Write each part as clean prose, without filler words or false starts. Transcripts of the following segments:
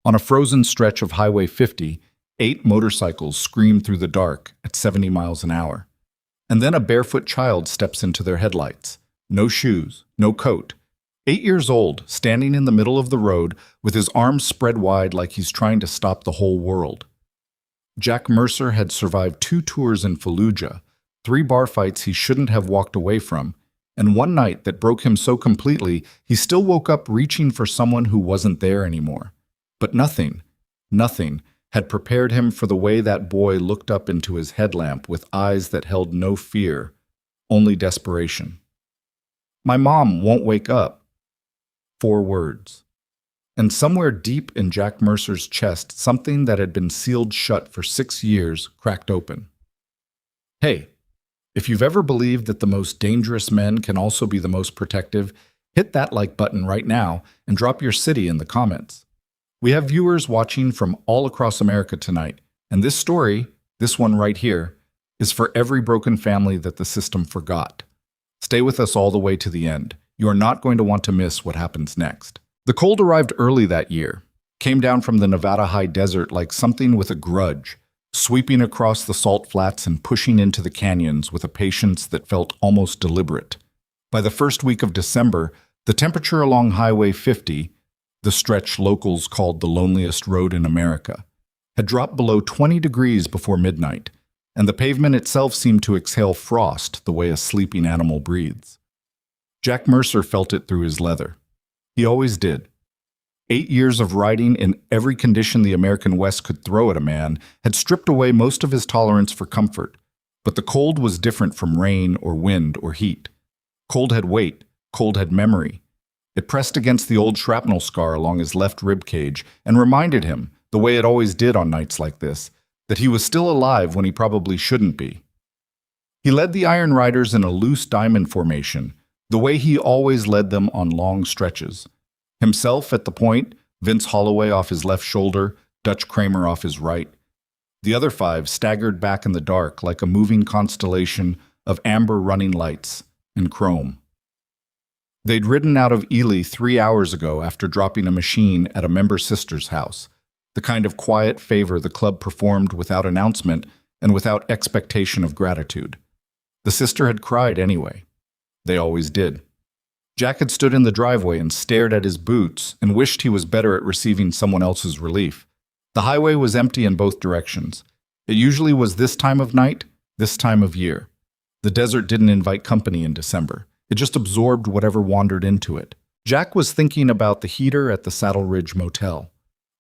On a frozen stretch of Highway 50, 8 motorcycles scream through the dark at 70 miles an hour. And then a barefoot child steps into their headlights. No shoes, no coat. 8 years old, standing in the middle of the road with his arms spread wide like he's trying to stop the whole world. Jack Mercer had survived 2 tours in Fallujah, 3 bar fights he shouldn't have walked away from, and one night that broke him so completely he still woke up reaching for someone who wasn't there anymore. But nothing had prepared him for the way that boy looked up into his headlamp with eyes that held no fear, only desperation. "My mom won't wake up." 4 words. And somewhere deep in Jack Mercer's chest, something that had been sealed shut for 6 years cracked open. Hey, if you've ever believed that the most dangerous men can also be the most protective, hit that like button right now and drop your city in the comments. We have viewers watching from all across America tonight, and this story, this one right here, is for every broken family that the system forgot. Stay with us all the way to the end. You are not going to want to miss what happens next. The cold arrived early that year, came down from the Nevada high desert like something with a grudge, sweeping across the salt flats and pushing into the canyons with a patience that felt almost deliberate. By the first week of December, the temperature along Highway 50, the stretch locals called the loneliest road in America, had dropped below 20 degrees before midnight, and the pavement itself seemed to exhale frost the way a sleeping animal breathes. Jack Mercer felt it through his leather. He always did. 8 years of riding in every condition the American West could throw at a man had stripped away most of his tolerance for comfort, but the cold was different from rain or wind or heat. Cold had weight, cold had memory. It pressed against the old shrapnel scar along his left rib cage and reminded him, the way it always did on nights like this, that he was still alive when he probably shouldn't be. He led the Iron Riders in a loose diamond formation, the way he always led them on long stretches. Himself at the point, Vince Holloway off his left shoulder, Dutch Kramer off his right. The other 5 staggered back in the dark like a moving constellation of amber running lights and chrome. They'd ridden out of Ely 3 hours ago after dropping a machine at a member sister's house, the kind of quiet favor the club performed without announcement and without expectation of gratitude. The sister had cried anyway. They always did. Jack had stood in the driveway and stared at his boots and wished he was better at receiving someone else's relief. The highway was empty in both directions. It usually was this time of night, this time of year. The desert didn't invite company in December. It just absorbed whatever wandered into it. Jack was thinking about the heater at the Saddle Ridge Motel,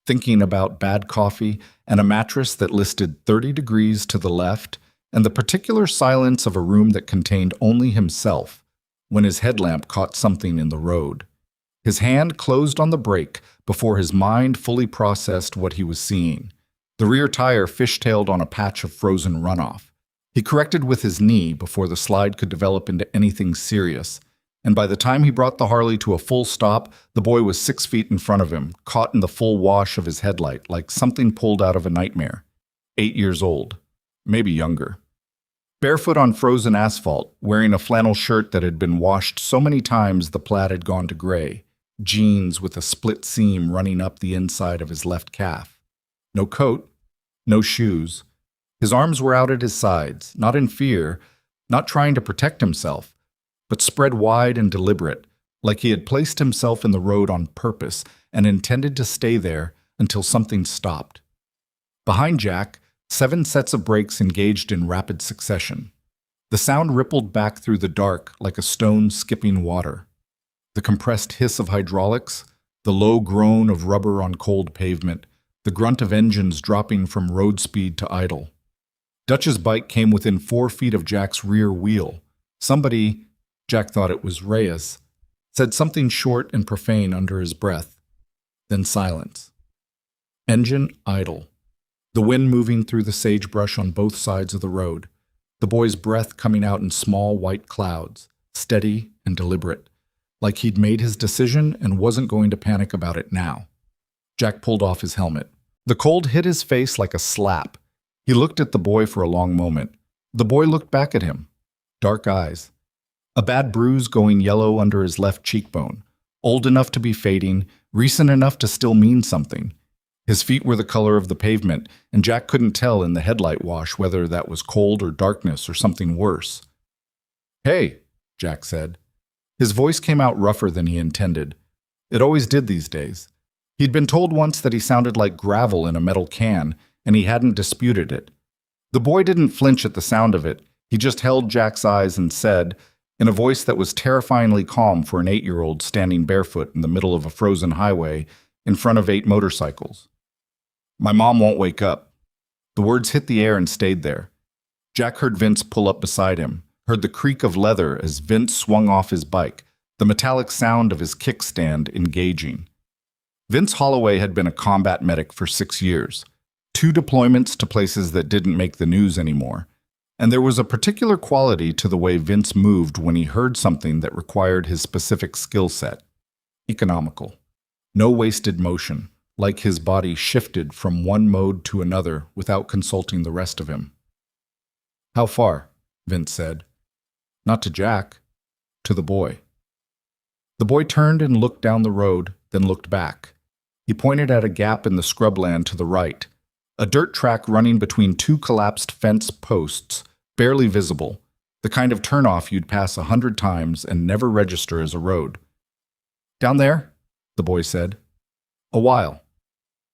thinking about bad coffee and a mattress that listed 30 degrees to the left and the particular silence of a room that contained only himself, when his headlamp caught something in the road. His hand closed on the brake before his mind fully processed what he was seeing. The rear tire fishtailed on a patch of frozen runoff. He corrected with his knee before the slide could develop into anything serious, and by the time he brought the Harley to a full stop, the boy was 6 feet in front of him, caught in the full wash of his headlight like something pulled out of a nightmare. 8 years old, maybe younger. Barefoot on frozen asphalt, wearing a flannel shirt that had been washed so many times the plaid had gone to gray, jeans with a split seam running up the inside of his left calf. No coat, no shoes. His arms were out at his sides, not in fear, not trying to protect himself, but spread wide and deliberate, like he had placed himself in the road on purpose and intended to stay there until something stopped. Behind Jack, 7 sets of brakes engaged in rapid succession. The sound rippled back through the dark like a stone skipping water. The compressed hiss of hydraulics, the low groan of rubber on cold pavement, the grunt of engines dropping from road speed to idle. Dutch's bike came within 4 feet of Jack's rear wheel. Somebody, Jack thought it was Reyes, said something short and profane under his breath. Then silence. Engine idle. The wind moving through the sagebrush on both sides of the road. The boy's breath coming out in small white clouds, steady and deliberate, like he'd made his decision and wasn't going to panic about it now. Jack pulled off his helmet. The cold hit his face like a slap. He looked at the boy for a long moment. The boy looked back at him. Dark eyes. A bad bruise going yellow under his left cheekbone. Old enough to be fading, recent enough to still mean something. His feet were the color of the pavement, and Jack couldn't tell in the headlight wash whether that was cold or darkness or something worse. "Hey," Jack said. His voice came out rougher than he intended. It always did these days. He'd been told once that he sounded like gravel in a metal can, and he hadn't disputed it. The boy didn't flinch at the sound of it. He just held Jack's eyes and said, in a voice that was terrifyingly calm for an 8-year-old standing barefoot in the middle of a frozen highway in front of 8 motorcycles, "My mom won't wake up." The words hit the air and stayed there. Jack heard Vince pull up beside him, heard the creak of leather as Vince swung off his bike, the metallic sound of his kickstand engaging. Vince Holloway had been a combat medic for 6 years, 2 deployments to places that didn't make the news anymore, and there was a particular quality to the way Vince moved when he heard something that required his specific skill set. Economical. No wasted motion, like his body shifted from one mode to another without consulting the rest of him. "How far?" Vince said. Not to Jack, to the boy. The boy turned and looked down the road, then looked back. He pointed at a gap in the scrubland to the right, a dirt track running between 2 collapsed fence posts, barely visible, the kind of turnoff you'd pass 100 times and never register as a road. "Down there?" the boy said. "A while."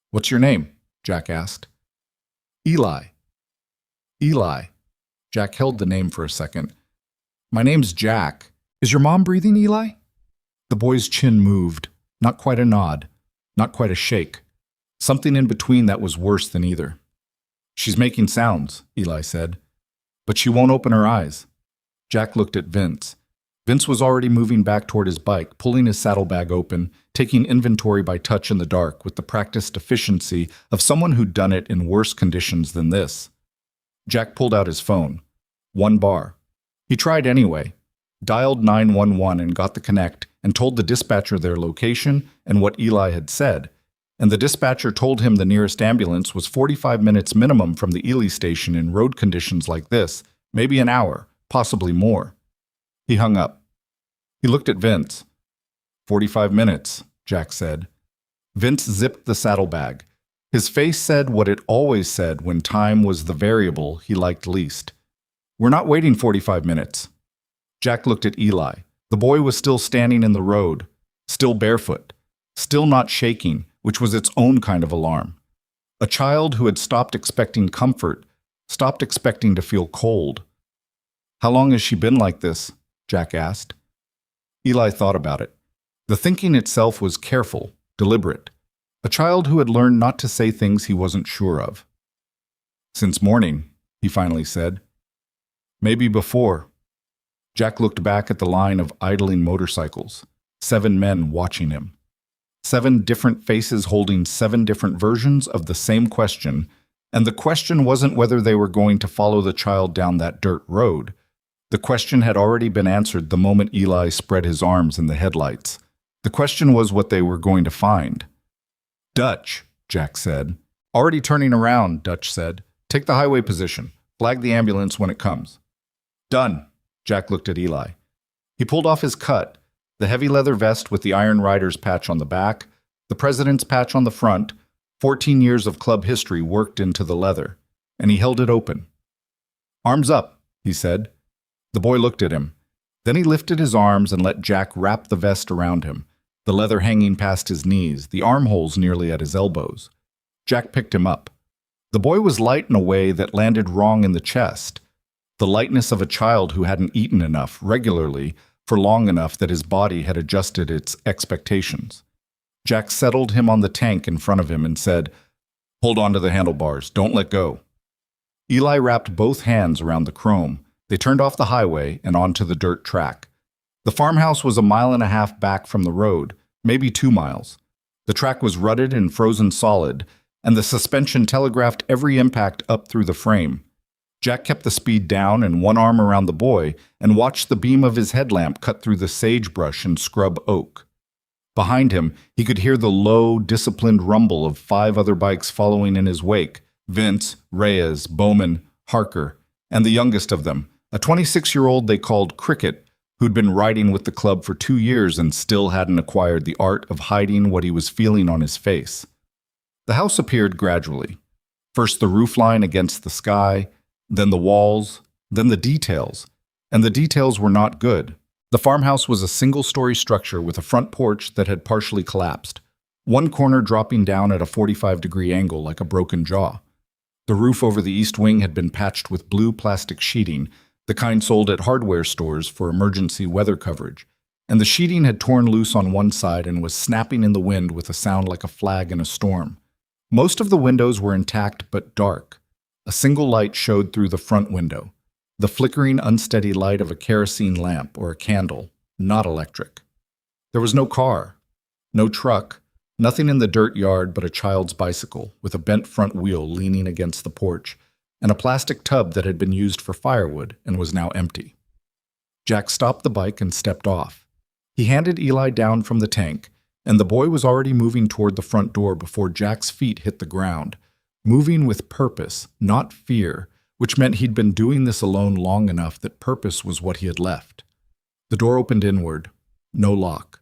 "What's your name?" Jack asked. "Eli." "Eli." Jack held the name for a second. "My name's Jack. Is your mom breathing, Eli?" The boy's chin moved, not quite a nod, not quite a shake. Something in between that was worse than either. "She's making sounds," Eli said, "but she won't open her eyes." Jack looked at Vince. Vince was already moving back toward his bike, pulling his saddlebag open, taking inventory by touch in the dark with the practiced efficiency of someone who'd done it in worse conditions than this. Jack pulled out his phone. 1 bar. He tried anyway, dialed 911 and got the connect and told the dispatcher their location and what Eli had said, and the dispatcher told him the nearest ambulance was 45 minutes minimum from the Ely station in road conditions like this, maybe an hour, possibly more. He hung up. He looked at Vince. 45 minutes, Jack said. Vince zipped the saddlebag. His face said what it always said when time was the variable he liked least. "We're not waiting 45 minutes. Jack looked at Eli. The boy was still standing in the road, still barefoot, still not shaking, which was its own kind of alarm. A child who had stopped expecting comfort, stopped expecting to feel cold. "How long has she been like this?" Jack asked. Eli thought about it. The thinking itself was careful, deliberate. A child who had learned not to say things he wasn't sure of. "Since morning," he finally said. "Maybe before." Jack looked back at the line of idling motorcycles, 7 men watching him. 7 different faces holding 7 different versions of the same question, and the question wasn't whether they were going to follow the child down that dirt road. The question had already been answered the moment Eli spread his arms in the headlights. The question was what they were going to find. "Dutch," Jack said. "Already turning around," Dutch said. "Take the highway position. Flag the ambulance when it comes." "Done." Jack looked at Eli. He pulled off his cut, the heavy leather vest with the Iron Rider's patch on the back, the President's patch on the front, 14 years of club history worked into the leather, and he held it open. "Arms up," he said. The boy looked at him. Then he lifted his arms and let Jack wrap the vest around him, the leather hanging past his knees, the armholes nearly at his elbows. Jack picked him up. The boy was light in a way that landed wrong in the chest, the lightness of a child who hadn't eaten enough, regularly, for long enough that his body had adjusted its expectations. Jack settled him on the tank in front of him and said, "Hold on to the handlebars, don't let go." Eli wrapped both hands around the chrome. They turned off the highway and onto the dirt track. The farmhouse was 1.5 miles back from the road, maybe 2 miles. The track was rutted and frozen solid, and the suspension telegraphed every impact up through the frame. Jack kept the speed down and one arm around the boy and watched the beam of his headlamp cut through the sagebrush and scrub oak. Behind him, he could hear the low, disciplined rumble of 5 other bikes following in his wake: Vince, Reyes, Bowman, Harker, and the youngest of them, a 26-year-old they called Cricket, who'd been riding with the club for 2 years and still hadn't acquired the art of hiding what he was feeling on his face. The house appeared gradually. First the roofline against the sky, then the walls, then the details. And the details were not good. The farmhouse was a single-story structure with a front porch that had partially collapsed, one corner dropping down at a 45-degree angle like a broken jaw. The roof over the east wing had been patched with blue plastic sheeting, the kind sold at hardware stores for emergency weather coverage, and the sheeting had torn loose on one side and was snapping in the wind with a sound like a flag in a storm. Most of the windows were intact but dark. A single light showed through the front window, the flickering, unsteady light of a kerosene lamp or a candle, not electric. There was no car, no truck, nothing in the dirt yard but a child's bicycle with a bent front wheel leaning against the porch, and a plastic tub that had been used for firewood and was now empty. Jack stopped the bike and stepped off. He handed Eli down from the tank, and the boy was already moving toward the front door before Jack's feet hit the ground, moving with purpose, not fear, which meant he'd been doing this alone long enough that purpose was what he had left. The door opened inward. No lock.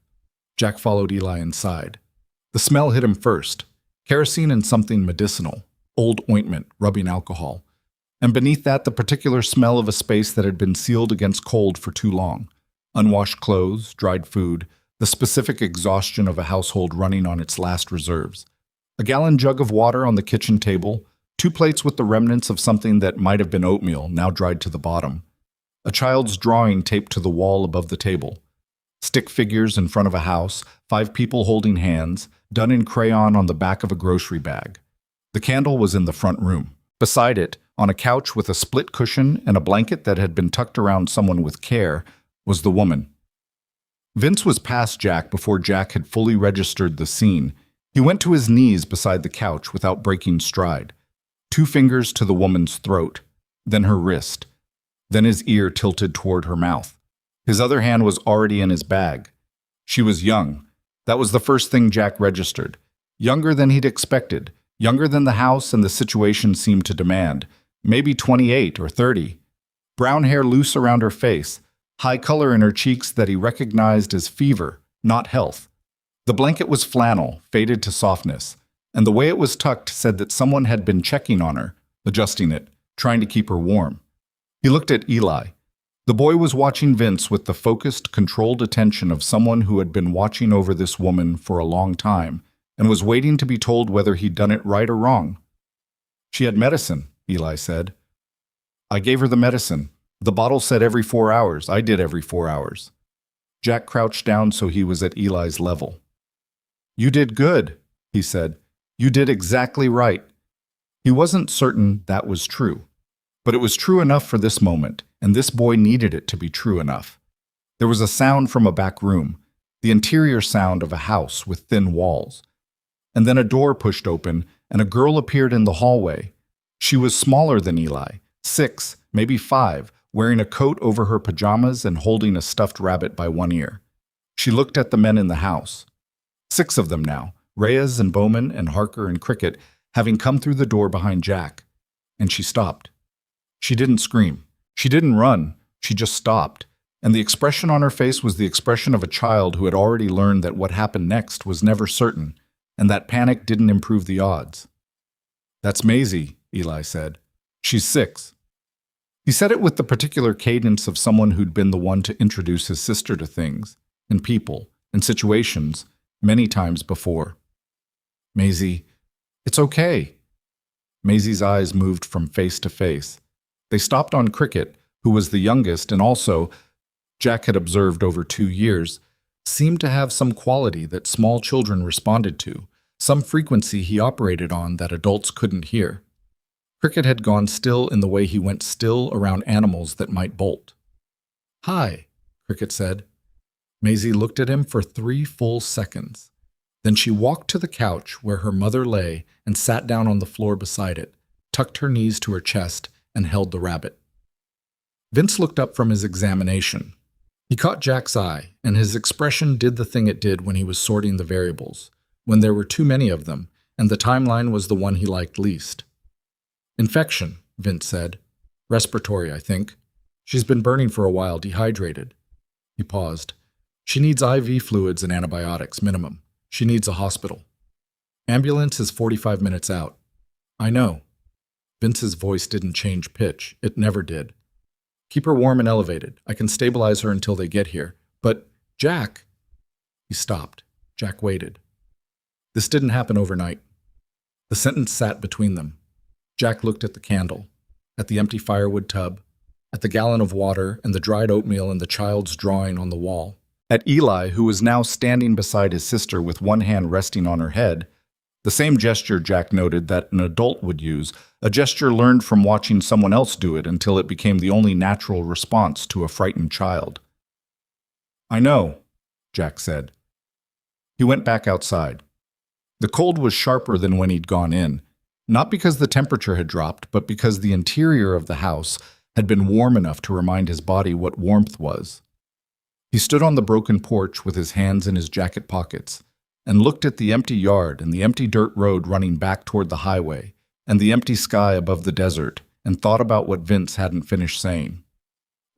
Jack followed Eli inside. The smell hit him first. Kerosene and something medicinal. Old ointment, rubbing alcohol. And beneath that, the particular smell of a space that had been sealed against cold for too long. Unwashed clothes, dried food, the specific exhaustion of a household running on its last reserves. A gallon jug of water on the kitchen table, 2 plates with the remnants of something that might have been oatmeal, now dried to the bottom. A child's drawing taped to the wall above the table. Stick figures in front of a house, 5 people holding hands, done in crayon on the back of a grocery bag. The candle was in the front room. Beside it, on a couch with a split cushion and a blanket that had been tucked around someone with care, was the woman. Vince was past Jack before Jack had fully registered the scene. He went to his knees beside the couch without breaking stride. 2 fingers to the woman's throat, then her wrist, then his ear tilted toward her mouth. His other hand was already in his bag. She was young. That was the first thing Jack registered. Younger than he'd expected. Younger than the house and the situation seemed to demand. Maybe 28 or 30. Brown hair loose around her face. High color in her cheeks that he recognized as fever, not health. The blanket was flannel, faded to softness, and the way it was tucked said that someone had been checking on her, adjusting it, trying to keep her warm. He looked at Eli. The boy was watching Vince with the focused, controlled attention of someone who had been watching over this woman for a long time and was waiting to be told whether he'd done it right or wrong. "She had medicine," Eli said. "I gave her the medicine. The bottle said every 4 hours. I did every 4 hours." Jack crouched down so he was at Eli's level. "You did good," he said. "You did exactly right." He wasn't certain that was true, but it was true enough for this moment, and this boy needed it to be true enough. There was a sound from a back room, the interior sound of a house with thin walls. And then a door pushed open, and a girl appeared in the hallway. She was smaller than Eli, 6, maybe 5, wearing a coat over her pajamas and holding a stuffed rabbit by one ear. She looked at the men in the house. 6 of them now, Reyes and Bowman and Harker and Cricket, having come through the door behind Jack. And she stopped. She didn't scream. She didn't run. She just stopped. And the expression on her face was the expression of a child who had already learned that what happened next was never certain, and that panic didn't improve the odds. "That's Maisie," Eli said. "She's 6. He said it with the particular cadence of someone who'd been the one to introduce his sister to things, and people, and situations, many times before. "Maisie, it's okay." Maisie's eyes moved from face to face. They stopped on Cricket, who was the youngest and also, Jack had observed over 2 years, seemed to have some quality that small children responded to, some frequency he operated on that adults couldn't hear. Cricket had gone still in the way he went still around animals that might bolt. "Hi," Cricket said. Maisie looked at him for 3 full seconds. Then she walked to the couch where her mother lay and sat down on the floor beside it, tucked her knees to her chest, and held the rabbit. Vince looked up from his examination. He caught Jack's eye, and his expression did the thing it did when he was sorting the variables, when there were too many of them, and the timeline was the one he liked least. "Infection," Vince said. "Respiratory, I think. She's been burning for a while, dehydrated." He paused. "She needs IV fluids and antibiotics, minimum. She needs a hospital." Ambulance is 45 minutes out. I know. Vince's voice didn't change pitch. It never did. Keep her warm and elevated. I can stabilize her until they get here. But, Jack... He stopped. Jack waited. This didn't happen overnight. The sentence sat between them. Jack looked at the candle, at the empty firewood tub, at the gallon of water and the dried oatmeal and the child's drawing on the wall. At Eli, who was now standing beside his sister with one hand resting on her head, the same gesture Jack noted that an adult would use, a gesture learned from watching someone else do it until it became the only natural response to a frightened child. I know, Jack said. He went back outside. The cold was sharper than when he'd gone in, not because the temperature had dropped, but because the interior of the house had been warm enough to remind his body what warmth was. He stood on the broken porch with his hands in his jacket pockets and looked at the empty yard and the empty dirt road running back toward the highway and the empty sky above the desert and thought about what Vince hadn't finished saying.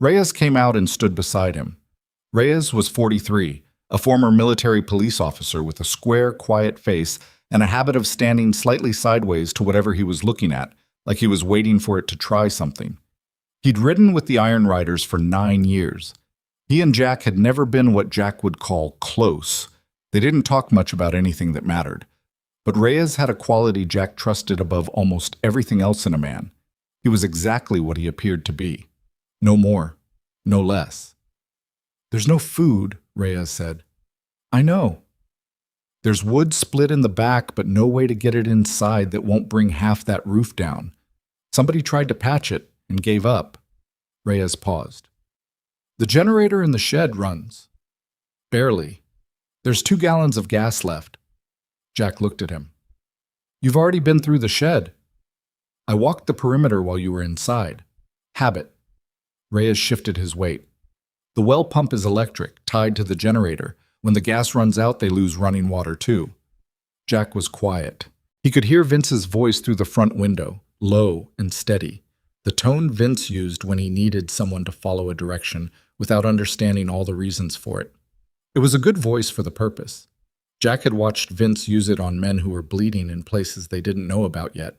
Reyes came out and stood beside him. Reyes was 43, a former military police officer with a square, quiet face and a habit of standing slightly sideways to whatever he was looking at, like he was waiting for it to try something. He'd ridden with the Iron Riders for 9 years. He and Jack had never been what Jack would call close. They didn't talk much about anything that mattered. But Reyes had a quality Jack trusted above almost everything else in a man. He was exactly what he appeared to be. No more, no less. There's no food, Reyes said. I know. There's wood split in the back, but no way to get it inside that won't bring half that roof down. Somebody tried to patch it and gave up. Reyes paused. The generator in the shed runs. Barely. There's 2 gallons of gas left. Jack looked at him. You've already been through the shed. I walked the perimeter while you were inside. Habit. Reyes shifted his weight. The well pump is electric, tied to the generator. When the gas runs out, they lose running water too. Jack was quiet. He could hear Vince's voice through the front window, low and steady, the tone Vince used when he needed someone to follow a direction without understanding all the reasons for it. It was a good voice for the purpose. Jack had watched Vince use it on men who were bleeding in places they didn't know about yet.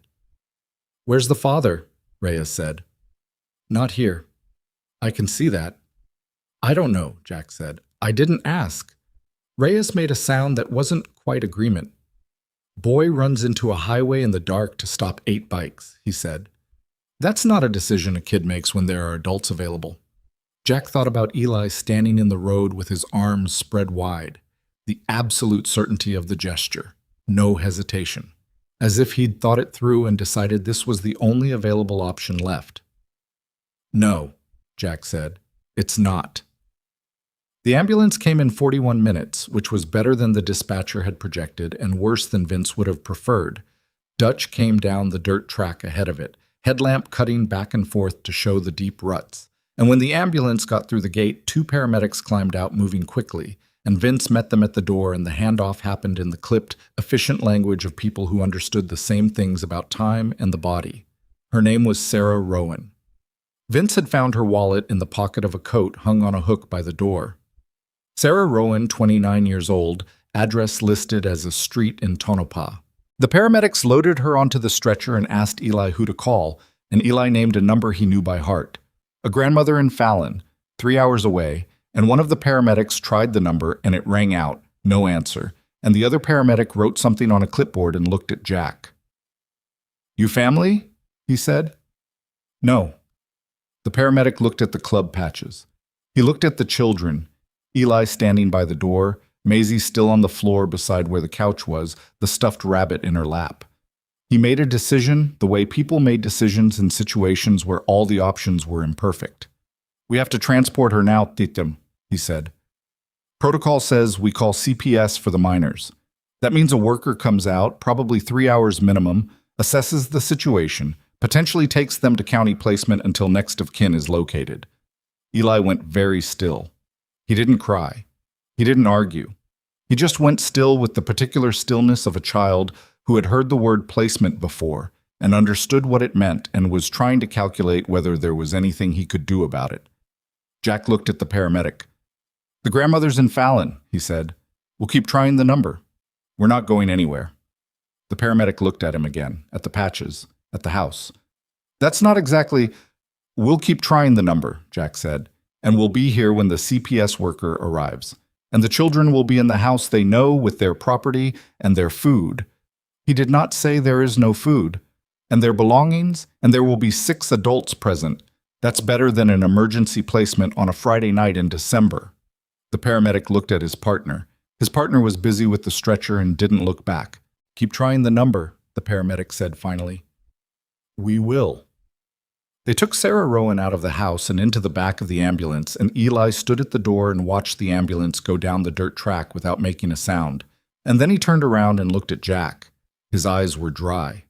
Where's the father? Reyes said. Not here. I can see that. I don't know, Jack said. I didn't ask. Reyes made a sound that wasn't quite agreement. Boy runs into a highway in the dark to stop 8 bikes, he said. That's not a decision a kid makes when there are adults available. Jack thought about Eli standing in the road with his arms spread wide, the absolute certainty of the gesture, no hesitation, as if he'd thought it through and decided this was the only available option left. No, Jack said, it's not. The ambulance came in 41 minutes, which was better than the dispatcher had projected and worse than Vince would have preferred. Dutch came down the dirt track ahead of it, headlamp cutting back and forth to show the deep ruts. And when the ambulance got through the gate, 2 paramedics climbed out moving quickly, and Vince met them at the door and the handoff happened in the clipped, efficient language of people who understood the same things about time and the body. Her name was Sarah Rowan. Vince had found her wallet in the pocket of a coat hung on a hook by the door. Sarah Rowan, 29 years old, address listed as a street in Tonopah. The paramedics loaded her onto the stretcher and asked Eli who to call, and Eli named a number he knew by heart. A grandmother in Fallon, 3 hours away, and one of the paramedics tried the number and it rang out, no answer, and the other paramedic wrote something on a clipboard and looked at Jack. You family? He said. No. The paramedic looked at the club patches. He looked at the children, Eli standing by the door, Maisie still on the floor beside where the couch was, the stuffed rabbit in her lap. He made a decision the way people made decisions in situations where all the options were imperfect. We have to transport her now, Titim, he said. Protocol says we call CPS for the minors. That means a worker comes out, probably 3 hours minimum, assesses the situation, potentially takes them to county placement until next of kin is located. Eli went very still. He didn't cry. He didn't argue. He just went still with the particular stillness of a child who had heard the word placement before and understood what it meant and was trying to calculate whether there was anything he could do about it. Jack looked at the paramedic. The grandmother's in Fallon, he said. We'll keep trying the number. We're not going anywhere. The paramedic looked at him again, at the patches, at the house. That's not exactly... We'll keep trying the number, Jack said, and we'll be here when the CPS worker arrives. And the children will be in the house they know with their property and their food. He did not say there is no food. And their belongings, and there will be 6 adults present. That's better than an emergency placement on a Friday night in December. The paramedic looked at his partner. His partner was busy with the stretcher and didn't look back. Keep trying the number, the paramedic said finally. We will. They took Sarah Rowan out of the house and into the back of the ambulance, and Eli stood at the door and watched the ambulance go down the dirt track without making a sound. And then he turned around and looked at Jack. His eyes were dry.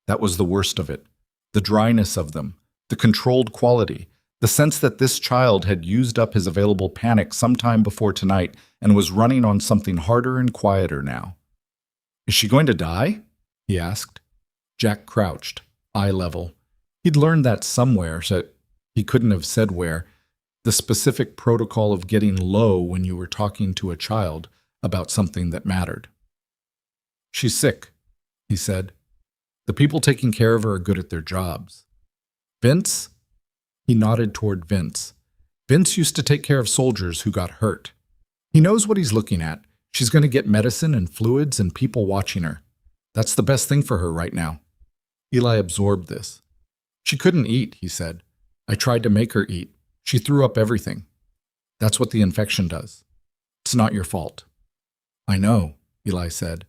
That was the worst of it. The dryness of them, the controlled quality, the sense that this child had used up his available panic sometime before tonight and was running on something harder and quieter now. Is she going to die? He asked. Jack crouched, eye level. He'd learned that somewhere, so he couldn't have said where, the specific protocol of getting low when you were talking to a child about something that mattered. She's sick, he said. The people taking care of her are good at their jobs. Vince? He nodded toward Vince. Vince used to take care of soldiers who got hurt. He knows what he's looking at. She's going to get medicine and fluids and people watching her. That's the best thing for her right now. Eli absorbed this. She couldn't eat, he said. I tried to make her eat. She threw up everything. That's what the infection does. It's not your fault. I know, Eli said.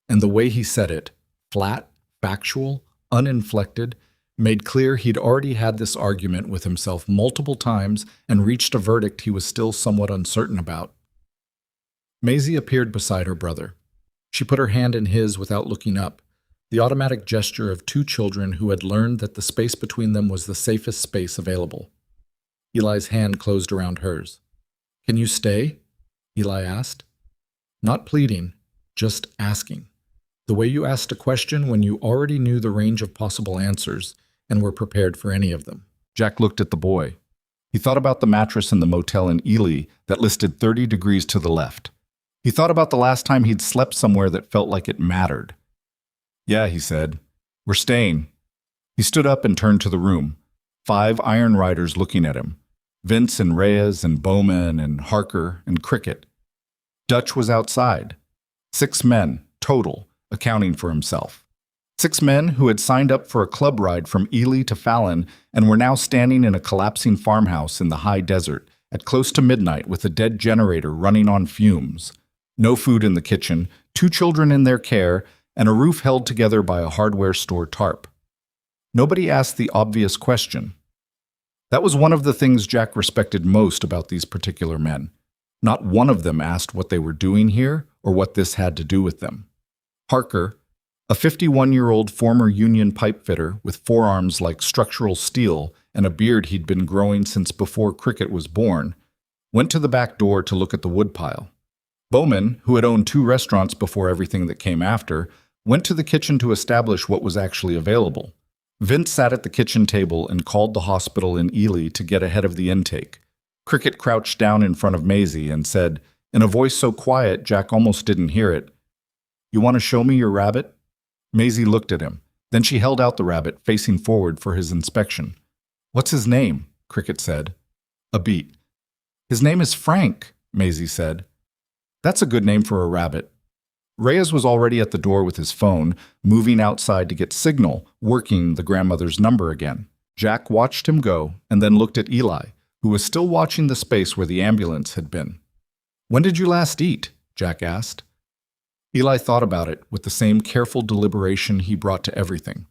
And the way he said it, flat, factual, uninflected, made clear he'd already had this argument with himself multiple times and reached a verdict he was still somewhat uncertain about. Maisie appeared beside her brother. She put her hand in his without looking up, the automatic gesture of 2 children who had learned that the space between them was the safest space available. Eli's hand closed around hers. Can you stay? Eli asked. Not pleading, just asking. The way you asked a question when you already knew the range of possible answers and were prepared for any of them. Jack looked at the boy. He thought about the mattress in the motel in Ely that listed 30 degrees to the left. He thought about the last time he'd slept somewhere that felt like it mattered. Yeah, he said. We're staying. He stood up and turned to the room. 5 Iron Riders looking at him. Vince and Reyes and Bowman and Harker and Cricket. Dutch was outside. 6 men, total, accounting for himself. 6 men who had signed up for a club ride from Ely to Fallon and were now standing in a collapsing farmhouse in the high desert at close to midnight with a dead generator running on fumes. No food in the kitchen, 2 children in their care, and a roof held together by a hardware store tarp. Nobody asked the obvious question. That was one of the things Jack respected most about these particular men. Not one of them asked what they were doing here or what this had to do with them. Harker, a 51-year-old former union pipefitter with forearms like structural steel and a beard he'd been growing since before Cricket was born, went to the back door to look at the woodpile. Bowman, who had owned 2 restaurants before everything that came after, went to the kitchen to establish what was actually available. Vince sat at the kitchen table and called the hospital in Ely to get ahead of the intake. Cricket crouched down in front of Maisie and said, in a voice so quiet Jack almost didn't hear it, "You want to show me your rabbit?" Maisie looked at him. Then she held out the rabbit, facing forward for his inspection. "What's his name?" Cricket said. A beat. "His name is Frank," Maisie said. "That's a good name for a rabbit." Reyes was already at the door with his phone, moving outside to get signal, working the grandmother's number again. Jack watched him go and then looked at Eli, who was still watching the space where the ambulance had been. "When did you last eat?" Jack asked. Eli thought about it with the same careful deliberation he brought to everything.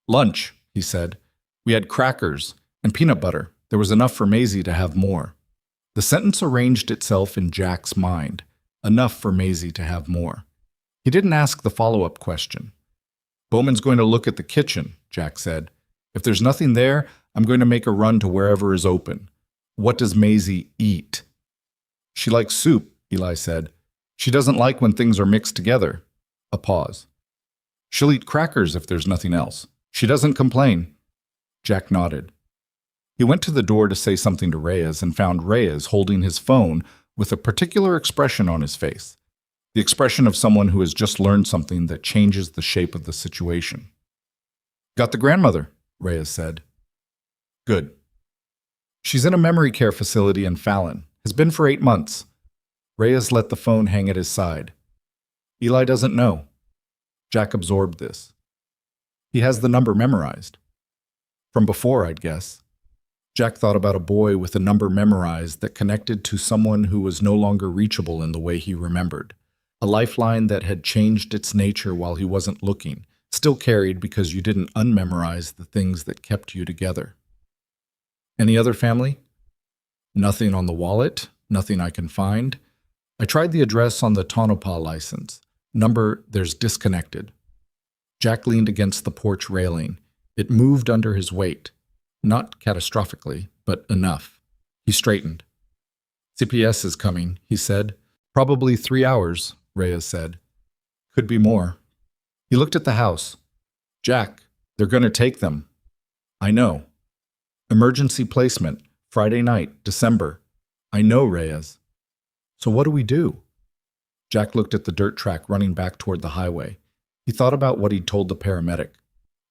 "Lunch," he said. "We had crackers and peanut butter. There was enough for Maisie to have more." The sentence arranged itself in Jack's mind. Enough for Maisie to have more. He didn't ask the follow-up question. "Bowman's going to look at the kitchen," Jack said. "If there's nothing there, I'm going to make a run to wherever is open. What does Maisie eat?" "She likes soup," Eli said. "She doesn't like when things are mixed together." A pause. "She'll eat crackers if there's nothing else. She doesn't complain." Jack nodded. He went to the door to say something to Reyes and found Reyes holding his phone with a particular expression on his face. The expression of someone who has just learned something that changes the shape of the situation. Got the grandmother, Reyes said. Good. She's in a memory care facility in Fallon. Has been for 8 months. Reyes let the phone hang at his side. Eli doesn't know. Jack absorbed this. He has the number memorized. From before, I'd guess. Jack thought about a boy with a number memorized that connected to someone who was no longer reachable in the way he remembered. A lifeline that had changed its nature while he wasn't looking, still carried because you didn't unmemorize the things that kept you together. Any other family? Nothing on the wallet, nothing I can find. I tried the address on the Tonopah license. Number, there's disconnected. Jack leaned against the porch railing. It moved under his weight. Not catastrophically, but enough. He straightened. CPS is coming, he said. Probably 3 hours, Reyes said. Could be more. He looked at the house. Jack, they're going to take them. I know. Emergency placement, Friday night, December. I know, Reyes. So what do we do? Jack looked at the dirt track running back toward the highway. He thought about what he'd told the paramedic.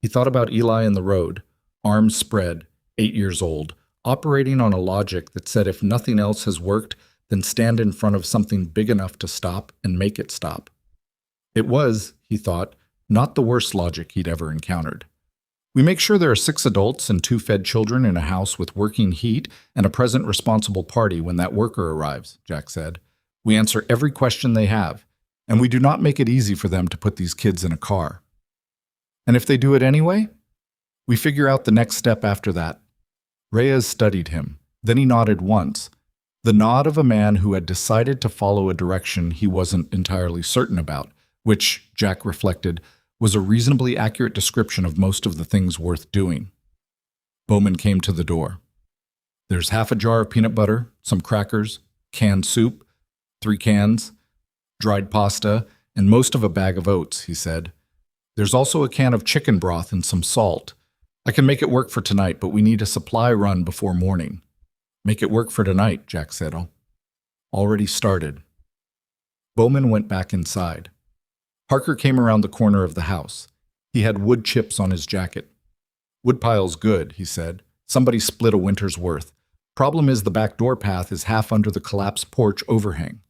He thought about Eli in the road, arms spread, 8 years old, operating on a logic that said if nothing else has worked, then stand in front of something big enough to stop and make it stop. It was, he thought, not the worst logic he'd ever encountered. We make sure there are 6 adults and 2 fed children in a house with working heat and a present responsible party when that worker arrives, Jack said. We answer every question they have, and we do not make it easy for them to put these kids in a car. And if they do it anyway? We figure out the next step after that. Reyes studied him. Then he nodded once, the nod of a man who had decided to follow a direction he wasn't entirely certain about, which, Jack reflected, was a reasonably accurate description of most of the things worth doing. Bowman came to the door. There's half a jar of peanut butter, some crackers, canned soup, 3 cans, dried pasta, and most of a bag of oats, he said. There's also a can of chicken broth and some salt. I can make it work for tonight, but we need a supply run before morning. Make it work for tonight, Jack said. Already started. Bowman went back inside. Parker came around the corner of the house. He had wood chips on his jacket. Woodpile's good, he said. Somebody split a winter's worth. Problem is the back door path is half under the collapsed porch overhang.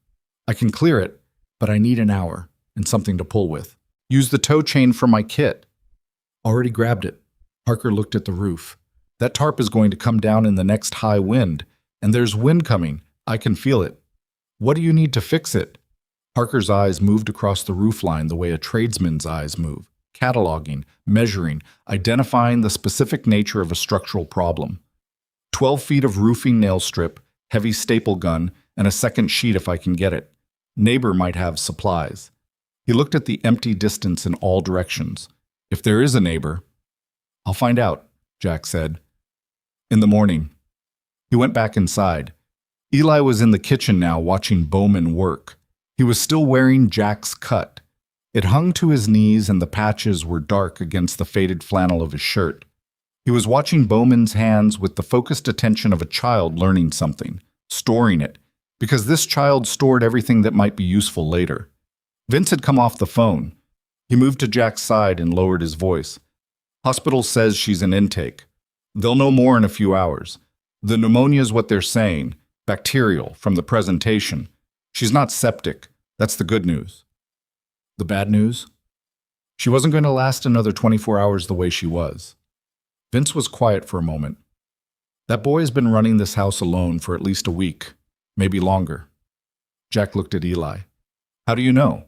I can clear it, but I need an hour and something to pull with. Use the tow chain from my kit. Already grabbed it. Parker looked at the roof. That tarp is going to come down in the next high wind, and there's wind coming. I can feel it. What do you need to fix it? Parker's eyes moved across the roofline the way a tradesman's eyes move, cataloging, measuring, identifying the specific nature of a structural problem. 12 feet of roofing nail strip, heavy staple gun, and a second sheet if I can get it. Neighbor might have supplies. He looked at the empty distance in all directions. If there is a neighbor, I'll find out, Jack said. In the morning. He went back inside. Eli was in the kitchen now watching Bowman work. He was still wearing Jack's cut. It hung to his knees and the patches were dark against the faded flannel of his shirt. He was watching Bowman's hands with the focused attention of a child learning something, storing it, because this child stored everything that might be useful later. Vince had come off the phone. He moved to Jack's side and lowered his voice. Hospital says she's in intake. They'll know more in a few hours. The pneumonia's what they're saying, bacterial, from the presentation. She's not septic. That's the good news. The bad news? She wasn't going to last another 24 hours the way she was. Vince was quiet for a moment. That boy has been running this house alone for at least a week, maybe longer. Jack looked at Eli. How do you know?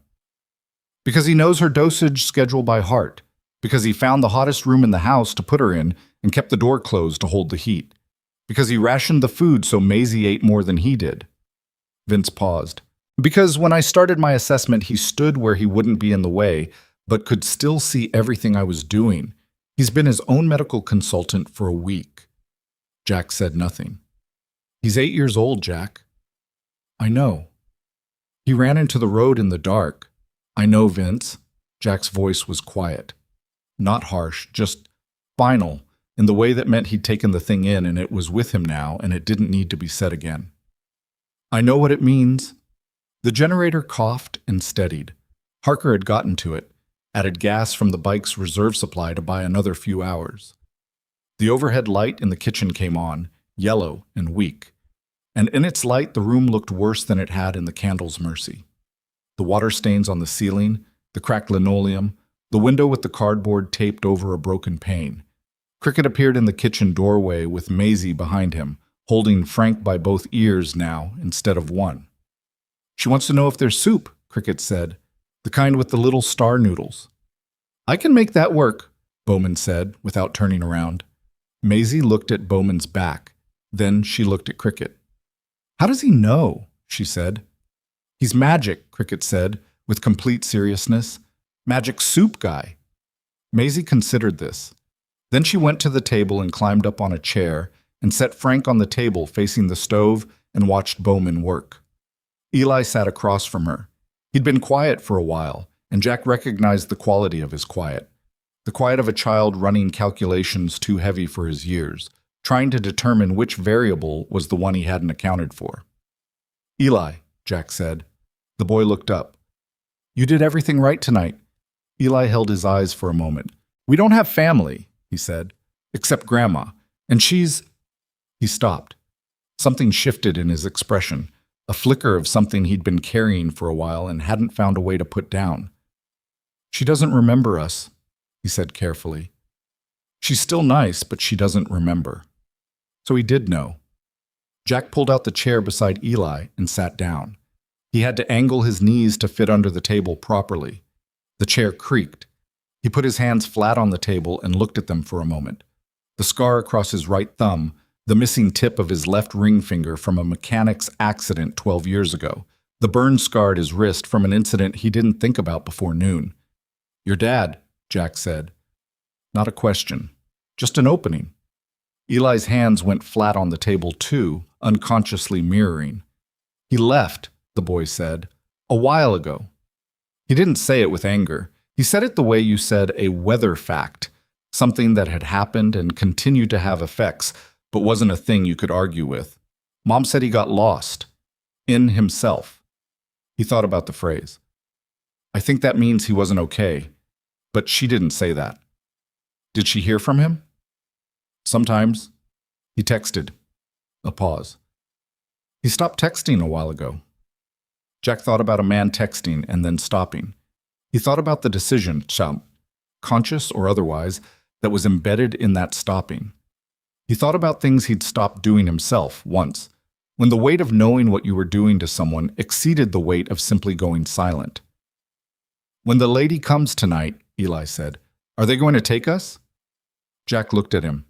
Because he knows her dosage schedule by heart. Because he found the hottest room in the house to put her in and kept the door closed to hold the heat. Because he rationed the food so Maisie ate more than he did. Vince paused. Because when I started my assessment, he stood where he wouldn't be in the way, but could still see everything I was doing. He's been his own medical consultant for a week. Jack said nothing. He's 8 years old, Jack. I know. He ran into the road in the dark. I know, Vince. Jack's voice was quiet. Not harsh, just final, in the way that meant he'd taken the thing in and it was with him now and it didn't need to be said again. I know what it means. The generator coughed and steadied. Harker had gotten to it, added gas from the bike's reserve supply to buy another few hours. The overhead light in the kitchen came on, yellow and weak, and in its light the room looked worse than it had in the candle's mercy. The water stains on the ceiling, the cracked linoleum, the window with the cardboard taped over a broken pane. Cricket appeared in the kitchen doorway with Maisie behind him, holding Frank by both ears now instead of one. "She wants to know if there's soup," Cricket said, "the kind with the little star noodles." "I can make that work," Bowman said, without turning around. Maisie looked at Bowman's back. Then she looked at Cricket. "How does he know?" she said. "He's magic," Cricket said, with complete seriousness. "Magic soup guy." Maisie considered this. Then she went to the table and climbed up on a chair and set Frank on the table facing the stove and watched Bowman work. Eli sat across from her. He'd been quiet for a while, and Jack recognized the quality of his quiet. The quiet of a child running calculations too heavy for his years, trying to determine which variable was the one he hadn't accounted for. "Eli," Jack said. The boy looked up. "You did everything right tonight." Eli held his eyes for a moment. "We don't have family," he said, "except Grandma, and she's—" He stopped. Something shifted in his expression, a flicker of something he'd been carrying for a while and hadn't found a way to put down. "She doesn't remember us," he said carefully. "She's still nice, but she doesn't remember." So he did know. Jack pulled out the chair beside Eli and sat down. He had to angle his knees to fit under the table properly. The chair creaked. He put his hands flat on the table and looked at them for a moment. The scar across his right thumb, the missing tip of his left ring finger from a mechanic's accident 12 years ago. The burn scarred his wrist from an incident he didn't think about before noon. "Your dad," Jack said. Not a question, just an opening. Eli's hands went flat on the table too, unconsciously mirroring. "He left," the boy said, "a while ago." He didn't say it with anger. He said it the way you said a weather fact, something that had happened and continued to have effects, but wasn't a thing you could argue with. Mom said he got lost. In himself. He thought about the phrase. "I think that means he wasn't okay, but she didn't say that." "Did she hear from him?" "Sometimes." He texted. A pause. "He stopped texting a while ago." Jack thought about a man texting and then stopping. He thought about the decision, conscious or otherwise, that was embedded in that stopping. He thought about things he'd stopped doing himself once, when the weight of knowing what you were doing to someone exceeded the weight of simply going silent. "When the lady comes tonight," Eli said, "are they going to take us?" Jack looked at him.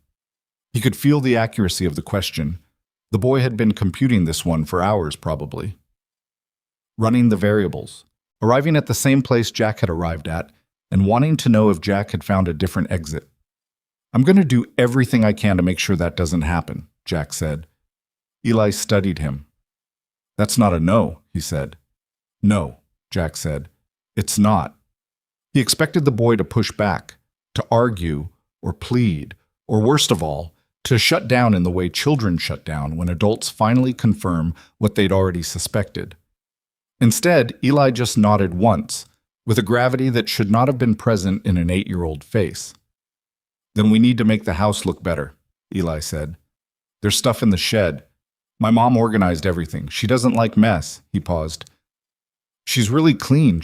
He could feel the accuracy of the question. The boy had been computing this one for hours, probably. Running the variables, arriving at the same place Jack had arrived at, and wanting to know if Jack had found a different exit. "I'm going to do everything I can to make sure that doesn't happen," Jack said. Eli studied him. "That's not a no," he said. "No," Jack said. "It's not." He expected the boy to push back, to argue, or plead, or worst of all, to shut down in the way children shut down when adults finally confirm what they'd already suspected. Instead, Eli just nodded once, with a gravity that should not have been present in an 8-year-old face. "Then we need to make the house look better," Eli said. "There's stuff in the shed. My mom organized everything. She doesn't like mess." He paused. "She's really clean.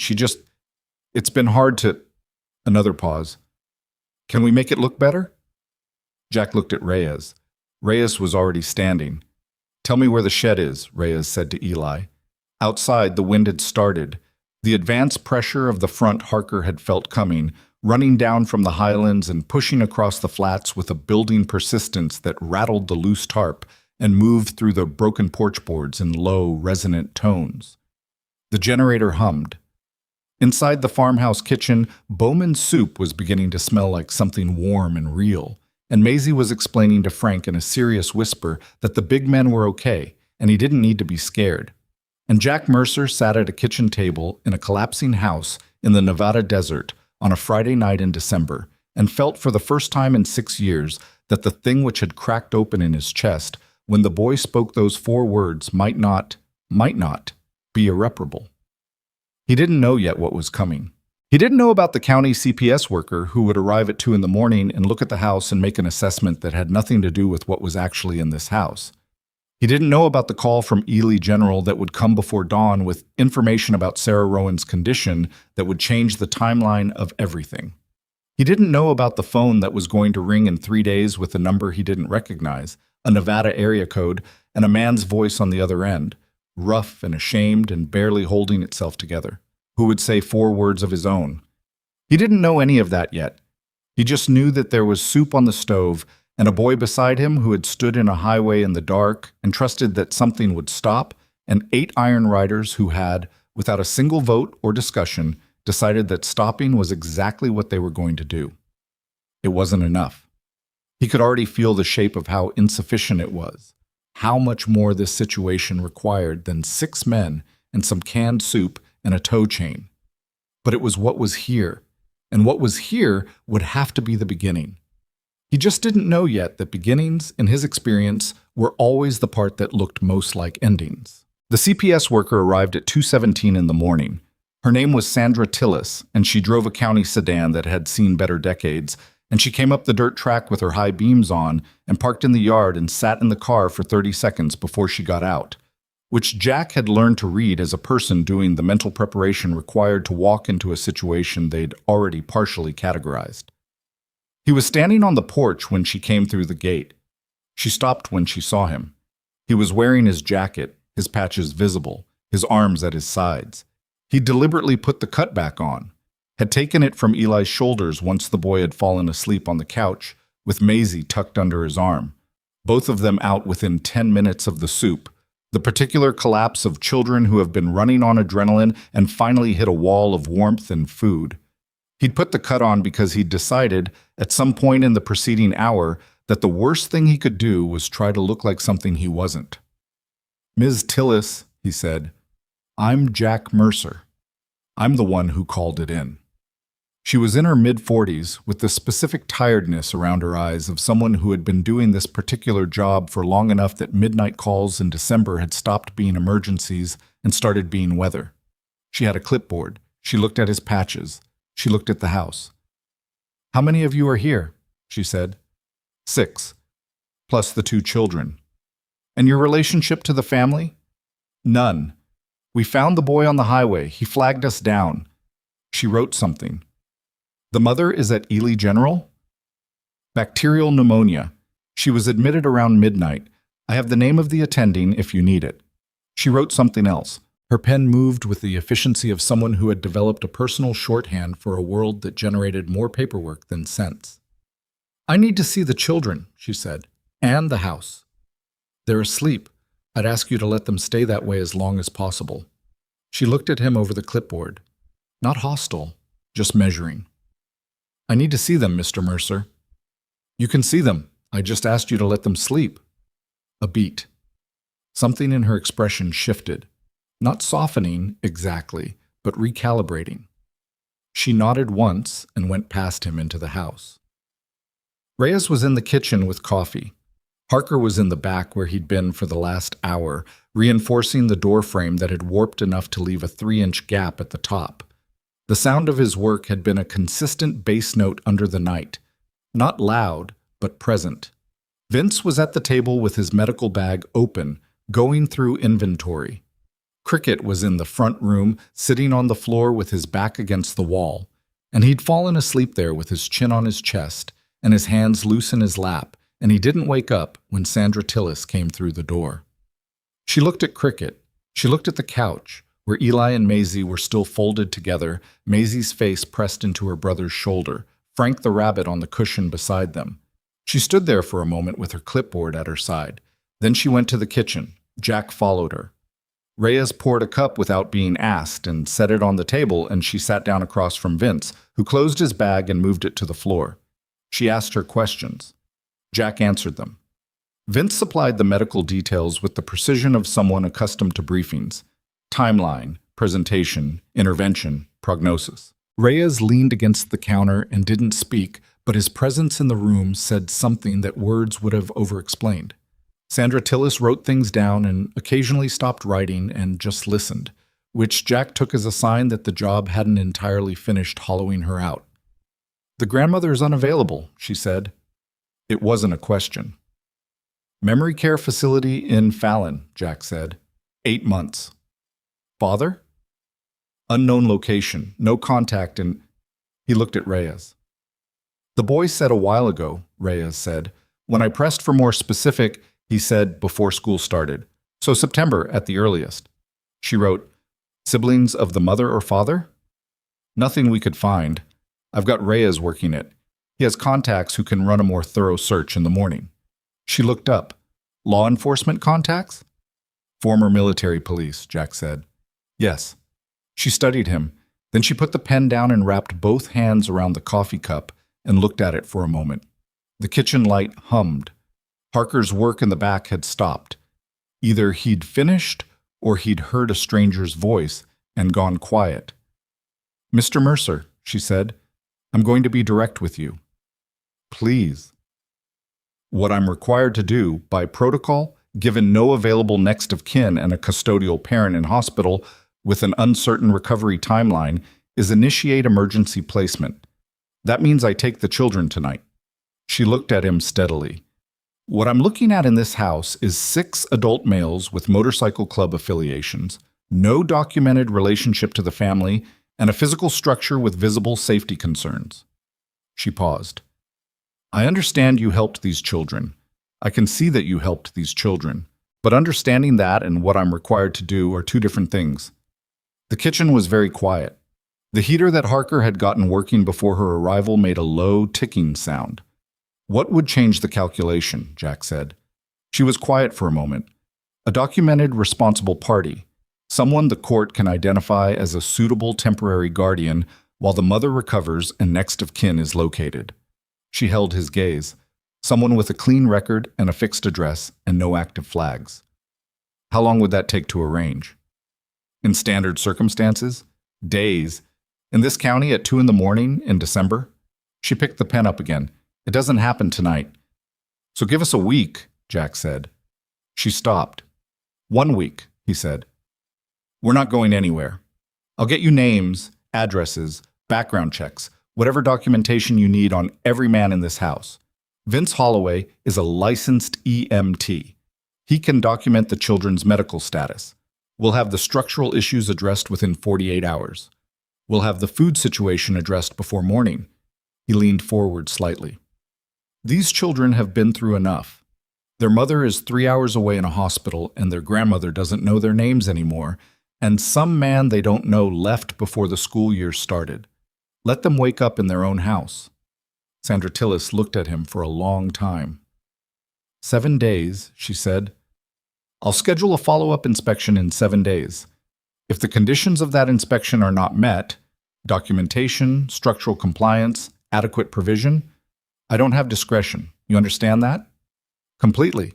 It's been hard to—" Another pause. "Can we make it look better?" Jack looked at Reyes. Reyes was already standing. "Tell me where the shed is," Reyes said to Eli. Outside, the wind had started. The advance pressure of the front Harker had felt coming, running down from the highlands and pushing across the flats with a building persistence that rattled the loose tarp and moved through the broken porch boards in low, resonant tones. The generator hummed. Inside the farmhouse kitchen, Bowman's soup was beginning to smell like something warm and real, and Maisie was explaining to Frank in a serious whisper that the big men were okay, and he didn't need to be scared. And Jack Mercer sat at a kitchen table in a collapsing house in the Nevada desert on a Friday night in December, and felt for the first time in 6 years that the thing which had cracked open in his chest when the boy spoke those 4 words might not be irreparable. He didn't know yet what was coming. He didn't know about the county CPS worker who would arrive at 2 in the morning and look at the house and make an assessment that had nothing to do with what was actually in this house. He didn't know about the call from Ely General that would come before dawn with information about Sarah Rowan's condition that would change the timeline of everything. He didn't know about the phone that was going to ring in 3 days with a number he didn't recognize, a Nevada area code, and a man's voice on the other end, rough and ashamed and barely holding itself together, who would say 4 words of his own. He didn't know any of that yet. He just knew that there was soup on the stove and a boy beside him who had stood in a highway in the dark and trusted that something would stop, and 8 iron riders who had, without a single vote or discussion, decided that stopping was exactly what they were going to do. It wasn't enough. He could already feel the shape of how insufficient it was, how much more this situation required than 6 men and some canned soup and a tow chain. But it was what was here, and what was here would have to be the beginning. He just didn't know yet that beginnings, in his experience, were always the part that looked most like endings. The CPS worker arrived at 2:17 in the morning. Her name was Sandra Tillis, and she drove a county sedan that had seen better decades, and she came up the dirt track with her high beams on and parked in the yard and sat in the car for 30 seconds before she got out, which Jack had learned to read as a person doing the mental preparation required to walk into a situation they'd already partially categorized. He was standing on the porch when she came through the gate. She stopped when she saw him. He was wearing his jacket, his patches visible, his arms at his sides. He deliberately put the cut back on, had taken it from Eli's shoulders once the boy had fallen asleep on the couch, with Maisie tucked under his arm, both of them out within 10 minutes of the soup, the particular collapse of children who have been running on adrenaline and finally hit a wall of warmth and food. He'd put the cut on because he'd decided, at some point in the preceding hour, that the worst thing he could do was try to look like something he wasn't. "Ms. Tillis," he said, "I'm Jack Mercer. I'm the one who called it in." She was in her mid-40s, with the specific tiredness around her eyes of someone who had been doing this particular job for long enough that midnight calls in December had stopped being emergencies and started being weather. She had a clipboard. She looked at his patches. She looked at the house. "How many of you are here?" she said. 6, plus the 2 children. "And your relationship to the family?" "None. We found the boy on the highway. He flagged us down." She wrote something. "The mother is at Ely General?" "Bacterial pneumonia. She was admitted around midnight. I have the name of the attending if you need it." She wrote something else. Her pen moved with the efficiency of someone who had developed a personal shorthand for a world that generated more paperwork than sense. "I need to see the children," she said, "and the house. They're asleep. I'd ask you to let them stay that way as long as possible." She looked at him over the clipboard. Not hostile, just measuring. "I need to see them, Mr. Mercer." "You can see them. I just asked you to let them sleep." A beat. Something in her expression shifted. Not softening, exactly, but recalibrating. She nodded once and went past him into the house. Reyes was in the kitchen with coffee. Harker was in the back where he'd been for the last hour, reinforcing the door frame that had warped enough to leave a 3-inch gap at the top. The sound of his work had been a consistent bass note under the night. Not loud, but present. Vince was at the table with his medical bag open, going through inventory. Cricket was in the front room, sitting on the floor with his back against the wall, and he'd fallen asleep there with his chin on his chest and his hands loose in his lap, and he didn't wake up when Sandra Tillis came through the door. She looked at Cricket. She looked at the couch, where Eli and Maisie were still folded together, Maisie's face pressed into her brother's shoulder, Frank the rabbit on the cushion beside them. She stood there for a moment with her clipboard at her side. Then she went to the kitchen. Jack followed her. Reyes poured a cup without being asked and set it on the table, and she sat down across from Vince, who closed his bag and moved it to the floor. She asked her questions. Jack answered them. Vince supplied the medical details with the precision of someone accustomed to briefings. Timeline, presentation, intervention, prognosis. Reyes leaned against the counter and didn't speak, but his presence in the room said something that words would have over-explained. Sandra Tillis wrote things down and occasionally stopped writing and just listened, which Jack took as a sign that the job hadn't entirely finished hollowing her out. "The grandmother is unavailable," she said. It wasn't a question. "Memory care facility in Fallon," Jack said. 8 months. "Father?" "Unknown location, no contact," and he looked at Reyes. "The boy said a while ago," Reyes said. "When I pressed for more specific, he said before school started. So September at the earliest." She wrote, "Siblings of the mother or father?" "Nothing we could find. I've got Reyes working it. He has contacts who can run a more thorough search in the morning." She looked up. "Law enforcement contacts?" "Former military police," Jack said. "Yes." She studied him. Then she put the pen down and wrapped both hands around the coffee cup and looked at it for a moment. The kitchen light hummed. Harker's work in the back had stopped. Either he'd finished or he'd heard a stranger's voice and gone quiet. "Mr. Mercer," she said, "I'm going to be direct with you." "Please." "What I'm required to do, by protocol, given no available next of kin and a custodial parent in hospital with an uncertain recovery timeline, is initiate emergency placement. That means I take the children tonight." She looked at him steadily. "What I'm looking at in this house is 6 adult males with motorcycle club affiliations, no documented relationship to the family, and a physical structure with visible safety concerns." She paused. "I understand you helped these children. I can see that you helped these children. But understanding that and what I'm required to do are two different things." The kitchen was very quiet. The heater that Harker had gotten working before her arrival made a low, ticking sound. "What would change the calculation?" Jack said. She was quiet for a moment. "A documented responsible party. Someone the court can identify as a suitable temporary guardian while the mother recovers and next of kin is located." She held his gaze. "Someone with a clean record and a fixed address and no active flags." "How long would that take to arrange?" "In standard circumstances? Days. In this county at 2 in the morning in December?" She picked the pen up again. "It doesn't happen tonight." "So give us a week," Jack said. She stopped. "1 week," he said. "We're not going anywhere. I'll get you names, addresses, background checks, whatever documentation you need on every man in this house. Vince Holloway is a licensed EMT. He can document the children's medical status. We'll have the structural issues addressed within 48 hours. We'll have the food situation addressed before morning." He leaned forward slightly. "These children have been through enough. Their mother is 3 hours away in a hospital, and their grandmother doesn't know their names anymore, and some man they don't know left before the school year started. Let them wake up in their own house." Sandra Tillis looked at him for a long time. 7 days, she said. "I'll schedule a follow-up inspection in 7 days. If the conditions of that inspection are not met, documentation, structural compliance, adequate provision, I don't have discretion. You understand that?" "Completely.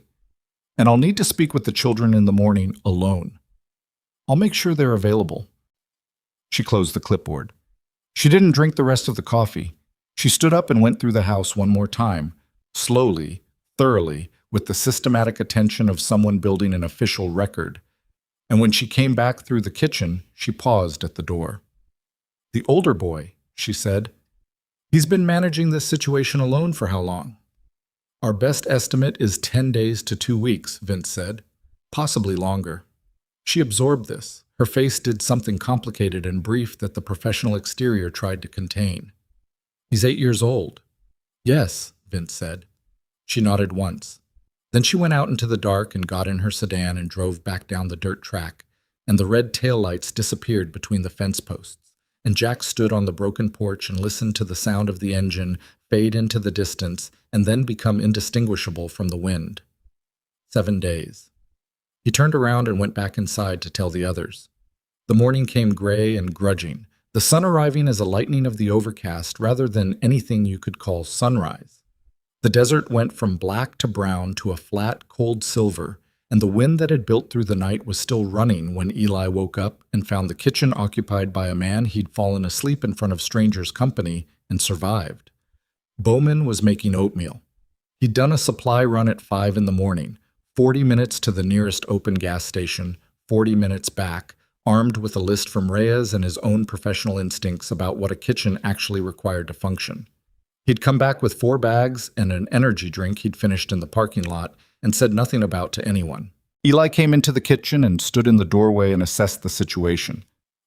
And I'll need to speak with the children in the morning alone. I'll make sure they're available." She closed the clipboard. She didn't drink the rest of the coffee. She stood up and went through the house one more time, slowly, thoroughly, with the systematic attention of someone building an official record. And when she came back through the kitchen, she paused at the door. "The older boy," she said. "He's been managing this situation alone for how long?" "Our best estimate is 10 days to 2 weeks, Vince said. "Possibly longer." She absorbed this. Her face did something complicated and brief that the professional exterior tried to contain. "He's 8 years old." "Yes," Vince said. She nodded once. Then she went out into the dark and got in her sedan and drove back down the dirt track, and the red taillights disappeared between the fence posts, and Jack stood on the broken porch and listened to the sound of the engine fade into the distance and then become indistinguishable from the wind. 7 days. He turned around and went back inside to tell the others. The morning came gray and grudging, the sun arriving as a lightening of the overcast rather than anything you could call sunrise. The desert went from black to brown to a flat, cold silver, and the wind that had built through the night was still running when Eli woke up and found the kitchen occupied by a man he'd fallen asleep in front of strangers' company and survived. Bowman was making oatmeal. He'd done a supply run at 5 in the morning, 40 minutes to the nearest open gas station, 40 minutes back, armed with a list from Reyes and his own professional instincts about what a kitchen actually required to function. He'd come back with 4 bags and an energy drink he'd finished in the parking lot and said nothing about to anyone. Eli came into the kitchen and stood in the doorway and assessed the situation.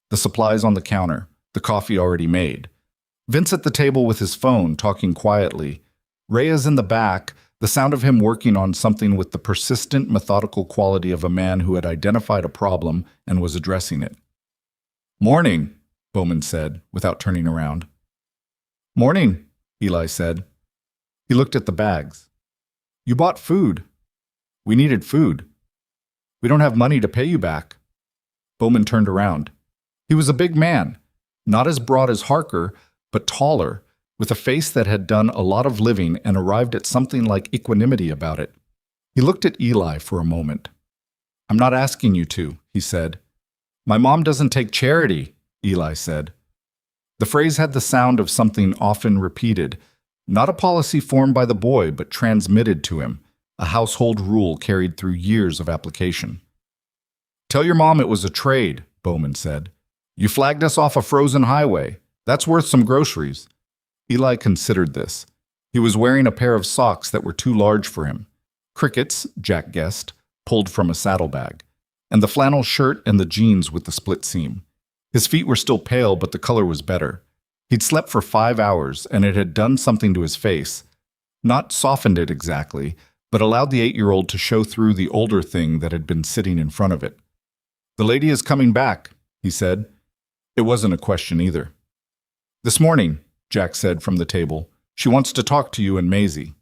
The supplies on the counter, the coffee already made. Vince at the table with his phone, talking quietly. Reyes in the back, the sound of him working on something with the persistent, methodical quality of a man who had identified a problem and was addressing it. "Morning," Bowman said, without turning around. "Morning," Eli said. He looked at the bags. "You bought food." "We needed food." "We don't have money to pay you back." Bowman turned around. He was a big man, not as broad as Harker, but taller, with a face that had done a lot of living and arrived at something like equanimity about it. He looked at Eli for a moment. "I'm not asking you to," he said. "My mom doesn't take charity," Eli said. The phrase had the sound of something often repeated, not a policy formed by the boy, but transmitted to him, a household rule carried through years of application. "Tell your mom it was a trade," Bowman said. "You flagged us off a frozen highway. That's worth some groceries." Eli considered this. He was wearing a pair of socks that were too large for him. Crickets, Jack guessed, pulled from a saddlebag, and the flannel shirt and the jeans with the split seam. His feet were still pale, but the color was better. He'd slept for 5 hours, and it had done something to his face. Not softened it exactly, but allowed the 8-year-old to show through the older thing that had been sitting in front of it. "The lady is coming back," he said. It wasn't a question either. "This morning," Jack said from the table. "She wants to talk to you and Maisie."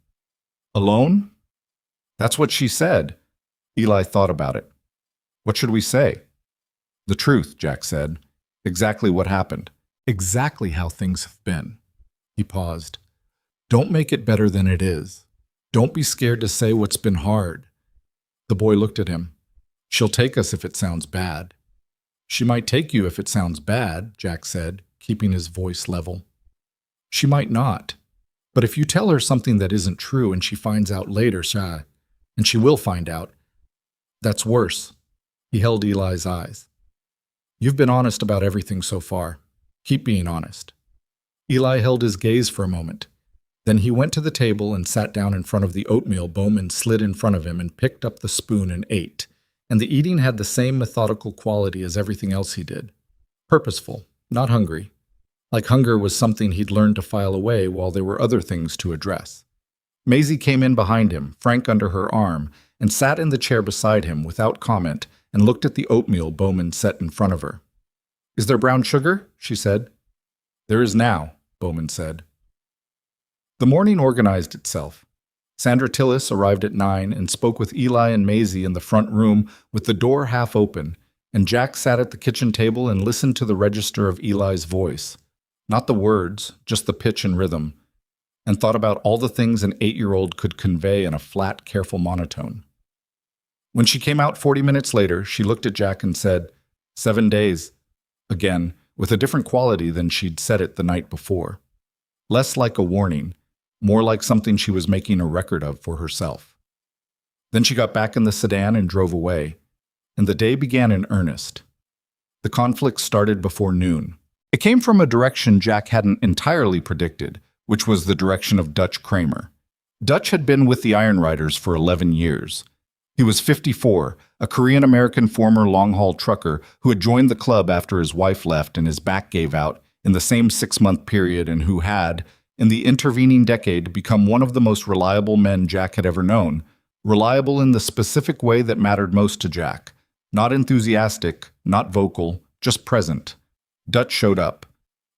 "Alone?" "That's what she said." Eli thought about it. "What should we say?" "The truth," Jack said. "Exactly what happened. Exactly how things have been." He paused. "Don't make it better than it is. Don't be scared to say what's been hard." The boy looked at him. "She'll take us if it sounds bad." "She might take you if it sounds bad," Jack said, keeping his voice level. "She might not. But if you tell her something that isn't true and she finds out later, and she will find out, that's worse." He held Eli's eyes. "You've been honest about everything so far. Keep being honest." Eli held his gaze for a moment. Then he went to the table and sat down in front of the oatmeal Bowman slid in front of him and picked up the spoon and ate. And the eating had the same methodical quality as everything else he did. Purposeful, not hungry. Like hunger was something he'd learned to file away while there were other things to address. Maisie came in behind him, Frank under her arm, and sat in the chair beside him without comment and looked at the oatmeal Bowman set in front of her. "Is there brown sugar?" she said. "There is now," Bowman said. The morning organized itself. Sandra Tillis arrived at 9 and spoke with Eli and Maisie in the front room with the door half open, and Jack sat at the kitchen table and listened to the register of Eli's voice. Not the words, just the pitch and rhythm, and thought about all the things an 8-year-old could convey in a flat, careful monotone. When she came out 40 minutes later, she looked at Jack and said, 7 days, again, with a different quality than she'd said it the night before. Less like a warning, more like something she was making a record of for herself. Then she got back in the sedan and drove away, and the day began in earnest. The conflict started before noon. It came from a direction Jack hadn't entirely predicted, which was the direction of Dutch Kramer. Dutch had been with the Iron Riders for 11 years. He was 54, a Korean-American former long-haul trucker who had joined the club after his wife left and his back gave out in the same 6-month period and who had, in the intervening decade, become one of the most reliable men Jack had ever known, reliable in the specific way that mattered most to Jack. Not enthusiastic, not vocal, just present. Dutch showed up.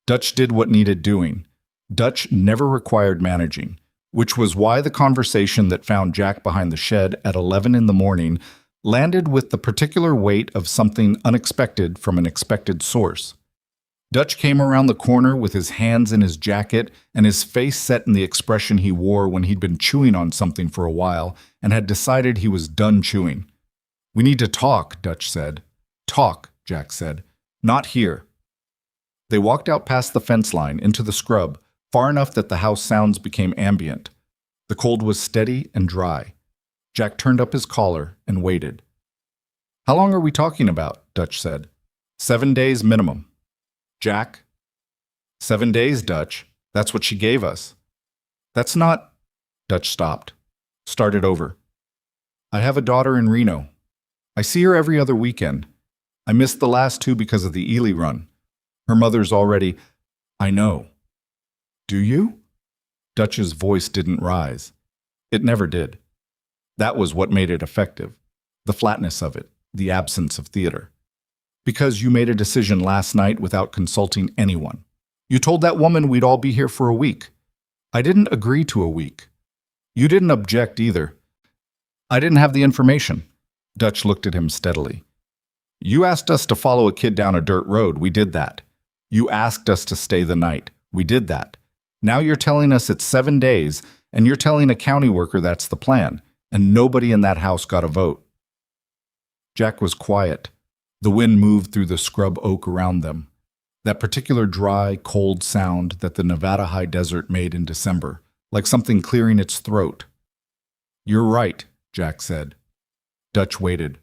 Dutch did what needed doing. Dutch never required managing, which was why the conversation that found Jack behind the shed at 11 in the morning landed with the particular weight of something unexpected from an expected source. Dutch came around the corner with his hands in his jacket and his face set in the expression he wore when he'd been chewing on something for a while and had decided he was done chewing. "We need to talk," Dutch said. "Talk," Jack said. "Not here." They walked out past the fence line into the scrub, far enough that the house sounds became ambient. The cold was steady and dry. Jack turned up his collar and waited. "How long are we talking about?" Dutch said. 7 days minimum. Jack? 7 days, Dutch. That's what she gave us. That's not... Dutch stopped. Started over. I have a daughter in Reno. I see her every other weekend. I missed the last two because of the Ely run. Her mother's already... I know. Do you? Dutch's voice didn't rise. It never did. That was what made it effective. The flatness of it, the absence of theater. Because you made a decision last night without consulting anyone. You told that woman we'd all be here for a week. I didn't agree to a week. You didn't object either. I didn't have the information. Dutch looked at him steadily. You asked us to follow a kid down a dirt road. We did that. You asked us to stay the night. We did that. Now you're telling us it's 7 days, and you're telling a county worker that's the plan, and nobody in that house got a vote. Jack was quiet. The wind moved through the scrub oak around them. That particular dry, cold sound that the Nevada high desert made in December, like something clearing its throat. You're right, Jack said. Dutch waited.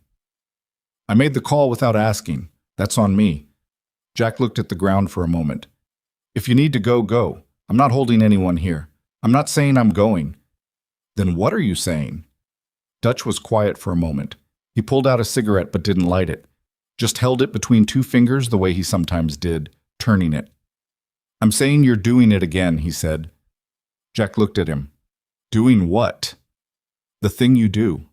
I made the call without asking. That's on me. Jack looked at the ground for a moment. If you need to go, go. I'm not holding anyone here. I'm not saying I'm going. Then what are you saying? Dutch was quiet for a moment. He pulled out a cigarette but didn't light it. Just held it between two fingers the way he sometimes did, turning it. I'm saying you're doing it again, he said. Jack looked at him. Doing what? The thing you do.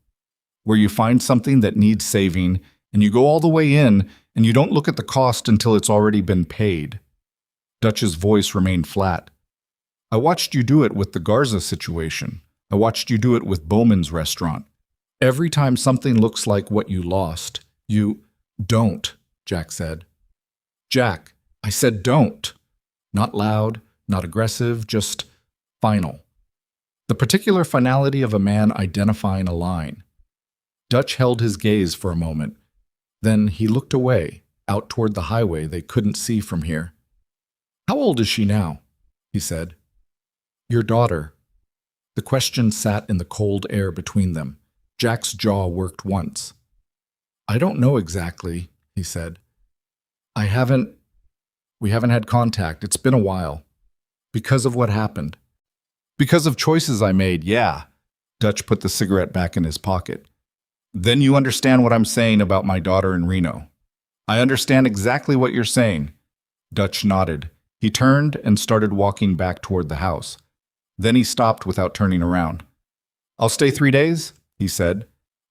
Where you find something that needs saving, and you go all the way in, and you don't look at the cost until it's already been paid. Dutch's voice remained flat. I watched you do it with the Garza situation. I watched you do it with Bowman's restaurant. Every time something looks like what you lost, you... Don't, Jack said. Jack, I said don't. Not loud, not aggressive, just final. The particular finality of a man identifying a line. Dutch held his gaze for a moment. Then he looked away, out toward the highway they couldn't see from here. How old is she now? He said. Your daughter. The question sat in the cold air between them. Jack's jaw worked once. I don't know exactly, he said. We haven't had contact. It's been a while. Because of what happened. Because of choices I made, yeah. Dutch put the cigarette back in his pocket. Then you understand what I'm saying about my daughter in Reno. I understand exactly what you're saying. Dutch nodded. He turned and started walking back toward the house. Then he stopped without turning around. I'll stay 3 days, he said.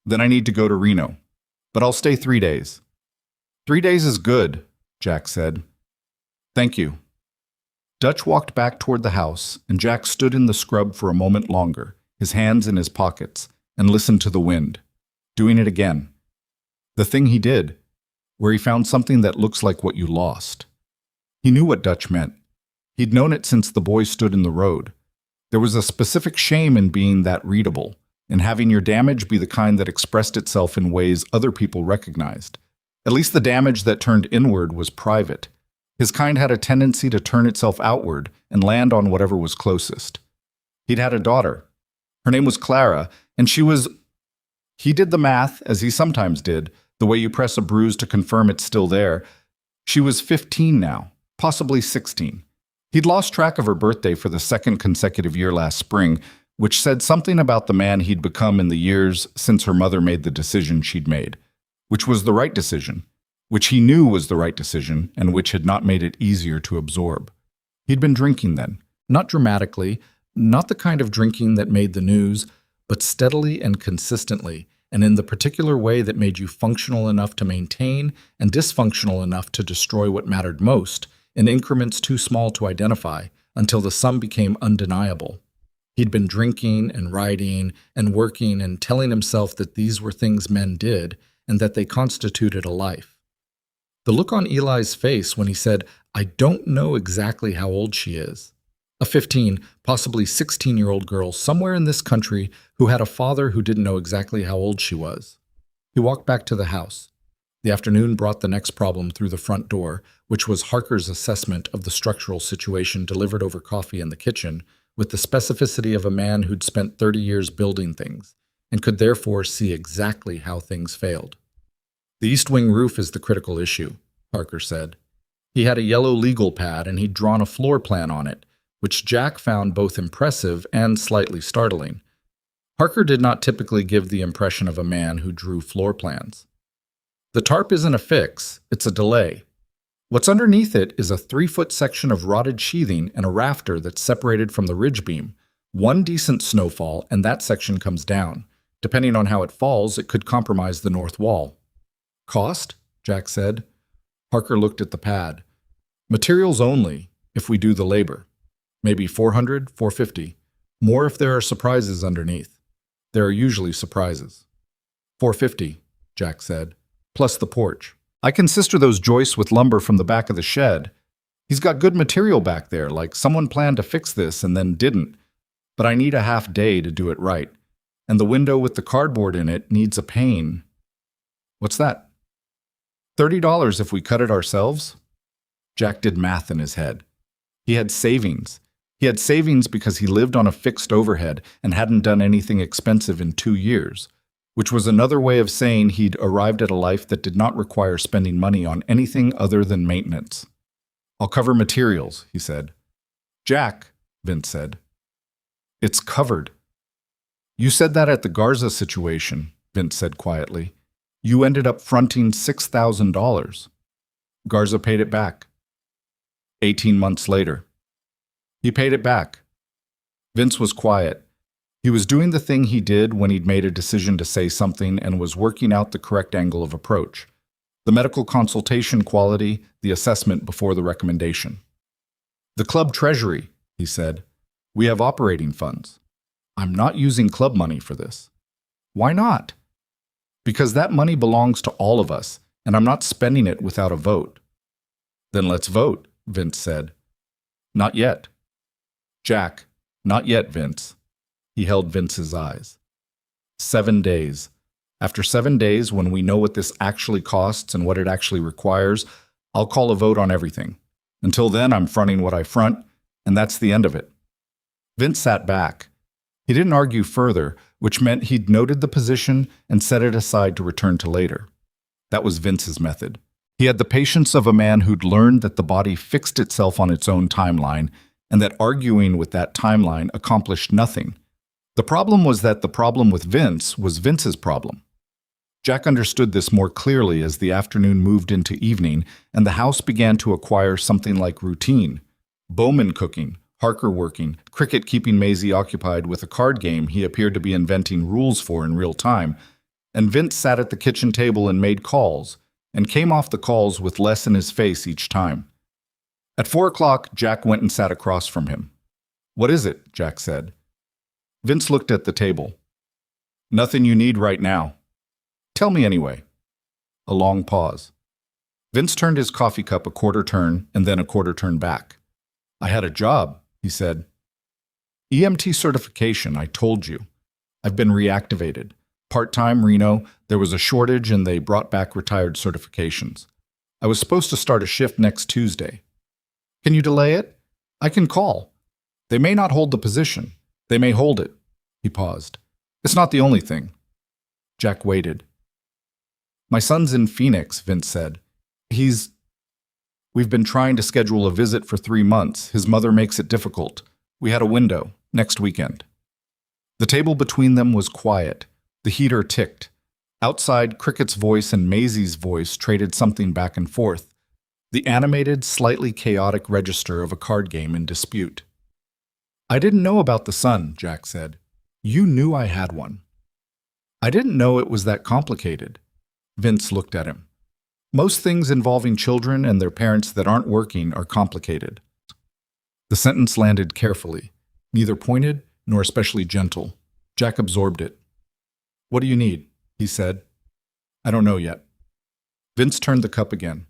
Then I need to go to Reno. But I'll stay 3 days. 3 days is good, Jack said. Thank you. Dutch walked back toward the house, and Jack stood in the scrub for a moment longer, his hands in his pockets, and listened to the wind, doing it again. The thing he did, where he found something that looks like what you lost. He knew what Dutch meant. He'd known it since the boy stood in the road. There was a specific shame in being that readable, in having your damage be the kind that expressed itself in ways other people recognized. At least the damage that turned inward was private. His kind had a tendency to turn itself outward and land on whatever was closest. He'd had a daughter. Her name was Clara, and she was... He did the math, as he sometimes did, the way you press a bruise to confirm it's still there. She was 15 now, possibly 16. He'd lost track of her birthday for the second consecutive year last spring, which said something about the man he'd become in the years since her mother made the decision she'd made, which was the right decision, which he knew was the right decision, and which had not made it easier to absorb. He'd been drinking then, not dramatically, not the kind of drinking that made the news, but steadily and consistently, and in the particular way that made you functional enough to maintain and dysfunctional enough to destroy what mattered most, in increments too small to identify, until the sum became undeniable. He'd been drinking and writing and working and telling himself that these were things men did and that they constituted a life. The look on Eli's face when he said, I don't know exactly how old she is. A 15, possibly 16-year-old girl somewhere in this country who had a father who didn't know exactly how old she was. He walked back to the house. The afternoon brought the next problem through the front door, which was Harker's assessment of the structural situation delivered over coffee in the kitchen, with the specificity of a man who'd spent 30 years building things, and could therefore see exactly how things failed. The east wing roof is the critical issue, Parker said. He had a yellow legal pad and he'd drawn a floor plan on it, which Jack found both impressive and slightly startling. Parker did not typically give the impression of a man who drew floor plans. The tarp isn't a fix, it's a delay. What's underneath it is a 3-foot section of rotted sheathing and a rafter that's separated from the ridge beam. One decent snowfall and that section comes down. Depending on how it falls, it could compromise the north wall. Cost? Jack said. Parker looked at the pad. Materials only, if we do the labor. Maybe $400, $450. More if there are surprises underneath. There are usually surprises. $450, Jack said, plus the porch. I can sister those joists with lumber from the back of the shed. He's got good material back there, like someone planned to fix this and then didn't. But I need a half day to do it right. And the window with the cardboard in it needs a pane. What's that? $30 if we cut it ourselves? Jack did math in his head. He had savings. He had savings because he lived on a fixed overhead and hadn't done anything expensive in 2 years, which was another way of saying he'd arrived at a life that did not require spending money on anything other than maintenance. I'll cover materials, he said. Jack, Vince said. It's covered. You said that at the Garza situation, Vince said quietly. You ended up fronting $6,000. Garza paid it back. 18 months later. He paid it back. Vince was quiet. He was doing the thing he did when he'd made a decision to say something and was working out the correct angle of approach. The medical consultation quality, the assessment before the recommendation. The club treasury, he said. We have operating funds. I'm not using club money for this. Why not? Because that money belongs to all of us, and I'm not spending it without a vote. Then let's vote, Vince said. Not yet. Jack, not yet, Vince. He held Vince's eyes. 7 days. After 7 days, when we know what this actually costs and what it actually requires, I'll call a vote on everything. Until then, I'm fronting what I front, and that's the end of it. Vince sat back. He didn't argue further, which meant he'd noted the position and set it aside to return to later. That was Vince's method. He had the patience of a man who'd learned that the body fixed itself on its own timeline, and that arguing with that timeline accomplished nothing. The problem was that the problem with Vince was Vince's problem. Jack understood this more clearly as the afternoon moved into evening and the house began to acquire something like routine. Bowman cooking, Harker working, Cricket keeping Maisie occupied with a card game he appeared to be inventing rules for in real time, and Vince sat at the kitchen table and made calls, and came off the calls with less in his face each time. At 4 o'clock, Jack went and sat across from him. What is it? Jack said. Vince looked at the table. Nothing you need right now. Tell me anyway. A long pause. Vince turned his coffee cup a quarter turn and then a quarter turn back. I had a job, he said. EMT certification, I told you. I've been reactivated. Part-time Reno, there was a shortage and they brought back retired certifications. I was supposed to start a shift next Tuesday. Can you delay it? I can call. They may not hold the position. They may hold it. He paused. It's not the only thing. Jack waited. My son's in Phoenix, Vince said. We've been trying to schedule a visit for 3 months. His mother makes it difficult. We had a window, next weekend. The table between them was quiet. The heater ticked. Outside, Cricket's voice and Maisie's voice traded something back and forth. The animated, slightly chaotic register of a card game in dispute. I didn't know about the son, Jack said. You knew I had one. I didn't know it was that complicated. Vince looked at him. Most things involving children and their parents that aren't working are complicated. The sentence landed carefully, neither pointed nor especially gentle. Jack absorbed it. What do you need? He said. I don't know yet. Vince turned the cup again.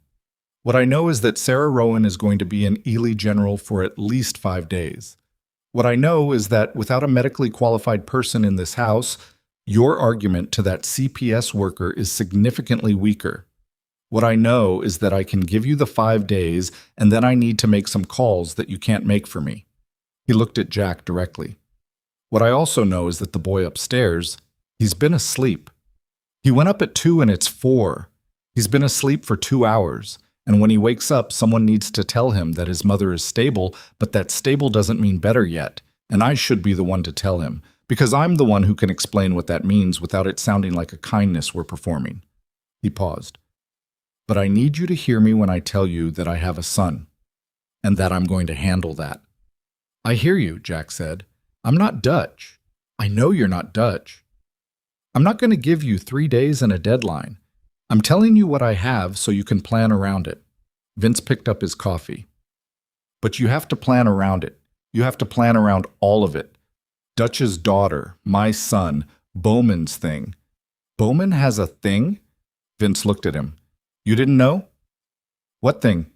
What I know is that Sarah Rowan is going to be in Ely General for at least 5 days. What I know is that without a medically qualified person in this house, your argument to that CPS worker is significantly weaker. What I know is that I can give you the 5 days, and then I need to make some calls that you can't make for me. He looked at Jack directly. What I also know is that the boy upstairs, he's been asleep. He went up at 2 and it's 4. He's been asleep for 2 hours, And when he wakes up, someone needs to tell him that his mother is stable, but that stable doesn't mean better yet. And I should be the one to tell him, because I'm the one who can explain what that means without it sounding like a kindness we're performing. He paused. But I need you to hear me when I tell you that I have a son, and that I'm going to handle that. I hear you, Jack said. I'm not Dutch. I know you're not Dutch. I'm not going to give you 3 days and a deadline. I'm telling you what I have so you can plan around it. Vince picked up his coffee. But you have to plan around it. You have to plan around all of it. Dutch's daughter, my son, Bowman's thing. Bowman has a thing? Vince looked at him. You didn't know? What thing?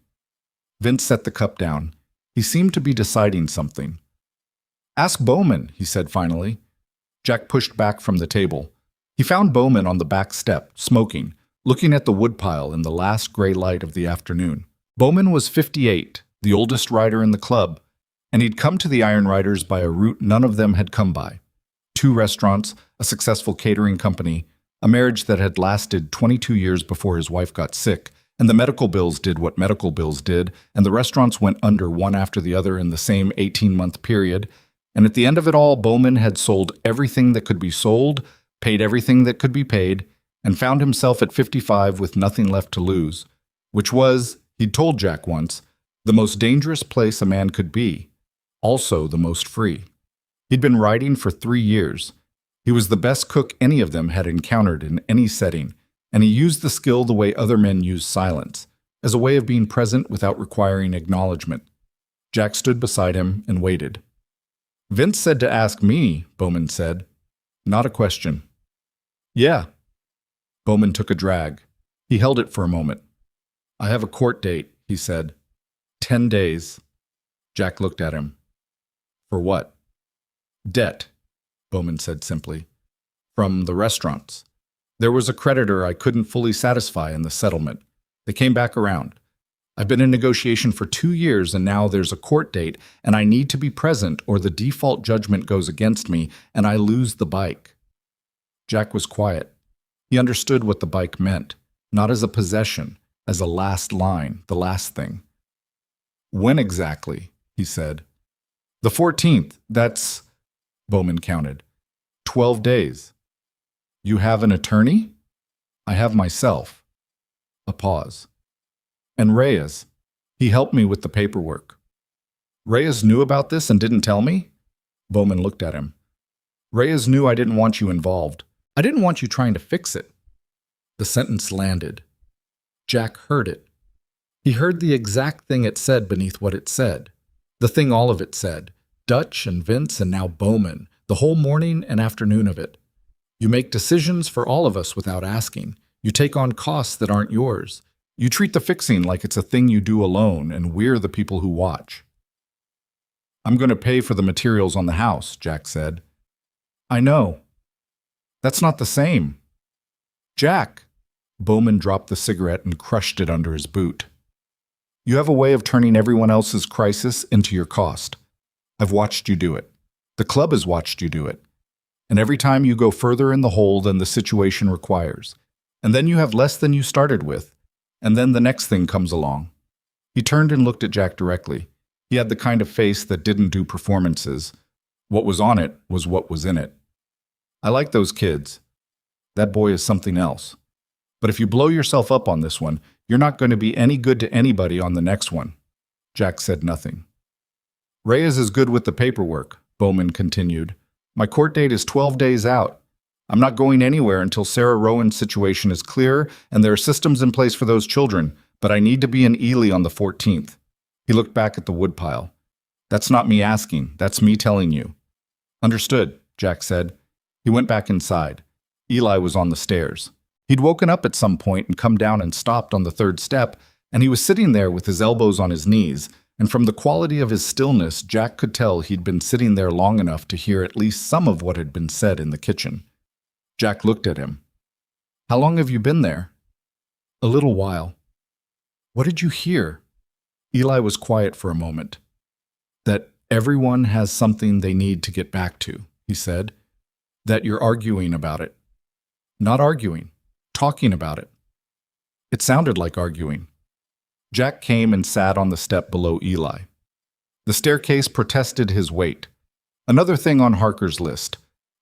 Vince set the cup down. He seemed to be deciding something. Ask Bowman, he said finally. Jack pushed back from the table. He found Bowman on the back step, smoking, looking at the woodpile in the last gray light of the afternoon. Bowman was 58, the oldest rider in the club, and he'd come to the Iron Riders by a route none of them had come by. 2 restaurants, a successful catering company, a marriage that had lasted 22 years before his wife got sick, and the medical bills did what medical bills did, and the restaurants went under one after the other in the same 18-month period, and at the end of it all, Bowman had sold everything that could be sold, paid everything that could be paid, and found himself at 55 with nothing left to lose, which was, he'd told Jack once, the most dangerous place a man could be, also the most free. He'd been riding for 3 years. He was the best cook any of them had encountered in any setting, and he used the skill the way other men use silence, as a way of being present without requiring acknowledgement. Jack stood beside him and waited. Vince said to ask me, Bowman said. Not a question. Yeah. Bowman took a drag. He held it for a moment. I have a court date, he said. 10 days. Jack looked at him. For what? Debt, Bowman said simply. From the restaurants. There was a creditor I couldn't fully satisfy in the settlement. They came back around. I've been in negotiation for 2 years and now there's a court date and I need to be present or the default judgment goes against me and I lose the bike. Jack was quiet. He understood what the bike meant, not as a possession, as a last line, the last thing. When exactly? He said. The 14th, that's, Bowman counted. 12 days. You have an attorney? I have myself. A pause. And Reyes. He helped me with the paperwork. Reyes knew about this and didn't tell me? Bowman looked at him. Reyes knew I didn't want you involved. I didn't want you trying to fix it. The sentence landed. Jack heard it. He heard the exact thing it said beneath what it said. The thing all of it said. Dutch and Vince and now Bowman. The whole morning and afternoon of it. You make decisions for all of us without asking. You take on costs that aren't yours. You treat the fixing like it's a thing you do alone, and we're the people who watch. I'm going to pay for the materials on the house, Jack said. I know. That's not the same. Jack! Bowman dropped the cigarette and crushed it under his boot. You have a way of turning everyone else's crisis into your cost. I've watched you do it. The club has watched you do it. And every time you go further in the hole than the situation requires. And then you have less than you started with. And then the next thing comes along. He turned and looked at Jack directly. He had the kind of face that didn't do performances. What was on it was what was in it. I like those kids. That boy is something else. But if you blow yourself up on this one, you're not going to be any good to anybody on the next one. Jack said nothing. Reyes is good with the paperwork, Bowman continued. My court date is 12 days out. I'm not going anywhere until Sarah Rowan's situation is clear and there are systems in place for those children, but I need to be in Ely on the 14th. He looked back at the woodpile. That's not me asking, that's me telling you. Understood, Jack said. He went back inside. Eli was on the stairs. He'd woken up at some point and come down and stopped on the 3rd step, and he was sitting there with his elbows on his knees, and from the quality of his stillness, Jack could tell he'd been sitting there long enough to hear at least some of what had been said in the kitchen. Jack looked at him. How long have you been there? A little while. What did you hear? Eli was quiet for a moment. That everyone has something they need to get back to, he said. That you're arguing about it. Not arguing, talking about it. It sounded like arguing. Jack came and sat on the step below Eli. The staircase protested his weight. Another thing on Harker's list.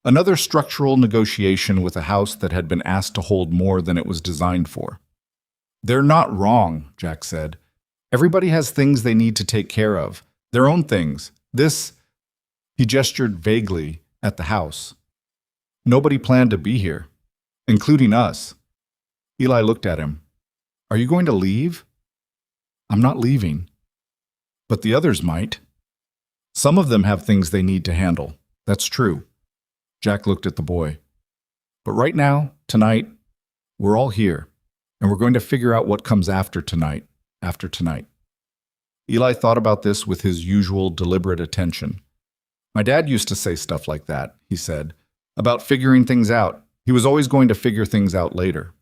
Another structural negotiation with a house that had been asked to hold more than it was designed for. "They're not wrong," Jack said. "Everybody has things they need to take care of. Their own things. This—" He gestured vaguely at the house. "Nobody planned to be here, including us." Eli looked at him. "Are you going to leave?" "I'm not leaving." "But the others might." "Some of them have things they need to handle. That's true." Jack looked at the boy. "But right now, tonight, we're all here, and we're going to figure out what comes after tonight, after tonight." Eli thought about this with his usual deliberate attention. "My dad used to say stuff like that," he said, "about figuring things out. He was always going to figure things out later."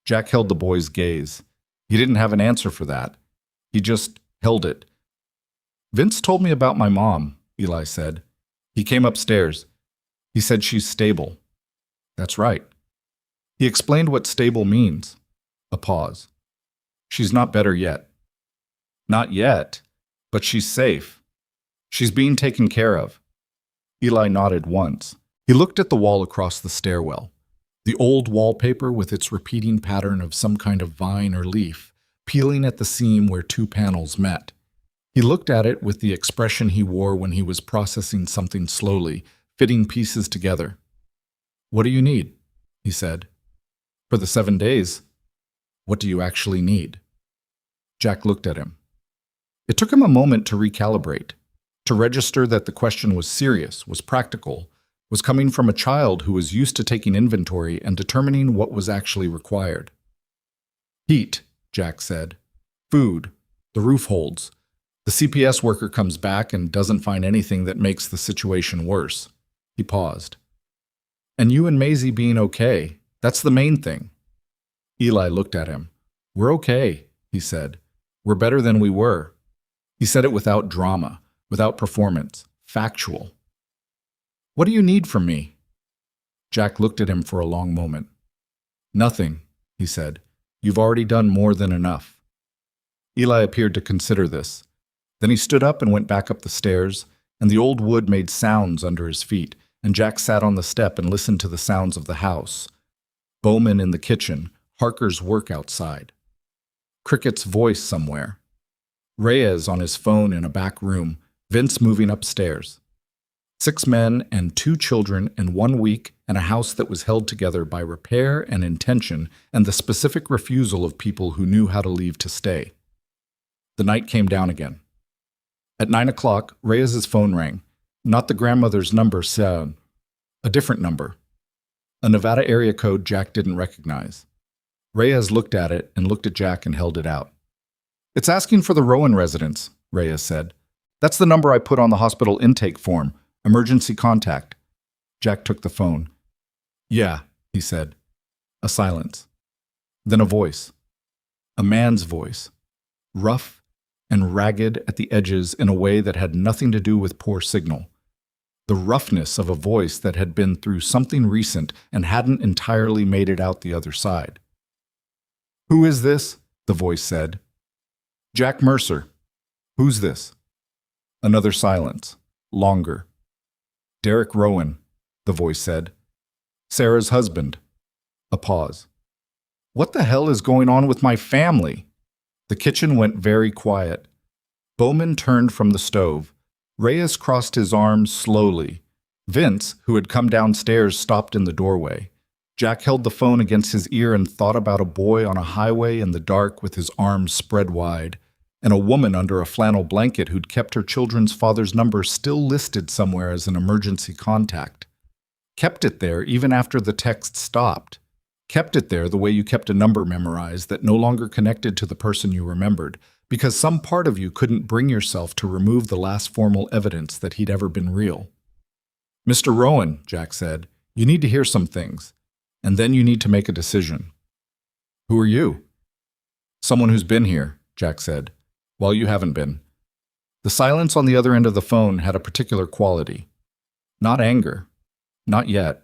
Jack held the boy's gaze. He didn't have an answer for that. He just held it. "Vince told me about my mom," Eli said. "He came upstairs. He said she's stable." "That's right." He explained what stable means. A pause. "She's not better yet." "Not yet, but she's safe. She's being taken care of." Eli nodded once. He looked at the wall across the stairwell. The old wallpaper with its repeating pattern of some kind of vine or leaf, peeling at the seam where two panels met. He looked at it with the expression he wore when he was processing something slowly, fitting pieces together. "What do you need?" he said. "For the 7 days. What do you actually need?" Jack looked at him. It took him a moment to recalibrate, to register that the question was serious, was practical, was coming from a child who was used to taking inventory and determining what was actually required. "Heat," Jack said. "Food. The roof holds. The CPS worker comes back and doesn't find anything that makes the situation worse." He paused. "And you and Maisie being okay. That's the main thing." Eli looked at him. "We're okay," he said. "We're better than we were." He said it without drama, without performance, factual. "What do you need from me?" Jack looked at him for a long moment. "Nothing," he said. "You've already done more than enough." Eli appeared to consider this. Then he stood up and went back up the stairs, and the old wood made sounds under his feet, and Jack sat on the step and listened to the sounds of the house. Bowman in the kitchen, Harker's work outside. Cricket's voice somewhere. Reyes on his phone in a back room, Vince moving upstairs. 6 men and 2 children in 1 week, and a house that was held together by repair and intention and the specific refusal of people who knew how to leave to stay. The night came down again. At 9 o'clock, Reyes's phone rang. Not the grandmother's number, said. A different number. A Nevada area code Jack didn't recognize. Reyes looked at it and looked at Jack and held it out. "It's asking for the Rowan residence," Reyes said. "That's the number I put on the hospital intake form. Emergency contact." Jack took the phone. "Yeah," he said. A silence. Then a voice. A man's voice. Rough and ragged at the edges in a way that had nothing to do with poor signal. The roughness of a voice that had been through something recent and hadn't entirely made it out the other side. "Who is this?" the voice said. "Jack Mercer." "Who's this?" Another silence. Longer. "Derek Rowan," the voice said. "Sarah's husband." A pause. "What the hell is going on with my family?" The kitchen went very quiet. Bowman turned from the stove. Reyes crossed his arms slowly. Vince, who had come downstairs, stopped in the doorway. Jack held the phone against his ear and thought about a boy on a highway in the dark with his arms spread wide, and a woman under a flannel blanket who'd kept her children's father's number still listed somewhere as an emergency contact. Kept it there even after the text stopped. Kept it there the way you kept a number memorized that no longer connected to the person you remembered, because some part of you couldn't bring yourself to remove the last formal evidence that he'd ever been real. "Mr. Rowan," Jack said, "you need to hear some things, and then you need to make a decision." "Who are you?" "Someone who's been here," Jack said. "Well, you haven't been." The silence on the other end of the phone had a particular quality. Not anger. Not yet.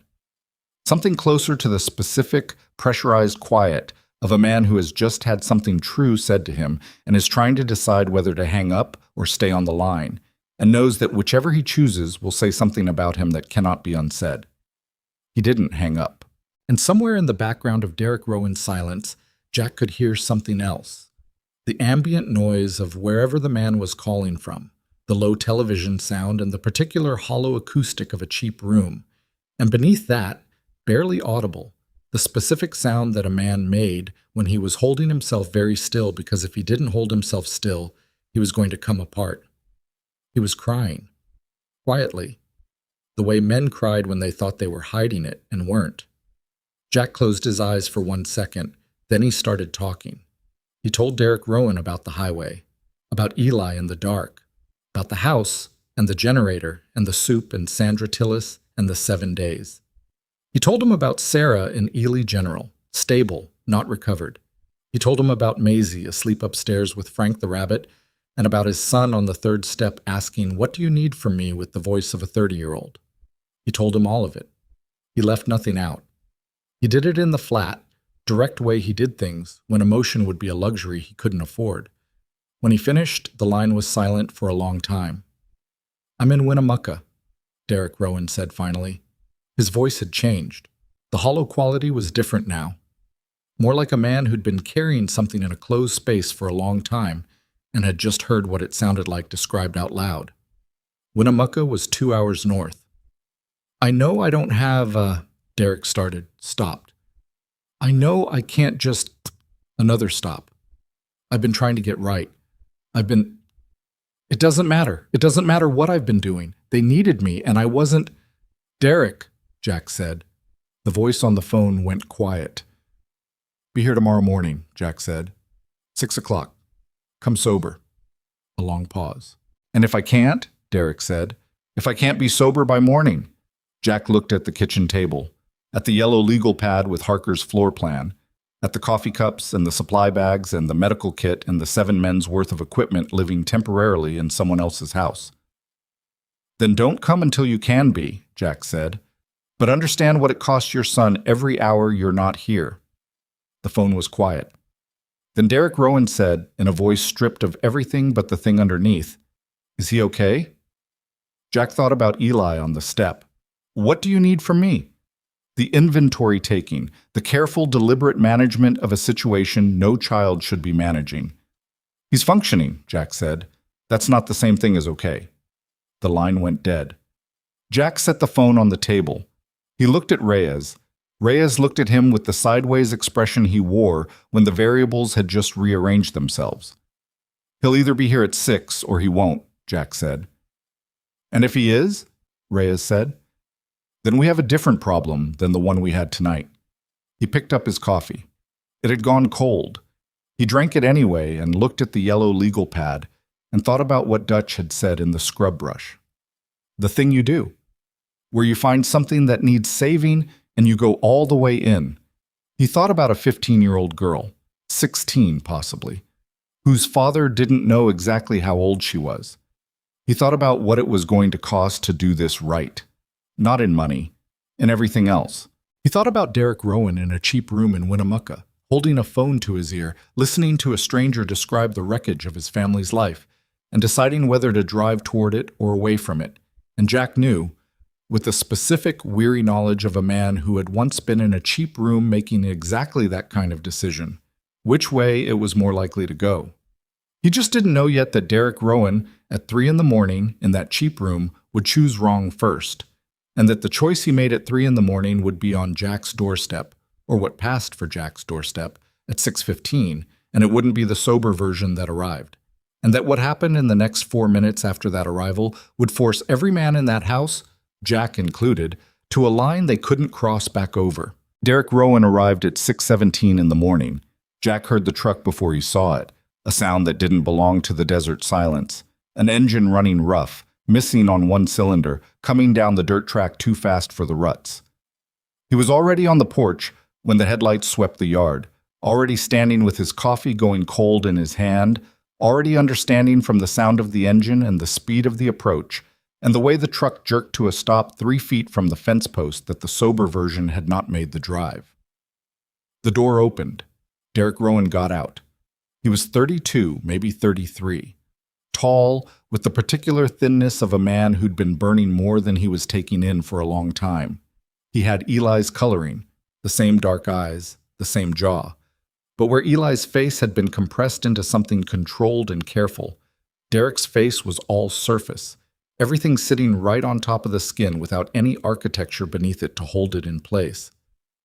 Something closer to the specific, pressurized quiet of a man who has just had something true said to him and is trying to decide whether to hang up or stay on the line, and knows that whichever he chooses will say something about him that cannot be unsaid. He didn't hang up. And somewhere in the background of Derek Rowan's silence, Jack could hear something else. The ambient noise of wherever the man was calling from, the low television sound and the particular hollow acoustic of a cheap room. And beneath that, barely audible, the specific sound that a man made when he was holding himself very still, because if he didn't hold himself still, he was going to come apart. He was crying, quietly, the way men cried when they thought they were hiding it and weren't. Jack closed his eyes for 1 second, then he started talking. He told Derek Rowan about the highway, about Eli in the dark, about the house and the generator and the soup and Sandra Tillis and the 7 days. He told him about Sarah in Ely General, stable, not recovered. He told him about Maisie asleep upstairs with Frank the rabbit, and about his son on the 3rd step asking, "What do you need from me?" with the voice of a 30-year-old. He told him all of it. He left nothing out. He did it in the flat, direct way he did things, when emotion would be a luxury he couldn't afford. When he finished, the line was silent for a long time. "I'm in Winnemucca," Derek Rowan said finally. His voice had changed. The hollow quality was different now. More like a man who'd been carrying something in a closed space for a long time and had just heard what it sounded like described out loud. Winnemucca was 2 hours north. "I know I don't have," Derek started, stopped. "I know I can't just—" Another stop. "I've been trying to get right. It doesn't matter. It doesn't matter what I've been doing. They needed me, and I wasn't—" "Derek," Jack said. The voice on the phone went quiet. "Be here tomorrow morning," Jack said. 6 o'clock. Come sober." A long pause. "And if I can't?" Derek said. "If I can't be sober by morning?" Jack looked at the kitchen table, at the yellow legal pad with Harker's floor plan, at the coffee cups and the supply bags and the medical kit and the 7 men's worth of equipment living temporarily in someone else's house. "Then don't come until you can be," Jack said. "But understand what it costs your son every hour you're not here." The phone was quiet. Then Derek Rowan said, in a voice stripped of everything but the thing underneath, "Is he okay?" Jack thought about Eli on the step. "What do you need from me?" The inventory taking, the careful, deliberate management of a situation no child should be managing. "He's functioning," Jack said. "That's not the same thing as okay." The line went dead. Jack set the phone on the table. He looked at Reyes. Reyes looked at him with the sideways expression he wore when the variables had just rearranged themselves. "He'll either be here at 6 or he won't," Jack said. "And if he is," Reyes said, "then we have a different problem than the one we had tonight." He picked up his coffee. It had gone cold. He drank it anyway and looked at the yellow legal pad and thought about what Dutch had said in the scrub brush. The thing you do, where you find something that needs saving and you go all the way in. He thought about a 15-year-old girl, 16 possibly, whose father didn't know exactly how old she was. He thought about what it was going to cost to do this right. Not in money, in everything else. He thought about Derek Rowan in a cheap room in Winnemucca, holding a phone to his ear, listening to a stranger describe the wreckage of his family's life, and deciding whether to drive toward it or away from it. And Jack knew, with the specific, weary knowledge of a man who had once been in a cheap room making exactly that kind of decision, which way it was more likely to go. He just didn't know yet that Derek Rowan, at 3 a.m. in that cheap room, would choose wrong first, and that the choice he made at 3 a.m. would be on Jack's doorstep, or what passed for Jack's doorstep, at 6:15, and it wouldn't be the sober version that arrived. And that what happened in the next 4 minutes after that arrival would force every man in that house, Jack included, to a line they couldn't cross back over. Derek Rowan arrived at 6:17 in the morning. Jack heard the truck before he saw it, a sound that didn't belong to the desert silence, an engine running rough, missing on one cylinder, coming down the dirt track too fast for the ruts. He was already on the porch when the headlights swept the yard, already standing with his coffee going cold in his hand, already understanding from the sound of the engine and the speed of the approach, and the way the truck jerked to a stop 3 feet from the fence post that the sober version had not made the drive. The door opened. Derek Rowan got out. He was 32, maybe 33. Tall, with the particular thinness of a man who'd been burning more than he was taking in for a long time. He had Eli's coloring, the same dark eyes, the same jaw. But where Eli's face had been compressed into something controlled and careful, Derek's face was all surface, everything sitting right on top of the skin without any architecture beneath it to hold it in place.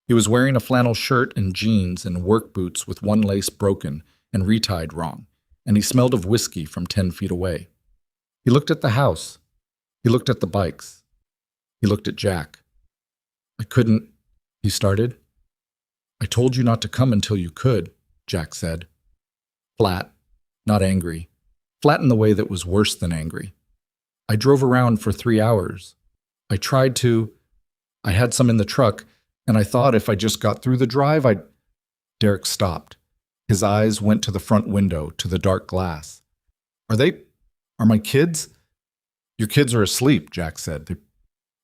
He was wearing a flannel shirt and jeans and work boots with one lace broken and retied wrong, and he smelled of whiskey from 10 feet away. He looked at the house. He looked at the bikes. He looked at Jack. "I couldn't," he started. "I told you not to come until you could," Jack said. Flat, not angry. Flat in the way that was worse than angry. "I drove around for 3 hours. I tried to. I had some in the truck, and I thought if I just got through the drive, I'd—" Derek stopped. His eyes went to the front window, to the dark glass. Are my kids?" "Your kids are asleep," Jack said.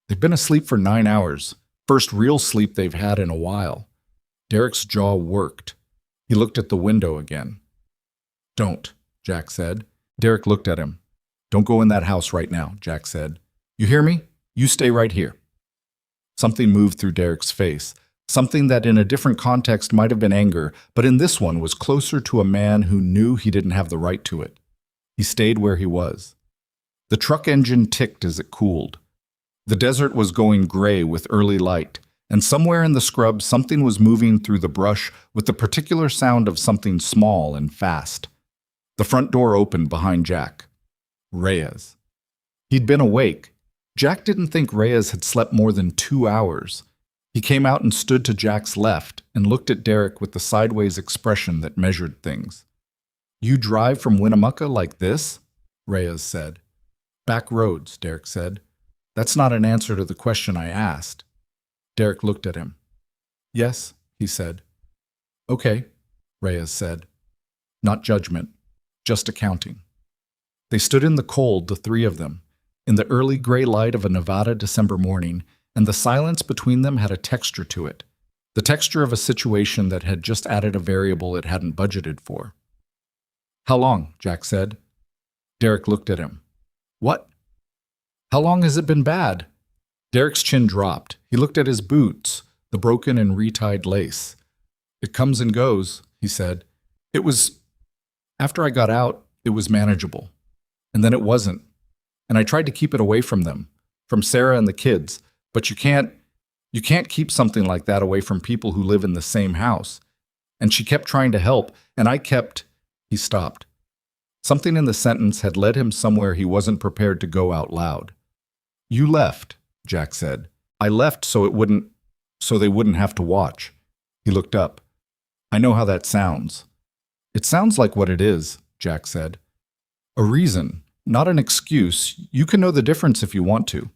They've been asleep for 9 hours. First real sleep they've had in a while." Derek's jaw worked. He looked at the window again. "Don't," Jack said. Derek looked at him. "Don't go in that house right now," Jack said. "You hear me? You stay right here." Something moved through Derek's face, something that in a different context might have been anger, but in this one was closer to a man who knew he didn't have the right to it. He stayed where he was. The truck engine ticked as it cooled. The desert was going gray with early light, and somewhere in the scrub something was moving through the brush with the particular sound of something small and fast. The front door opened behind Jack. Reyes. He'd been awake. Jack didn't think Reyes had slept more than 2 hours. He came out and stood to Jack's left and looked at Derek with the sideways expression that measured things. "You drive from Winnemucca like this?" Reyes said. "Back roads," Derek said. "That's not an answer to the question I asked." Derek looked at him. "Yes," he said. "Okay," Reyes said. Not judgment, just accounting. They stood in the cold, the three of them, in the early gray light of a Nevada December morning, and the silence between them had a texture to it, the texture of a situation that had just added a variable it hadn't budgeted for. "How long?" Jack said. Derek looked at him. "What? How long has it been bad?" Derek's chin dropped. He looked at his boots, the broken and retied lace. "It comes and goes," he said. After I got out, it was manageable. And then it wasn't. And I tried to keep it away from them, from Sarah and the kids. But you can't keep something like that away from people who live in the same house. And she kept trying to help, and I kept—" He stopped. Something in the sentence had led him somewhere he wasn't prepared to go out loud. "You left," Jack said. "I left so they wouldn't have to watch." He looked up. "I know how that sounds." "It sounds like what it is," Jack said. "A reason, not an excuse. You can know the difference if you want to."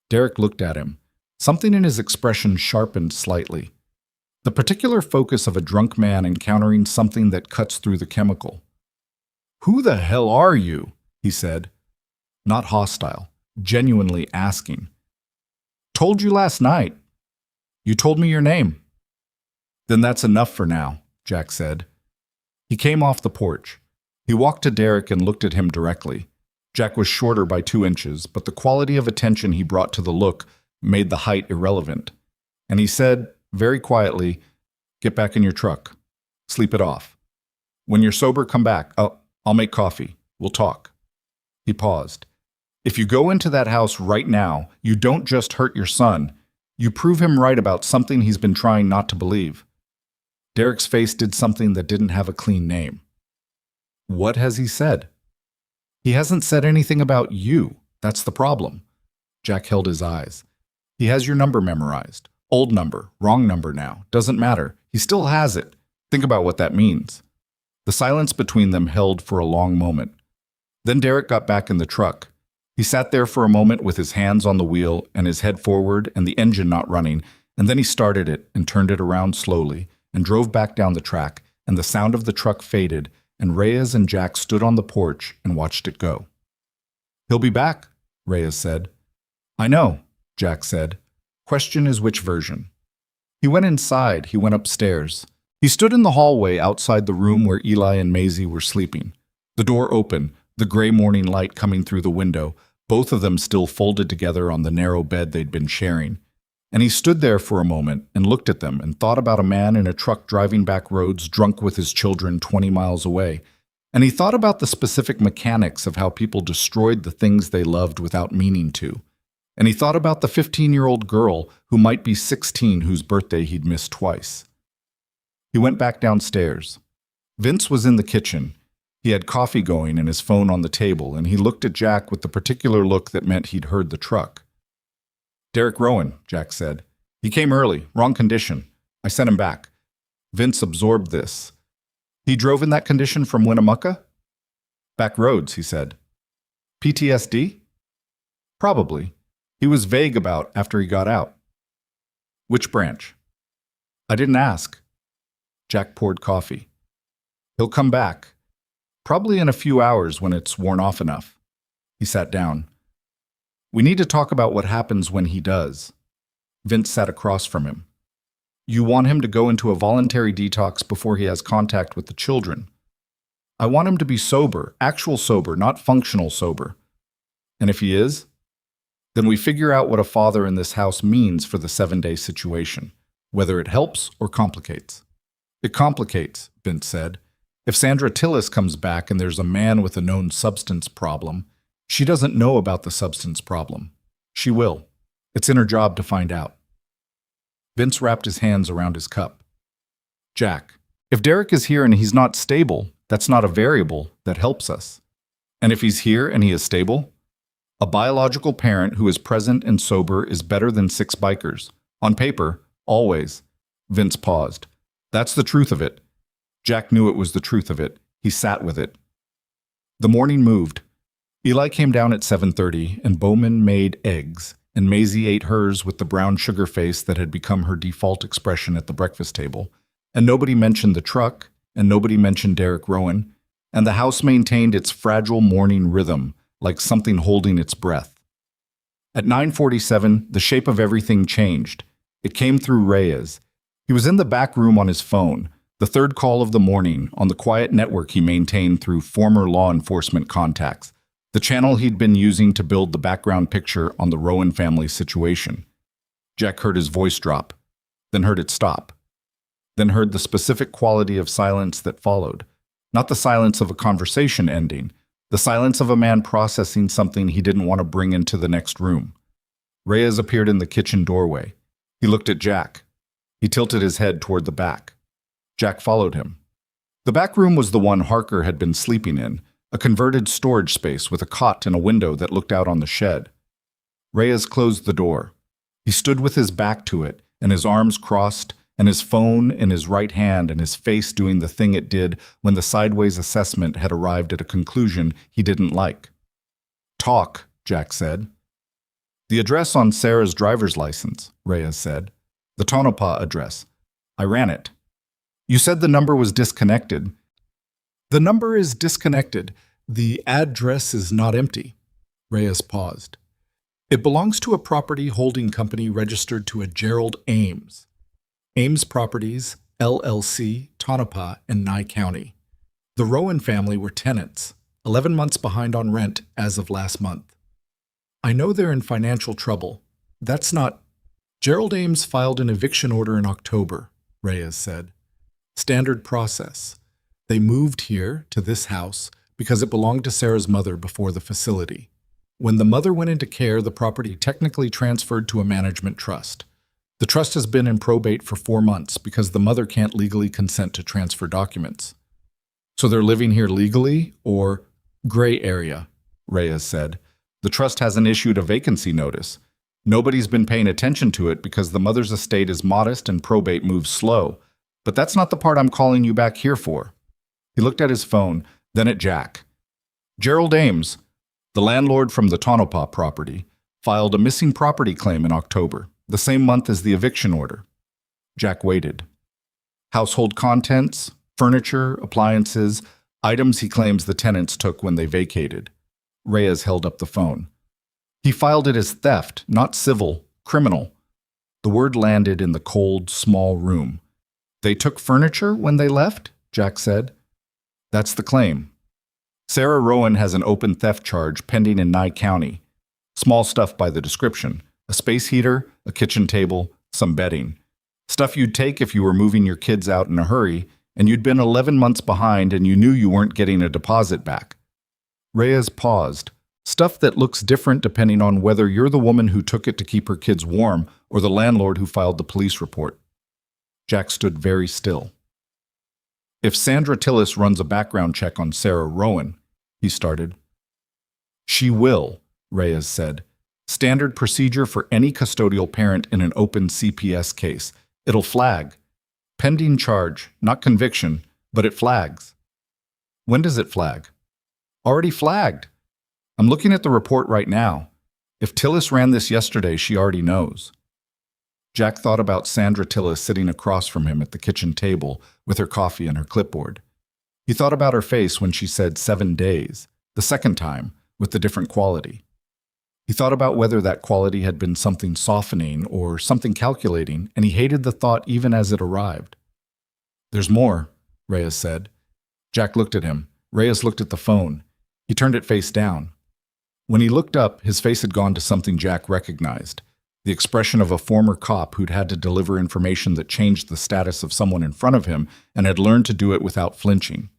Derek looked at him. Something in his expression sharpened slightly. The particular focus of a drunk man encountering something that cuts through the chemical. "Who the hell are you?" he said. Not hostile, genuinely asking. "Told you last night. You told me your name." "Then that's enough for now," Jack said. He came off the porch. He walked to Derek and looked at him directly. Jack was shorter by 2 inches, but the quality of attention he brought to the look made the height irrelevant. And he said, very quietly, "Get back in your truck. Sleep it off. When you're sober, come back. I'll make coffee. We'll talk." He paused. "If you go into that house right now, you don't just hurt your son. You prove him right about something he's been trying not to believe." Derek's face did something that didn't have a clean name. "What has he said?" "He hasn't said anything about you. That's the problem." Jack held his eyes. "He has your number memorized. Old number, wrong number now. Doesn't matter. He still has it. Think about what that means." The silence between them held for a long moment. Then Derek got back in the truck. He sat there for a moment with his hands on the wheel and his head forward and the engine not running, and then he started it and turned it around slowly and drove back down the track, and the sound of the truck faded, and Reyes and Jack stood on the porch and watched it go. "He'll be back," Reyes said. "I know," Jack said. "Question is which version." He went inside, he went upstairs. He stood in the hallway outside the room where Eli and Maisie were sleeping. The door open, the gray morning light coming through the window, both of them still folded together on the narrow bed they'd been sharing. And he stood there for a moment and looked at them and thought about a man in a truck driving back roads drunk with his children 20 miles away. And he thought about the specific mechanics of how people destroyed the things they loved without meaning to. And he thought about the 15-year-old girl who might be 16 whose birthday he'd missed twice. He went back downstairs. Vince was in the kitchen. He had coffee going and his phone on the table, and he looked at Jack with the particular look that meant he'd heard the truck. "Derek Rowan," Jack said. "He came early, wrong condition. I sent him back." Vince absorbed this. "He drove in that condition from Winnemucca?" "Back roads," he said. "PTSD?" "Probably. He was vague about after he got out." "Which branch?" "I didn't ask." Jack poured coffee. "He'll come back. Probably in a few hours when it's worn off enough." He sat down. "We need to talk about what happens when he does." Vince sat across from him. "You want him to go into a voluntary detox before he has contact with the children. I want him to be sober, actual sober, not functional sober. And if he is, then we figure out what a father in this house means for the 7-day situation, whether it helps or complicates." "It complicates," Vince said. "If Sandra Tillis comes back and there's a man with a known substance problem, she doesn't know about the substance problem. She will. It's in her job to find out." Vince wrapped his hands around his cup. "Jack, if Derek is here and he's not stable, that's not a variable that helps us. And if he's here and he is stable, a biological parent who is present and sober is better than 6 bikers. On paper, always." Vince paused. "That's the truth of it." Jack knew it was the truth of it. He sat with it. The morning moved. Eli came down at 7:30, and Bowman made eggs, and Maisie ate hers with the brown sugar face that had become her default expression at the breakfast table. And nobody mentioned the truck, and nobody mentioned Derek Rowan, and the house maintained its fragile morning rhythm, like something holding its breath. At 9:47, the shape of everything changed. It came through Reyes. He was in the back room on his phone, the third call of the morning, on the quiet network he maintained through former law enforcement contacts, the channel he'd been using to build the background picture on the Rowan family situation. Jack heard his voice drop, then heard it stop, then heard the specific quality of silence that followed. Not the silence of a conversation ending, the silence of a man processing something he didn't want to bring into the next room. Reyes appeared in the kitchen doorway. He looked at Jack. He tilted his head toward the back. Jack followed him. The back room was the one Harker had been sleeping in, a converted storage space with a cot and a window that looked out on the shed. Reyes closed the door. He stood with his back to it, and his arms crossed, and his phone in his right hand, and his face doing the thing it did when the sideways assessment had arrived at a conclusion he didn't like. "Talk," Jack said. "The address on Sarah's driver's license," Reyes said. "The Tonopah address. I ran it." "You said the number was disconnected." "The number is disconnected. The address is not empty." Reyes paused. "It belongs to a property holding company registered to a Gerald Ames. Ames Properties, LLC, Tonopah, and Nye County. The Rowan family were tenants, 11 months behind on rent as of last month. I know they're in financial trouble. That's not..." "Gerald Ames filed an eviction order in October," Reyes said. "Standard process. They moved here, to this house, because it belonged to Sarah's mother before the facility. When the mother went into care, the property technically transferred to a management trust. The trust has been in probate for 4 months because the mother can't legally consent to transfer documents." "So they're living here legally, or..." "Gray area," Reyes said. "The trust hasn't issued a vacancy notice. Nobody's been paying attention to it because the mother's estate is modest and probate moves slow. But that's not the part I'm calling you back here for." He looked at his phone, then at Jack. "Gerald Ames, the landlord from the Tonopah property, filed a missing property claim in October, the same month as the eviction order." Jack waited. "Household contents, furniture, appliances, items he claims the tenants took when they vacated." Reyes held up the phone. "He filed it as theft, not civil, criminal." The word landed in the cold, small room. They took furniture when they left? Jack said. That's the claim. Sarah Rowan has an open theft charge pending in Nye County. Small stuff by the description. A space heater, a kitchen table, some bedding. Stuff you'd take if you were moving your kids out in a hurry, and you'd been 11 months behind and you knew you weren't getting a deposit back. Reyes paused. Stuff that looks different depending on whether you're the woman who took it to keep her kids warm or the landlord who filed the police report. Jack stood very still. If Sandra Tillis runs a background check on Sarah Rowan, he started. She will, Reyes said. Standard procedure for any custodial parent in an open CPS case. It'll flag. Pending charge, not conviction, but it flags. When does it flag? Already flagged. I'm looking at the report right now. If Tillis ran this yesterday, she already knows. Jack thought about Sandra Tillis sitting across from him at the kitchen table with her coffee and her clipboard. He thought about her face when she said 7 days, the second time, with the different quality. He thought about whether that quality had been something softening or something calculating, and he hated the thought even as it arrived. There's more, Reyes said. Jack looked at him. Reyes looked at the phone. He turned it face down. When he looked up, his face had gone to something Jack recognized. The expression of a former cop who'd had to deliver information that changed the status of someone in front of him and had learned to do it without flinching.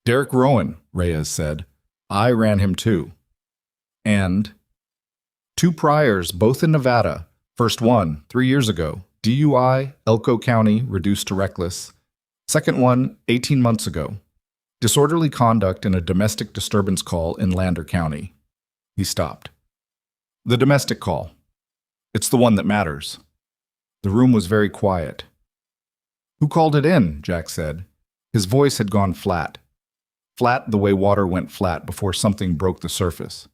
Derek Rowan, Reyes said. I ran him too. And 2 priors, both in Nevada. First one, 3 years ago. DUI, Elko County, reduced to reckless. Second one, 18 months ago. Disorderly conduct in a domestic disturbance call in Lander County. He stopped. The domestic call. It's the one that matters. The room was very quiet. Who called it in? Jack said. His voice had gone flat. Flat the way water went flat before something broke the surface.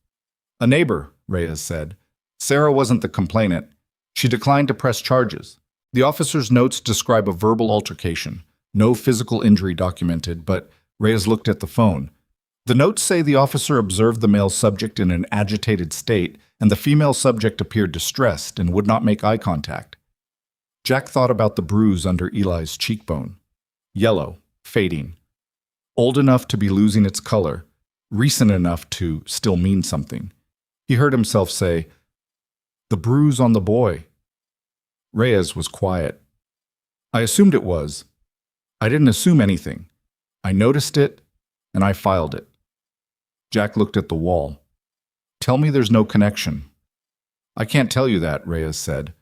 A neighbor, Reyes said. Sarah wasn't the complainant. She declined to press charges. The officer's notes describe a verbal altercation. No physical injury documented, but Reyes looked at the phone. The notes say the officer observed the male subject in an agitated state, and the female subject appeared distressed and would not make eye contact. Jack thought about the bruise under Eli's cheekbone. Yellow, fading. Old enough to be losing its color, recent enough to still mean something. He heard himself say, "The bruise on the boy." Reyes was quiet. I assumed it was. I didn't assume anything. I noticed it, and I filed it. Jack looked at the wall. Tell me there's no connection. I can't tell you that, Reyes said.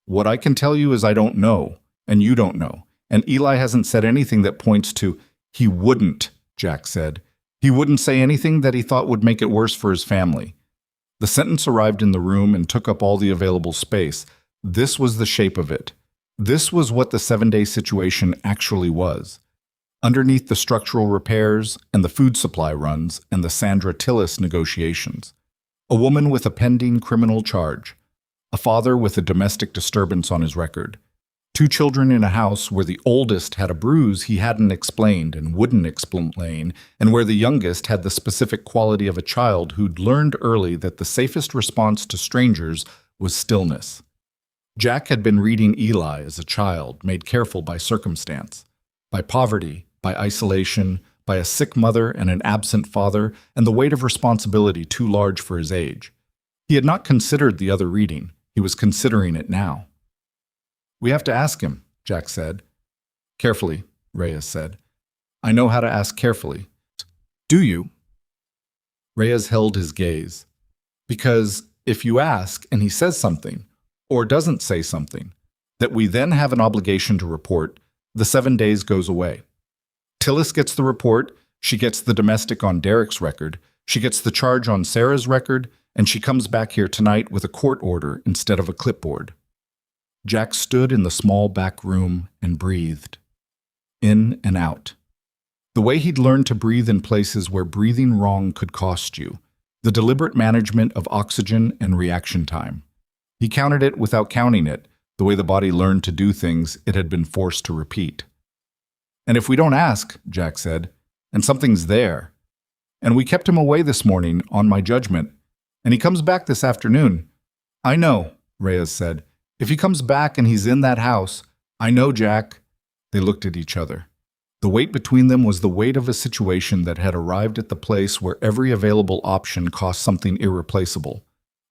What I can tell you is I don't know, and you don't know, and Eli hasn't said anything that points to, he wouldn't, Jack said. He wouldn't say anything that he thought would make it worse for his family. The sentence arrived in the room and took up all the available space. This was the shape of it. This was what the 7-day situation actually was. Underneath the structural repairs and the food supply runs and the Sandra Tillis negotiations. A woman with a pending criminal charge. A father with a domestic disturbance on his record. 2 children in a house where the oldest had a bruise he hadn't explained and wouldn't explain, and where the youngest had the specific quality of a child who'd learned early that the safest response to strangers was stillness. Jack had been reading Eli as a child, made careful by circumstance, by poverty, by isolation, by a sick mother and an absent father, and the weight of responsibility too large for his age. He had not considered the other reading. He was considering it now. We have to ask him, Jack said. Carefully, Reyes said. I know how to ask carefully. Do you? Reyes held his gaze. Because if you ask and he says something, or doesn't say something, that we then have an obligation to report, the 7 days goes away. Tillis gets the report, she gets the domestic on Derek's record, she gets the charge on Sarah's record, and she comes back here tonight with a court order instead of a clipboard. Jack stood in the small back room and breathed. In and out. The way he'd learned to breathe in places where breathing wrong could cost you. The deliberate management of oxygen and reaction time. He counted it without counting it, the way the body learned to do things it had been forced to repeat. And if we don't ask, Jack said, and something's there. And we kept him away this morning on my judgment, and he comes back this afternoon. I know, Reyes said. If he comes back and he's in that house, I know, Jack. They looked at each other. The weight between them was the weight of a situation that had arrived at the place where every available option cost something irreplaceable.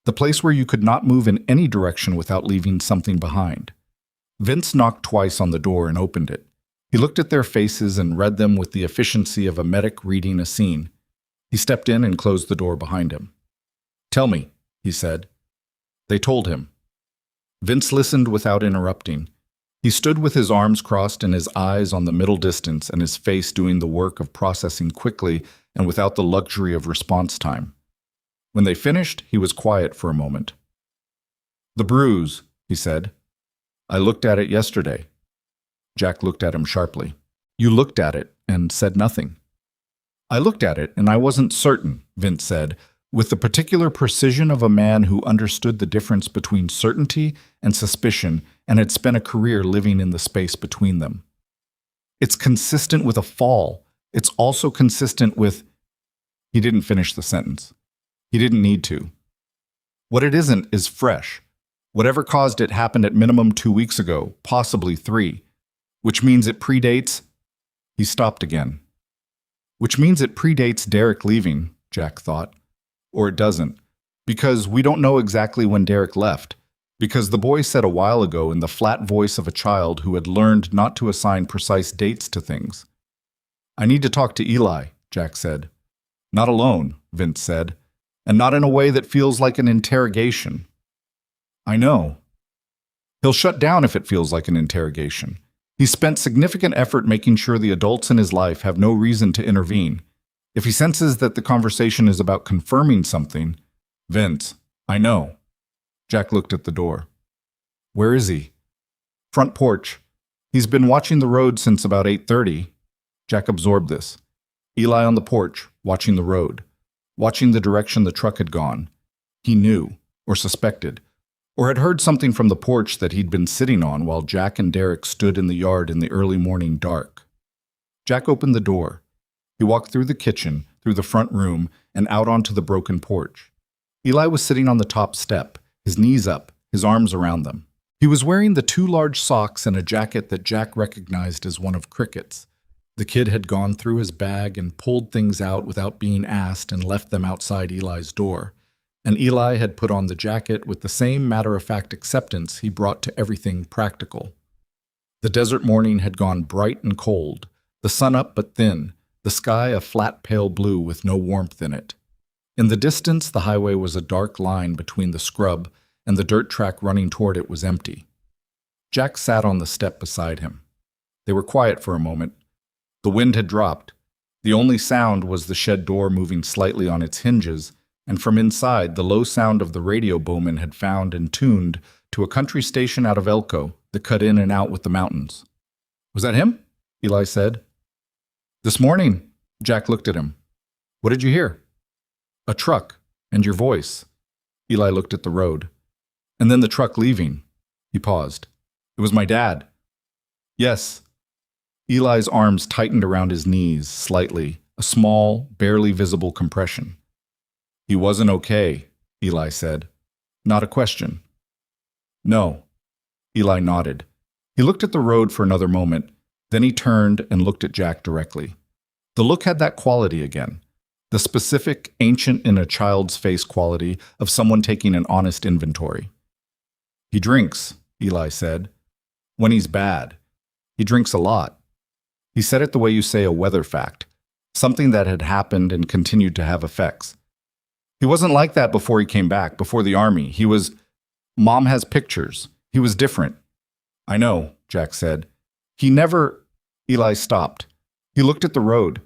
The place where you could not move in any direction without leaving something behind. Vince knocked twice on the door and opened it. He looked at their faces and read them with the efficiency of a medic reading a scene. He stepped in and closed the door behind him. "Tell me," he said. They told him. Vince listened without interrupting. He stood with his arms crossed and his eyes on the middle distance and his face doing the work of processing quickly and without the luxury of response time. When they finished, he was quiet for a moment. "The bruise," he said. "I looked at it yesterday." Jack looked at him sharply. "You looked at it and said nothing." "I looked at it and I wasn't certain," Vince said, with the particular precision of a man who understood the difference between certainty and suspicion and had spent a career living in the space between them. "It's consistent with a fall. It's also consistent with—" He didn't finish the sentence. He didn't need to. "What it isn't is fresh. Whatever caused it happened at minimum 2 weeks ago, possibly 3, which means it predates—" He stopped again. "Which means it predates Derek leaving," Jack thought. "Or it doesn't, because we don't know exactly when Derek left, because the boy said a while ago in the flat voice of a child who had learned not to assign precise dates to things." "I need to talk to Eli," Jack said. "Not alone," Vince said, "and not in a way that feels like an interrogation." "I know." "He'll shut down if it feels like an interrogation. He's spent significant effort making sure the adults in his life have no reason to intervene. If he senses that the conversation is about confirming something—" "Vince, I know." Jack looked at the door. "Where is he?" "Front porch. He's been watching the road since about 8:30. Jack absorbed this. Eli on the porch, watching the road, watching the direction the truck had gone. He knew, or suspected, or had heard something from the porch that he'd been sitting on while Jack and Derek stood in the yard in the early morning dark. Jack opened the door. He walked through the kitchen, through the front room, and out onto the broken porch. Eli was sitting on the top step, his knees up, his arms around them. He was wearing the 2 large socks and a jacket that Jack recognized as one of Cricket's. The kid had gone through his bag and pulled things out without being asked and left them outside Eli's door. And Eli had put on the jacket with the same matter-of-fact acceptance he brought to everything practical. The desert morning had gone bright and cold, the sun up but thin, the sky a flat pale blue with no warmth in it. In the distance, the highway was a dark line between the scrub, and the dirt track running toward it was empty. Jack sat on the step beside him. They were quiet for a moment. The wind had dropped. The only sound was the shed door moving slightly on its hinges, and from inside, the low sound of the radio Bowman had found and tuned to a country station out of Elko that cut in and out with the mountains. "Was that him?" Eli said. "This morning." Jack looked at him. "What did you hear?" "A truck, and your voice." Eli looked at the road. "And then the truck leaving." He paused. "It was my dad." "Yes." Eli's arms tightened around his knees slightly, a small, barely visible compression. "He wasn't okay," Eli said. "Not a question." "No." Eli nodded. He looked at the road for another moment. Then he turned and looked at Jack directly. The look had that quality again, the specific, ancient in a child's face quality of someone taking an honest inventory. "He drinks," Eli said. "When he's bad. He drinks a lot." He said it the way you say a weather fact, something that had happened and continued to have effects. "He wasn't like that before he came back, before the army. He was— Mom has pictures. He was different." "I know," Jack said. "He never—" Eli stopped. He looked at the road.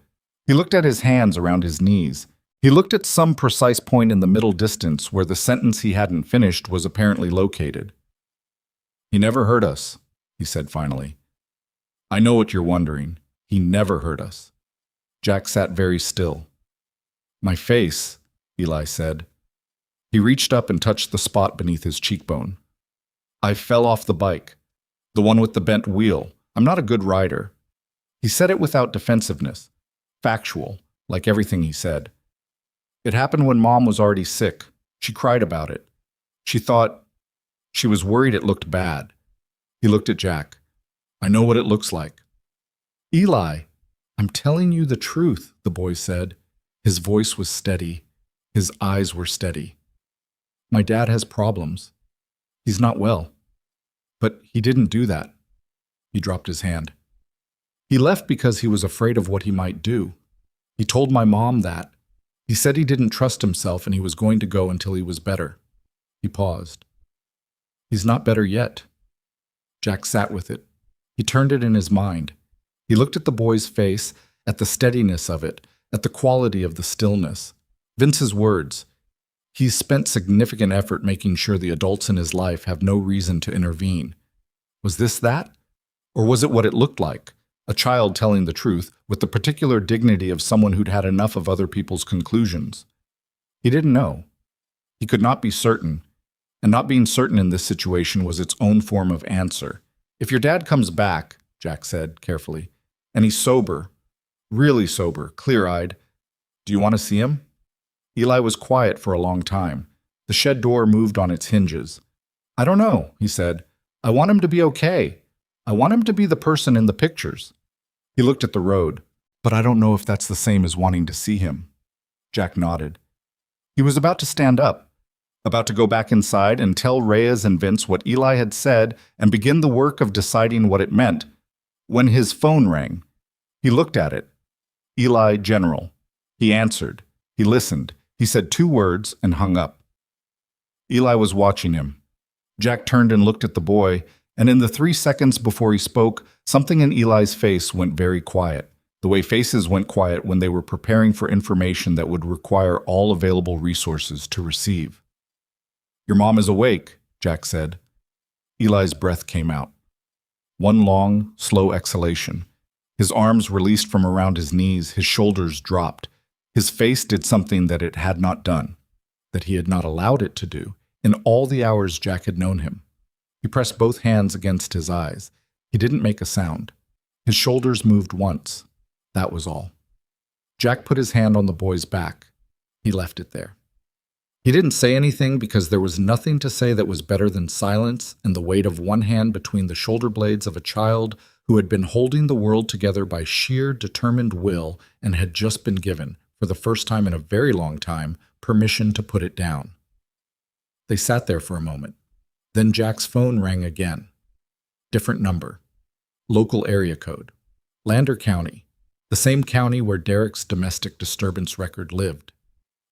He looked at his hands around his knees. He looked at some precise point in the middle distance where the sentence he hadn't finished was apparently located. "He never hurt us," he said finally. "I know what you're wondering. He never hurt us." Jack sat very still. "My face," Eli said. He reached up and touched the spot beneath his cheekbone. "I fell off the bike. The one with the bent wheel. I'm not a good rider." He said it without defensiveness, factual, like everything he said. "It happened when Mom was already sick. She cried about it. She was worried it looked bad." He looked at Jack. "I know what it looks like." Eli, I'm telling you the truth, the boy said. His voice was steady. His eyes were steady. My dad has problems. He's not well. But he didn't do that. He dropped his hand. He left because he was afraid of what he might do. He told my mom that. He said he didn't trust himself and he was going to go until he was better. He paused. He's not better yet. Jack sat with it. He turned it in his mind. He looked at the boy's face, at the steadiness of it, at the quality of the stillness. Vince's words. He's spent significant effort making sure the adults in his life have no reason to intervene. Was this that? Or was it what it looked like? A child telling the truth with the particular dignity of someone who'd had enough of other people's conclusions. He didn't know. He could not be certain. And not being certain in this situation was its own form of answer. If your dad comes back, Jack said carefully, and he's sober, really sober, clear-eyed, do you want to see him? Eli was quiet for a long time. The shed door moved on its hinges. I don't know, he said. I want him to be okay. I want him to be the person in the pictures. He looked at the road. But I don't know if that's the same as wanting to see him. Jack nodded. He was about to stand up, about to go back inside and tell Reyes and Vince what Eli had said and begin the work of deciding what it meant, when his phone rang. He looked at it. Eli General. He answered. He listened. He said 2 words and hung up. Eli was watching him. Jack turned and looked at the boy, and in the 3 seconds before he spoke, something in Eli's face went very quiet, the way faces went quiet when they were preparing for information that would require all available resources to receive. Your mom is awake, Jack said. Eli's breath came out. One long, slow exhalation. His arms released from around his knees, his shoulders dropped. His face did something that it had not done, that he had not allowed it to do, in all the hours Jack had known him. He pressed both hands against his eyes. He didn't make a sound. His shoulders moved once. That was all. Jack put his hand on the boy's back. He left it there. He didn't say anything because there was nothing to say that was better than silence and the weight of one hand between the shoulder blades of a child who had been holding the world together by sheer determined will and had just been given, for the first time in a very long time, permission to put it down. They sat there for a moment. Then Jack's phone rang again. Different number. Local area code. Lander County. The same county where Derek's domestic disturbance record lived.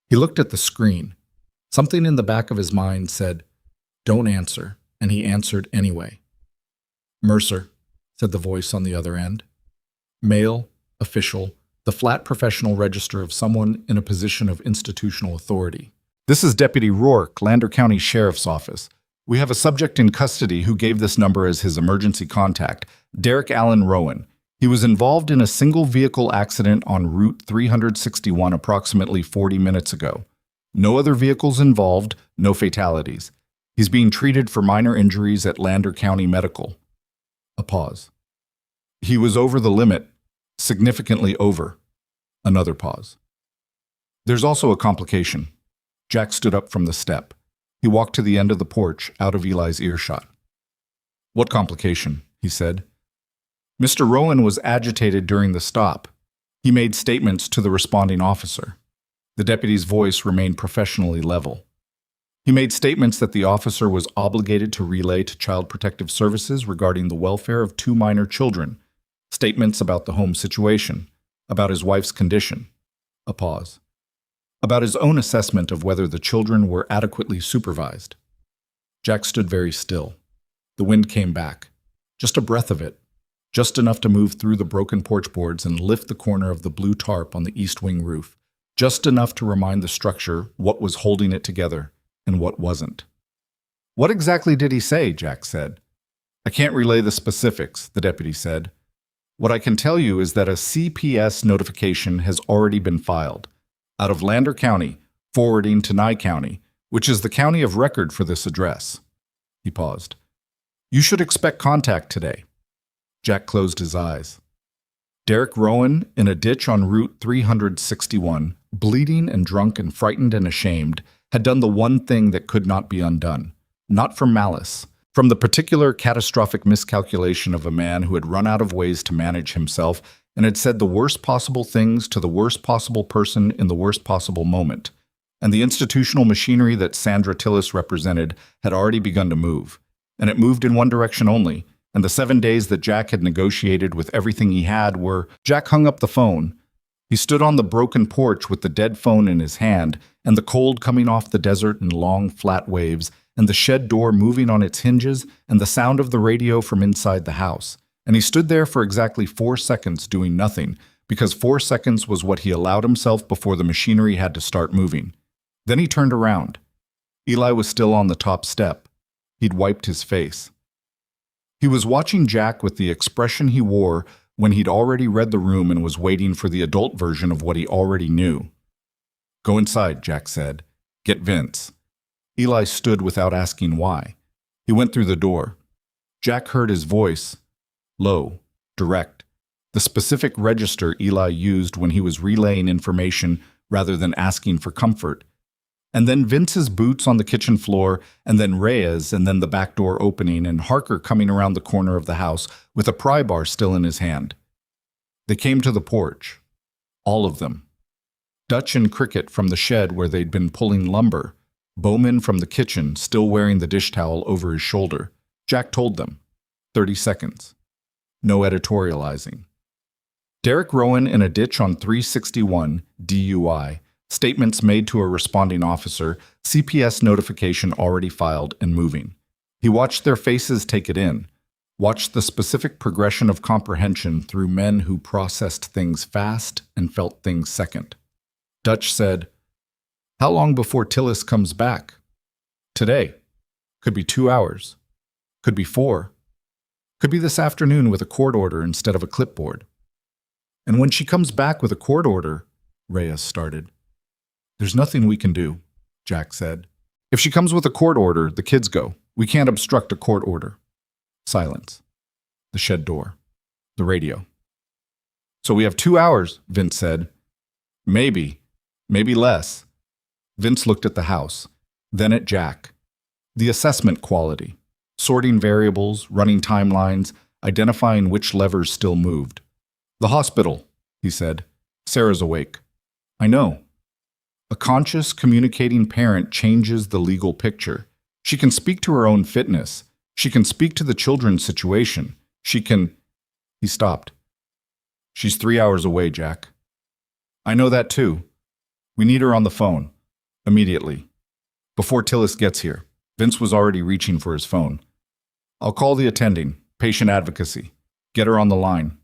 He looked at the screen. Something in the back of his mind said, "Don't answer," and he answered anyway. "Mercer," said the voice on the other end. Male, official, the flat professional register of someone in a position of institutional authority. "This is Deputy Rourke, Lander County Sheriff's Office. We have a subject in custody who gave this number as his emergency contact, Derek Allen Rowan. He was involved in a single-vehicle accident on Route 361 approximately 40 minutes ago. No other vehicles involved, no fatalities. He's being treated for minor injuries at Lander County Medical." A pause. "He was over the limit, significantly over." Another pause. "There's also a complication." Jack stood up from the step. He walked to the end of the porch, out of Eli's earshot. "What complication?" he said. "Mr. Rowan was agitated during the stop. He made statements to the responding officer." The deputy's voice remained professionally level. "He made statements that the officer was obligated to relay to Child Protective Services regarding the welfare of 2 minor children, statements about the home situation, about his wife's condition." A pause. "About his own assessment of whether the children were adequately supervised." Jack stood very still. The wind came back. Just a breath of it. Just enough to move through the broken porch boards and lift the corner of the blue tarp on the east wing roof. Just enough to remind the structure what was holding it together and what wasn't. "What exactly did he say?" Jack said. "I can't relay the specifics," the deputy said. "What I can tell you is that a CPS notification has already been filed, out of Lander County, forwarding to Nye County, which is the county of record for this address." He paused. "You should expect contact today." Jack closed his eyes. Derek Rowan, in a ditch on Route 361, bleeding and drunk and frightened and ashamed, had done the one thing that could not be undone. Not from malice, From the particular catastrophic miscalculation of a man who had run out of ways to manage himself and had said the worst possible things to the worst possible person in the worst possible moment. And the institutional machinery that Sandra Tillis represented had already begun to move. And it moved in one direction only. And the 7 days that Jack had negotiated with everything he had were... Jack hung up the phone. He stood on the broken porch with the dead phone in his hand, and the cold coming off the desert in long, flat waves, and the shed door moving on its hinges, and the sound of the radio from inside the house. And he stood there for exactly 4 seconds doing nothing, because 4 seconds was what he allowed himself before the machinery had to start moving. Then he turned around. Eli was still on the top step. He'd wiped his face. He was watching Jack with the expression he wore when he'd already read the room and was waiting for the adult version of what he already knew. "Go inside," Jack said. "Get Vince." Eli stood without asking why. He went through the door. Jack heard his voice, low, direct, the specific register Eli used when he was relaying information rather than asking for comfort. And then Vince's boots on the kitchen floor, and then Reyes, and then the back door opening, and Harker coming around the corner of the house with a pry bar still in his hand. They came to the porch. All of them. Dutch and Cricket from the shed where they'd been pulling lumber. Bowman from the kitchen, still wearing the dish towel over his shoulder. Jack told them. 30 seconds. No editorializing. Derek Rowan in a ditch on 361, DUI. Statements made to a responding officer, CPS notification already filed and moving. He watched their faces take it in, watched the specific progression of comprehension through men who processed things fast and felt things second. Dutch said, "How long before Tillis comes back?" "Today. Could be 2 hours. Could be 4. Could be this afternoon with a court order instead of a clipboard." "And when she comes back with a court order," Reyes started. "There's nothing we can do," Jack said. "If she comes with a court order, the kids go. We can't obstruct a court order." Silence. The shed door. The radio. "So we have 2 hours," Vince said. Maybe less." Vince looked at the house, then at Jack. The assessment quality. Sorting variables, running timelines, identifying which levers still moved. "The hospital," he said. "Sarah's awake." "I know." A conscious, communicating parent changes the legal picture. She can speak to her own fitness. She can speak to the children's situation. She can... He stopped. "She's 3 hours away, Jack." "I know that too. We need her on the phone. Immediately. Before Tillis gets here." Vince was already reaching for his phone. "I'll call the attending. Patient advocacy. Get her on the line."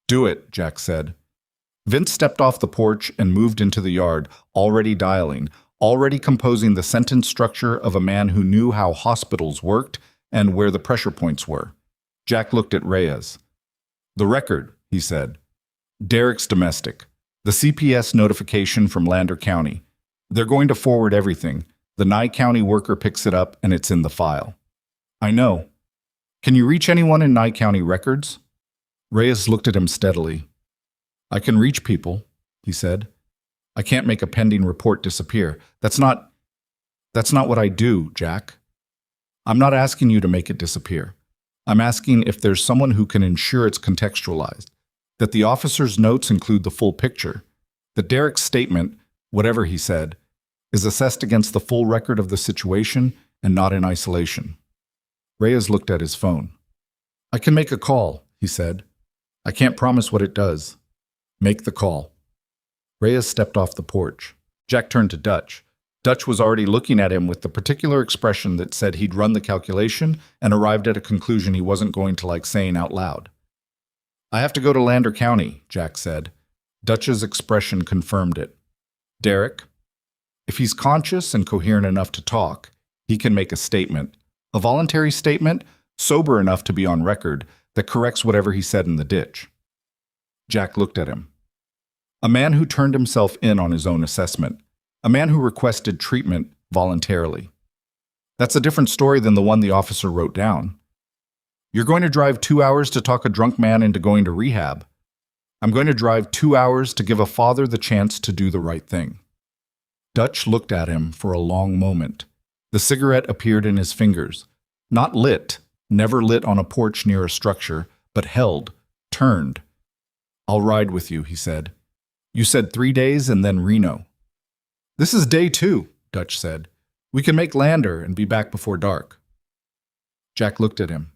"Do it," Jack said. Vince stepped off the porch and moved into the yard, already dialing, already composing the sentence structure of a man who knew how hospitals worked and where the pressure points were. Jack looked at Reyes. "The record," he said. "Derek's domestic. The CPS notification from Lander County. They're going to forward everything. The Nye County worker picks it up and it's in the file." "I know. Can you reach anyone in Nye County records?" Reyes looked at him steadily. "I can reach people," he said. "I can't make a pending report disappear. That's not what I do, Jack. I'm not asking you to make it disappear. I'm asking if there's someone who can ensure it's contextualized, that the officer's notes include the full picture, that Derek's statement, whatever he said, is assessed against the full record of the situation and not in isolation." Reyes looked at his phone. "I can make a call," he said. "I can't promise what it does. Make the call." Reyes stepped off the porch. Jack turned to Dutch. Dutch was already looking at him with the particular expression that said he'd run the calculation and arrived at a conclusion he wasn't going to like saying out loud. "I have to go to Lander County," Jack said. Dutch's expression confirmed it. "Derek, if he's conscious and coherent enough to talk, he can make a statement, a voluntary statement, sober enough to be on record, that corrects whatever he said in the ditch." Jack looked at him. A man who turned himself in on his own assessment. A man who requested treatment voluntarily. That's a different story than the one the officer wrote down. "You're going to drive 2 hours to talk a drunk man into going to rehab. I'm going to drive 2 hours to give a father the chance to do the right thing." Dutch looked at him for a long moment. The cigarette appeared in his fingers. Not lit, never lit on a porch near a structure, but held, turned. I'll ride with you, he said. You said 3 days and then Reno. This is day 2, Dutch said. We can make Lander and be back before dark. Jack looked at him.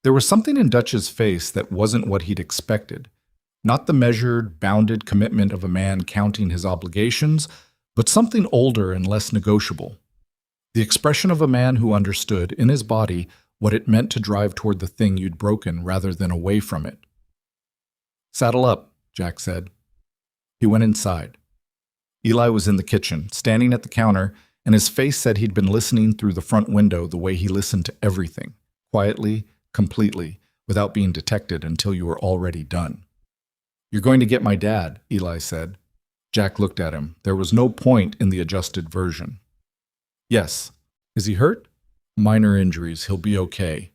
There was something in Dutch's face that wasn't what he'd expected. Not the measured, bounded commitment of a man counting his obligations, but something older and less negotiable. The expression of a man who understood, in his body, what it meant to drive toward the thing you'd broken rather than away from it. Saddle up, Jack said. He went inside. Eli was in the kitchen, standing at the counter, and his face said he'd been listening through the front window the way he listened to everything, quietly, completely, without being detected until you were already done. You're going to get my dad, Eli said. Jack looked at him. There was no point in the adjusted version. Yes. Is he hurt? Minor injuries. He'll be okay.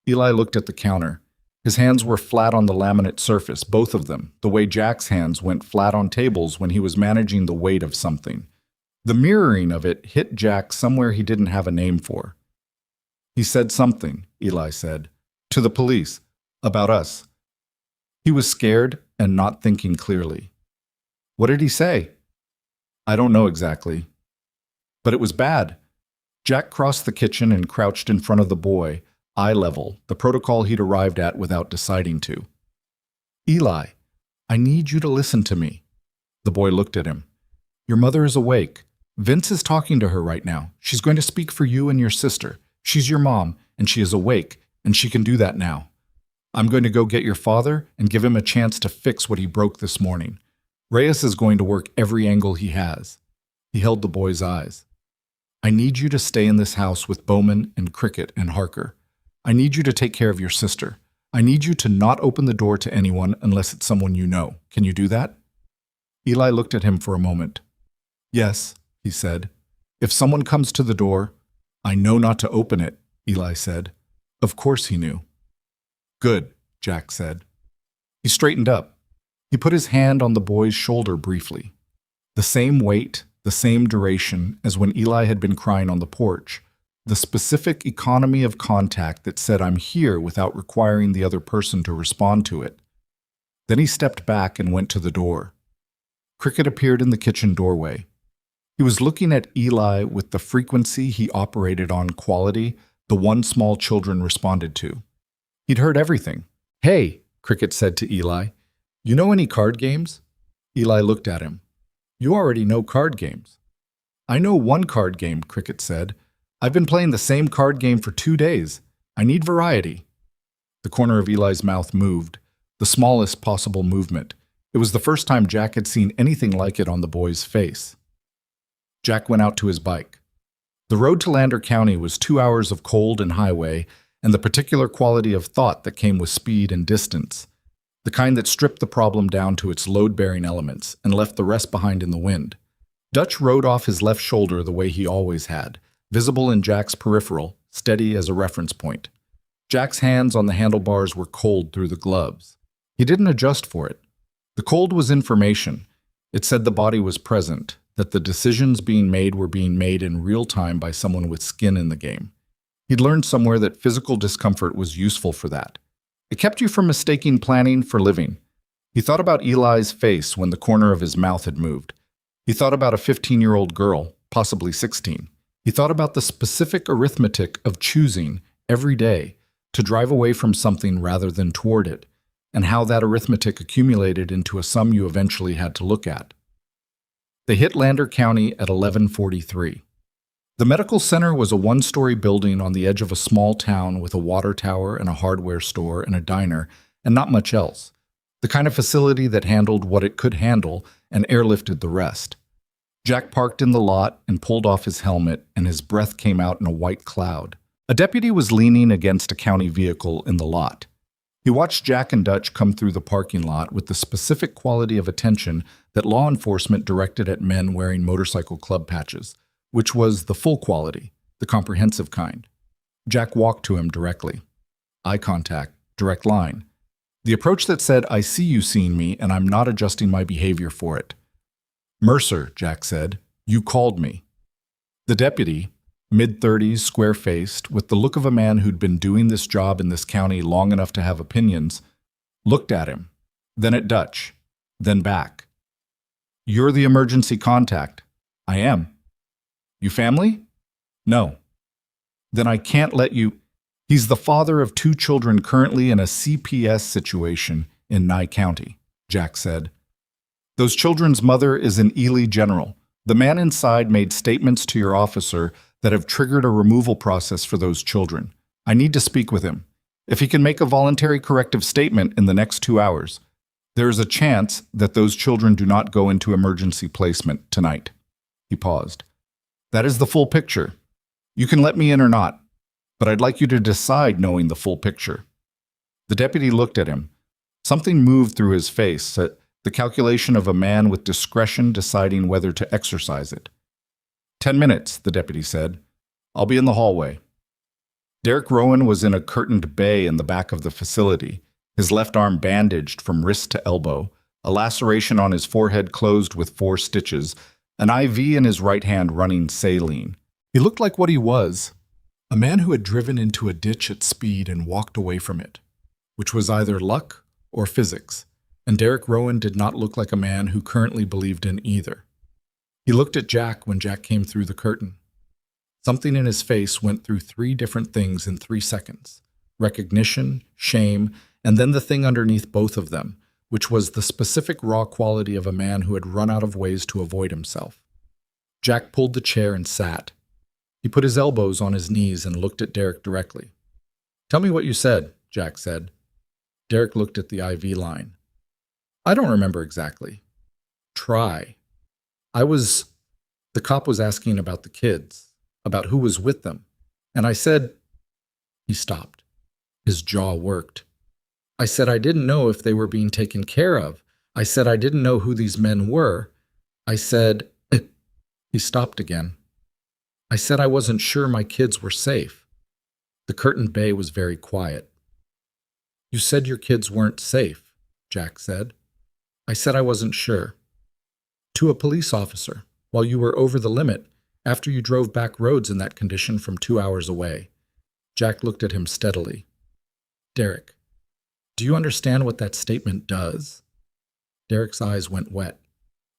Eli looked at the counter. His hands were flat on the laminate surface, both of them, the way Jack's hands went flat on tables when he was managing the weight of something. The mirroring of it hit Jack somewhere he didn't have a name for. He said something, Eli said, to the police, about us. He was scared and not thinking clearly. What did he say? I don't know exactly. But it was bad. Jack crossed the kitchen and crouched in front of the boy, eye level, the protocol he'd arrived at without deciding to. Eli, I need you to listen to me. The boy looked at him. Your mother is awake. Vince is talking to her right now. She's going to speak for you and your sister. She's your mom, and she is awake, and she can do that now. I'm going to go get your father and give him a chance to fix what he broke this morning. Reyes is going to work every angle he has. He held the boy's eyes. I need you to stay in this house with Bowman and Cricket and Harker. I need you to take care of your sister. I need you to not open the door to anyone unless it's someone you know. Can you do that? Eli looked at him for a moment. Yes, he said. If someone comes to the door, I know not to open it, Eli said. Of course he knew. Good, Jack said. He straightened up. He put his hand on the boy's shoulder briefly. The same weight, the same duration as when Eli had been crying on the porch. The specific economy of contact that said I'm here without requiring the other person to respond to it. Then he stepped back and went to the door. Cricket appeared in the kitchen doorway. He was looking at Eli with the frequency he operated on quality, the one small children responded to. He'd heard everything. Hey, Cricket said to Eli, you know any card games? Eli looked at him. You already know card games. I know one card game, Cricket said. I've been playing the same card game for 2 days. I need variety. The corner of Eli's mouth moved, the smallest possible movement. It was the first time Jack had seen anything like it on the boy's face. Jack went out to his bike. The road to Lander County was 2 hours of cold and highway, and the particular quality of thought that came with speed and distance. The kind that stripped the problem down to its load-bearing elements and left the rest behind in the wind. Dutch rode off his left shoulder the way he always had, visible in Jack's peripheral, steady as a reference point. Jack's hands on the handlebars were cold through the gloves. He didn't adjust for it. The cold was information. It said the body was present, that the decisions being made were being made in real time by someone with skin in the game. He'd learned somewhere that physical discomfort was useful for that. It kept you from mistaking planning for living. He thought about Eli's face when the corner of his mouth had moved. He thought about a 15-year-old girl, possibly 16. He thought about the specific arithmetic of choosing, every day, to drive away from something rather than toward it, and how that arithmetic accumulated into a sum you eventually had to look at. They hit Lander County at 11:43. The medical center was a one-story building on the edge of a small town with a water tower and a hardware store and a diner, and not much else. The kind of facility that handled what it could handle and airlifted the rest. Jack parked in the lot and pulled off his helmet, and his breath came out in a white cloud. A deputy was leaning against a county vehicle in the lot. He watched Jack and Dutch come through the parking lot with the specific quality of attention that law enforcement directed at men wearing motorcycle club patches, which was the full quality, the comprehensive kind. Jack walked to him directly. Eye contact, direct line. The approach that said, I see you seeing me, and I'm not adjusting my behavior for it. Mercer, Jack said, you called me. The deputy, Mid-30s, square-faced, with the look of a man who'd been doing this job in this county long enough to have opinions, looked at him, then at Dutch, then back. "You're the emergency contact." "I am." "You family?" "No." "Then I can't let you—" "He's the father of 2 children currently in a CPS situation in Nye County," Jack said. "Those children's mother is an Ely general. The man inside made statements to your officer that have triggered a removal process for those children. I need to speak with him. If he can make a voluntary corrective statement in the next 2 hours, there is a chance that those children do not go into emergency placement tonight." He paused. "That is the full picture. You can let me in or not, but I'd like you to decide knowing the full picture." The deputy looked at him. Something moved through his face, the calculation of a man with discretion deciding whether to exercise it. 10 minutes, the deputy said. "I'll be in the hallway." Derek Rowan was in a curtained bay in the back of the facility, his left arm bandaged from wrist to elbow, a laceration on his forehead closed with 4 stitches, an IV in his right hand running saline. He looked like what he was, a man who had driven into a ditch at speed and walked away from it, which was either luck or physics, and Derek Rowan did not look like a man who currently believed in either. He looked at Jack when Jack came through the curtain. Something in his face went through 3 different things in 3 seconds: recognition, shame, and then the thing underneath both of them, which was the specific raw quality of a man who had run out of ways to avoid himself. Jack pulled the chair and sat. He put his elbows on his knees and looked at Derek directly. "Tell me what you said," Jack said. Derek looked at the IV line. "I don't remember exactly." "Try." The cop was asking about the kids, about who was with them, and I said—" He stopped. His jaw worked. "I said I didn't know if they were being taken care of. I said I didn't know who these men were. I said—" He stopped again. "I said I wasn't sure my kids were safe." The curtained bay was very quiet. "You said your kids weren't safe," Jack said. "I said I wasn't sure." "To a police officer, while you were over the limit, after you drove back roads in that condition from 2 hours away." Jack looked at him steadily. "Derek, do you understand what that statement does?" Derek's eyes went wet.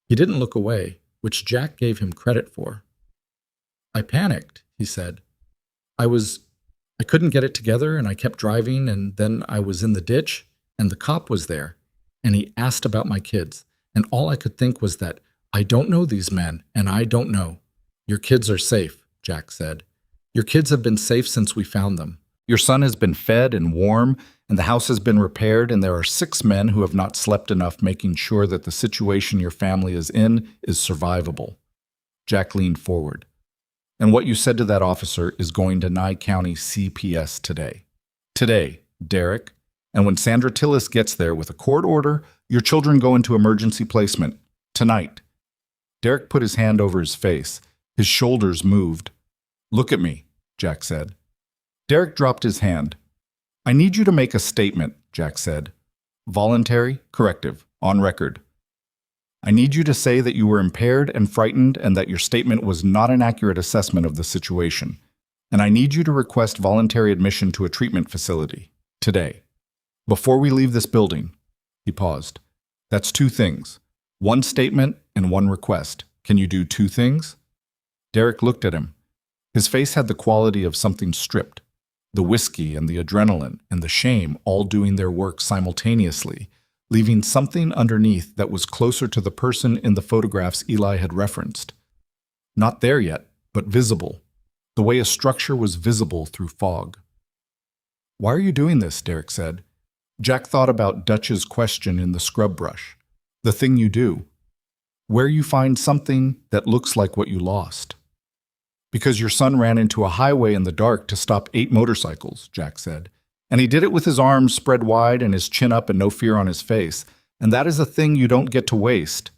He didn't look away, which Jack gave him credit for. "I panicked," he said. I couldn't get it together, and I kept driving, and then I was in the ditch, and the cop was there, and he asked about my kids, and all I could think was that I don't know these men, and I don't know. Your kids are safe," Jack said. "Your kids have been safe since we found them. Your son has been fed and warm, and the house has been repaired, and there are 6 men who have not slept enough making sure that the situation your family is in is survivable." Jack leaned forward. "And what you said to that officer is going to Nye County CPS today. Today, Derek. And when Sandra Tillis gets there with a court order, your children go into emergency placement. Tonight." Derek put his hand over his face. His shoulders moved. "Look at me," Jack said. Derek dropped his hand. "I need you to make a statement," Jack said. "Voluntary, corrective, on record. I need you to say that you were impaired and frightened and that your statement was not an accurate assessment of the situation. And I need you to request voluntary admission to a treatment facility. Today. Before we leave this building." He paused. "That's 2 things. 1 statement and 1 request. Can you do 2 things?" Derek looked at him. His face had the quality of something stripped. The whiskey and the adrenaline and the shame all doing their work simultaneously, leaving something underneath that was closer to the person in the photographs Eli had referenced. Not there yet, but visible, the way a structure was visible through fog. "Why are you doing this?" Derek said. Jack thought about Dutch's question in the scrub brush. The thing you do. Where you find something that looks like what you lost. "Because your son ran into a highway in the dark to stop 8 motorcycles," Jack said. "And he did it with his arms spread wide and his chin up and no fear on his face. And that is a thing you don't get to waste."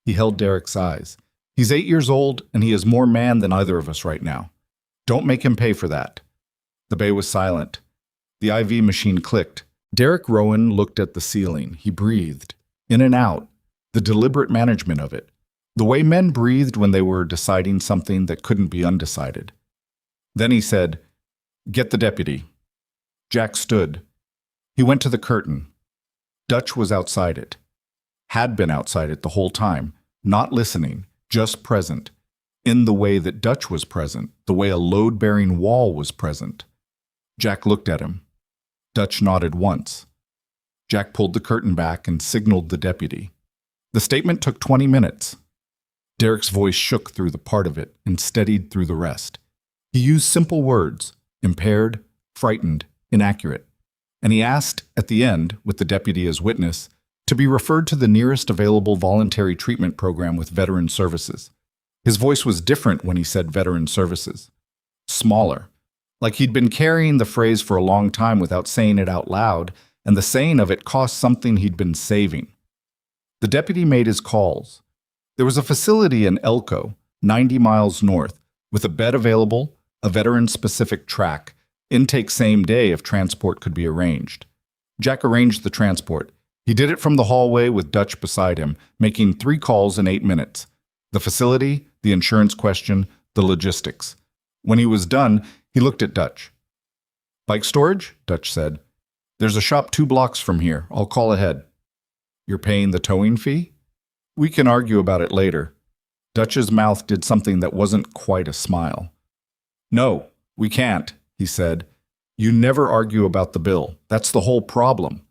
He held Derek's eyes. "He's 8 years old, and he is more man than either of us right now. Don't make him pay for that." The bay was silent. The IV machine clicked. Derek Rowan looked at the ceiling. He breathed. In and out. The deliberate management of it. The way men breathed when they were deciding something that couldn't be undecided. Then he said, "Get the deputy." Jack stood. He went to the curtain. Dutch was outside it. Had been outside it the whole time, not listening, just present, in the way that Dutch was present, the way a load-bearing wall was present. Jack looked at him. Dutch nodded once. Jack pulled the curtain back and signaled the deputy. The statement took 20 minutes. Derek's voice shook through the part of it and steadied through the rest. He used simple words, impaired, frightened, inaccurate, and he asked, at the end, with the deputy as witness, to be referred to the nearest available voluntary treatment program with veteran services. His voice was different when he said veteran services. Smaller, like he'd been carrying the phrase for a long time without saying it out loud, and the saying of it cost something he'd been saving. The deputy made his calls. There was a facility in Elko, 90 miles north, with a bed available, a veteran-specific track, intake same day if transport could be arranged. Jack arranged the transport. He did it from the hallway with Dutch beside him, making 3 calls in 8 minutes. The facility, the insurance question, the logistics. When he was done, he looked at Dutch. "Bike storage?" Dutch said. "There's a shop 2 blocks from here. I'll call ahead." "You're paying the towing fee?" "We can argue about it later." Dutch's mouth did something that wasn't quite a smile. "No, we can't," he said. "You never argue about the bill. That's the whole problem."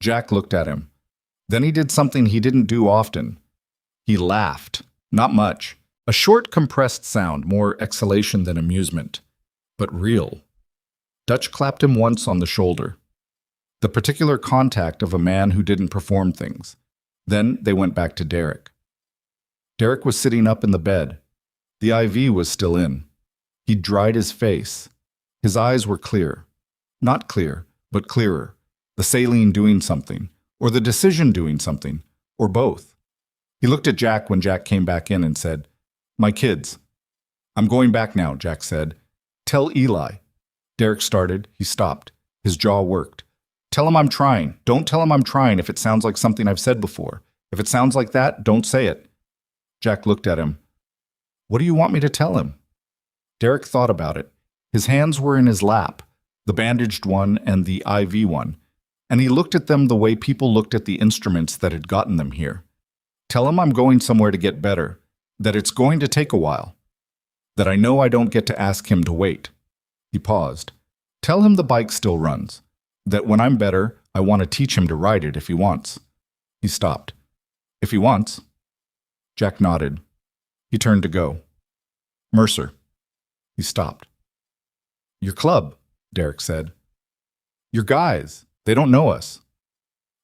Jack looked at him. Then he did something he didn't do often. He laughed. Not much. A short, compressed sound, more exhalation than amusement. But real. Dutch clapped him once on the shoulder. The particular contact of a man who didn't perform things. Then they went back to Derek. Derek was sitting up in the bed. The IV was still in. He'd dried his face. His eyes were clear. Not clear, but clearer. The saline doing something, or the decision doing something, or both. He looked at Jack when Jack came back in and said, "My kids." "I'm going back now," Jack said. "Tell Eli." Derek started. He stopped. His jaw worked. "Tell him I'm trying. Don't tell him I'm trying if it sounds like something I've said before. If it sounds like that, don't say it." Jack looked at him. "What do you want me to tell him?" Derek thought about it. His hands were in his lap, the bandaged one and the IV one, and he looked at them the way people looked at the instruments that had gotten them here. "Tell him I'm going somewhere to get better, that it's going to take a while, that I know I don't get to ask him to wait." He paused. "Tell him the bike still runs, that when I'm better, I want to teach him to ride it if he wants." He stopped. "If he wants?" Jack nodded. He turned to go. "Mercer." He stopped. "Your club," Derek said. "Your guys. They don't know us."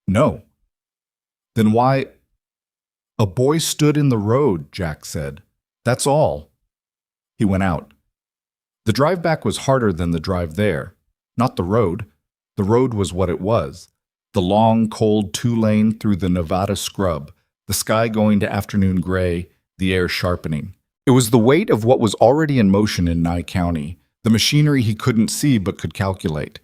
"No." "Then why—" "A boy stood in the road," Jack said. "That's all." He went out. The drive back was harder than the drive there. Not the road. The road was what it was. The long, cold 2-lane through the Nevada scrub, the sky going to afternoon gray, the air sharpening. It was the weight of what was already in motion in Nye County, the machinery he couldn't see but could calculate.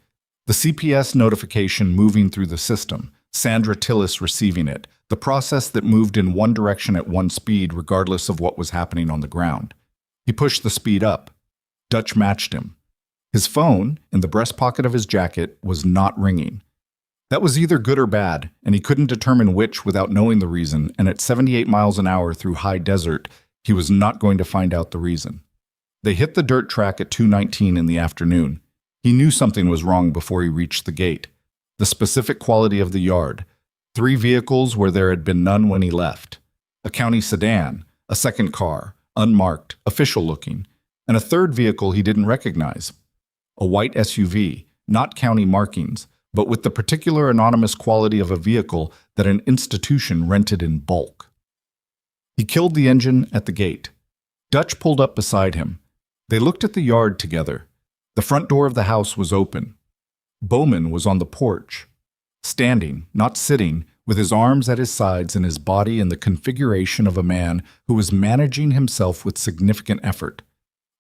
The CPS notification moving through the system, Sandra Tillis receiving it, the process that moved in one direction at one speed regardless of what was happening on the ground. He pushed the speed up. Dutch matched him. His phone, in the breast pocket of his jacket, was not ringing. That was either good or bad, and he couldn't determine which without knowing the reason, and at 78 miles an hour through high desert, he was not going to find out the reason. They hit the dirt track at 2:19 in the afternoon. He knew something was wrong before he reached the gate. The specific quality of the yard. 3 vehicles where there had been none when he left. A county sedan, a second car, unmarked, official-looking, and a third vehicle he didn't recognize. A white SUV, not county markings, but with the particular anonymous quality of a vehicle that an institution rented in bulk. He killed the engine at the gate. Dutch pulled up beside him. They looked at the yard together. The front door of the house was open. Bowman was on the porch, standing, not sitting, with his arms at his sides and his body in the configuration of a man who was managing himself with significant effort.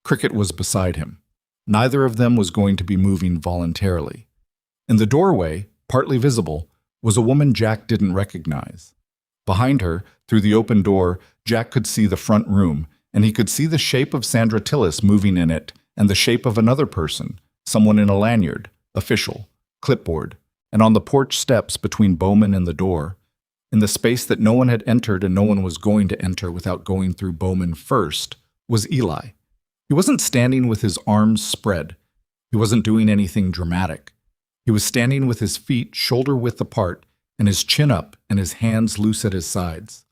Cricket was beside him. Neither of them was going to be moving voluntarily. In the doorway, partly visible, was a woman Jack didn't recognize. Behind her, through the open door, Jack could see the front room, and he could see the shape of Sandra Tillis moving in it and the shape of another person, someone in a lanyard, official, clipboard, and on the porch steps between Bowman and the door, in the space that no one had entered and no one was going to enter without going through Bowman first, was Eli. He wasn't standing with his arms spread. He wasn't doing anything dramatic. He was standing with his feet shoulder-width apart and his chin up and his hands loose at his sides,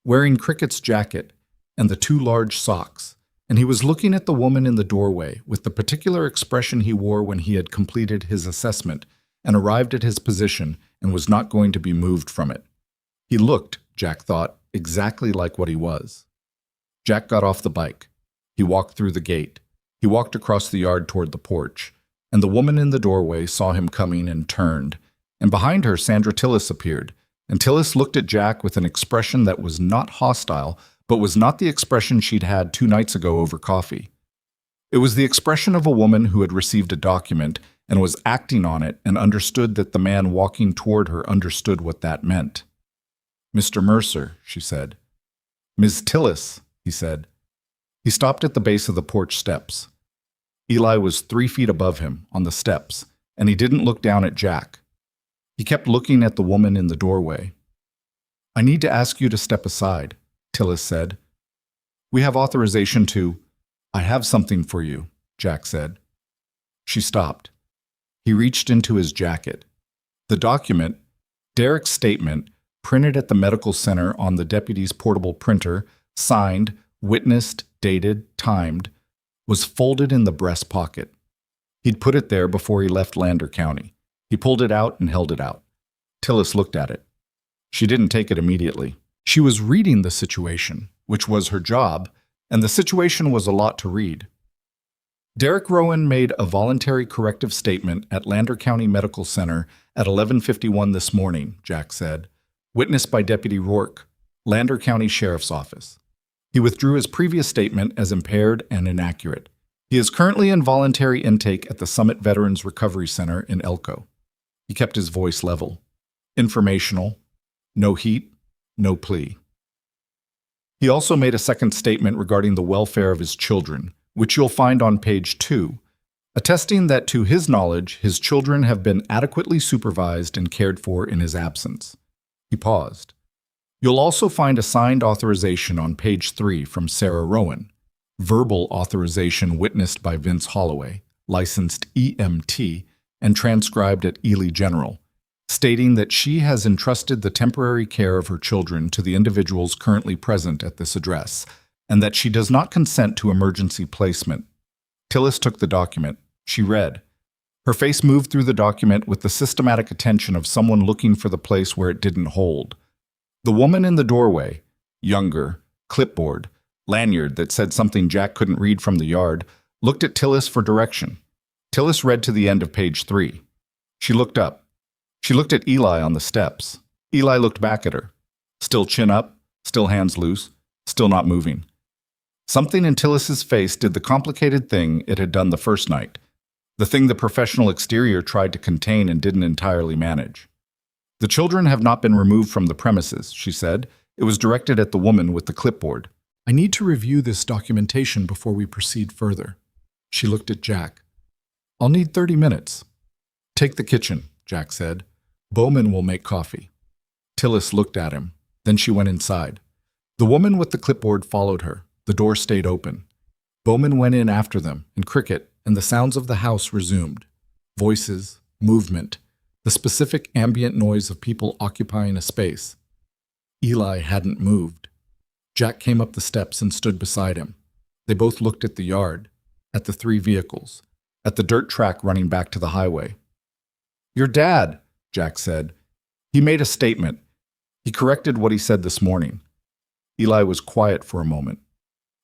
wearing Cricket's jacket and the two large socks, and he was looking at the woman in the doorway with the particular expression he wore when he had completed his assessment and arrived at his position and was not going to be moved from it. He looked, Jack thought, exactly like what he was. Jack got off the bike. He walked through the gate. He walked across the yard toward the porch, and the woman in the doorway saw him coming and turned, and behind her Sandra Tillis appeared, and Tillis looked at Jack with an expression that was not hostile, but was not the expression she'd had 2 nights ago over coffee. It was the expression of a woman who had received a document and was acting on it and understood that the man walking toward her understood what that meant. "Mr. Mercer," she said. "Ms. Tillis," he said. He stopped at the base of the porch steps. Eli was 3 feet above him, on the steps, and he didn't look down at Jack. He kept looking at the woman in the doorway. "I need to ask you to step aside," Tillis said. "We have authorization to—" "I have something for you," Jack said. She stopped. He reached into his jacket. The document, Derek's statement, printed at the medical center on the deputy's portable printer, signed, witnessed, dated, timed, was folded in the breast pocket. He'd put it there before he left Lander County. He pulled it out and held it out. Tillis looked at it. She didn't take it immediately. She was reading the situation, which was her job, and the situation was a lot to read. Derek Rowan made a voluntary corrective statement at Lander County Medical Center at 11:51 this morning, Jack said, witnessed by Deputy Rourke, Lander County Sheriff's Office. He withdrew his previous statement as impaired and inaccurate. He is currently in voluntary intake at the Summit Veterans Recovery Center in Elko. He kept his voice level. Informational. No heat. No plea. He also made a second statement regarding the welfare of his children, which you'll find on page 2, attesting that to his knowledge, his children have been adequately supervised and cared for in his absence. He paused. You'll also find a signed authorization on page 3 from Sarah Rowan, verbal authorization witnessed by Vince Holloway, licensed EMT, and transcribed at Ely General, stating that she has entrusted the temporary care of her children to the individuals currently present at this address, and that she does not consent to emergency placement. Tillis took the document. She read. Her face moved through the document with the systematic attention of someone looking for the place where it didn't hold. The woman in the doorway, younger, clipboard, lanyard that said something Jack couldn't read from the yard, looked at Tillis for direction. Tillis read to the end of page 3. She looked up. She looked at Eli on the steps. Eli looked back at her. Still chin up, still hands loose, still not moving. Something in Tillis's face did the complicated thing it had done the first night, the thing the professional exterior tried to contain and didn't entirely manage. The children have not been removed from the premises, she said. It was directed at the woman with the clipboard. I need to review this documentation before we proceed further. She looked at Jack. I'll need 30 minutes. Take the kitchen, Jack said. Bowman will make coffee. Tillis looked at him. Then she went inside. The woman with the clipboard followed her. The door stayed open. Bowman went in after them, and Cricket and the sounds of the house resumed. Voices, movement, the specific ambient noise of people occupying a space. Eli hadn't moved. Jack came up the steps and stood beside him. They both looked at the yard, at the 3 vehicles, at the dirt track running back to the highway. Your dad, Jack said. He made a statement. He corrected what he said this morning. Eli was quiet for a moment.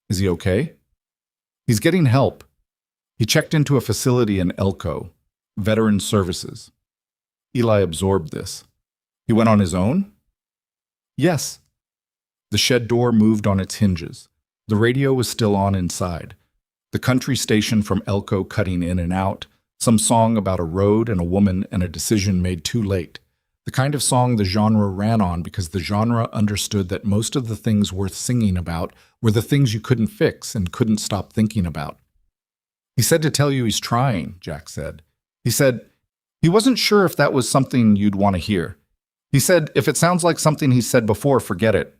Is he okay? He's getting help. He checked into a facility in Elko, Veteran Services. Eli absorbed this. He went on his own? Yes. The shed door moved on its hinges. The radio was still on inside. The country station from Elko cutting in and out, some song about a road and a woman and a decision made too late. The kind of song the genre ran on because the genre understood that most of the things worth singing about were the things you couldn't fix and couldn't stop thinking about. He said to tell you he's trying, Jack said. He said he wasn't sure if that was something you'd want to hear. He said if it sounds like something he said before, forget it.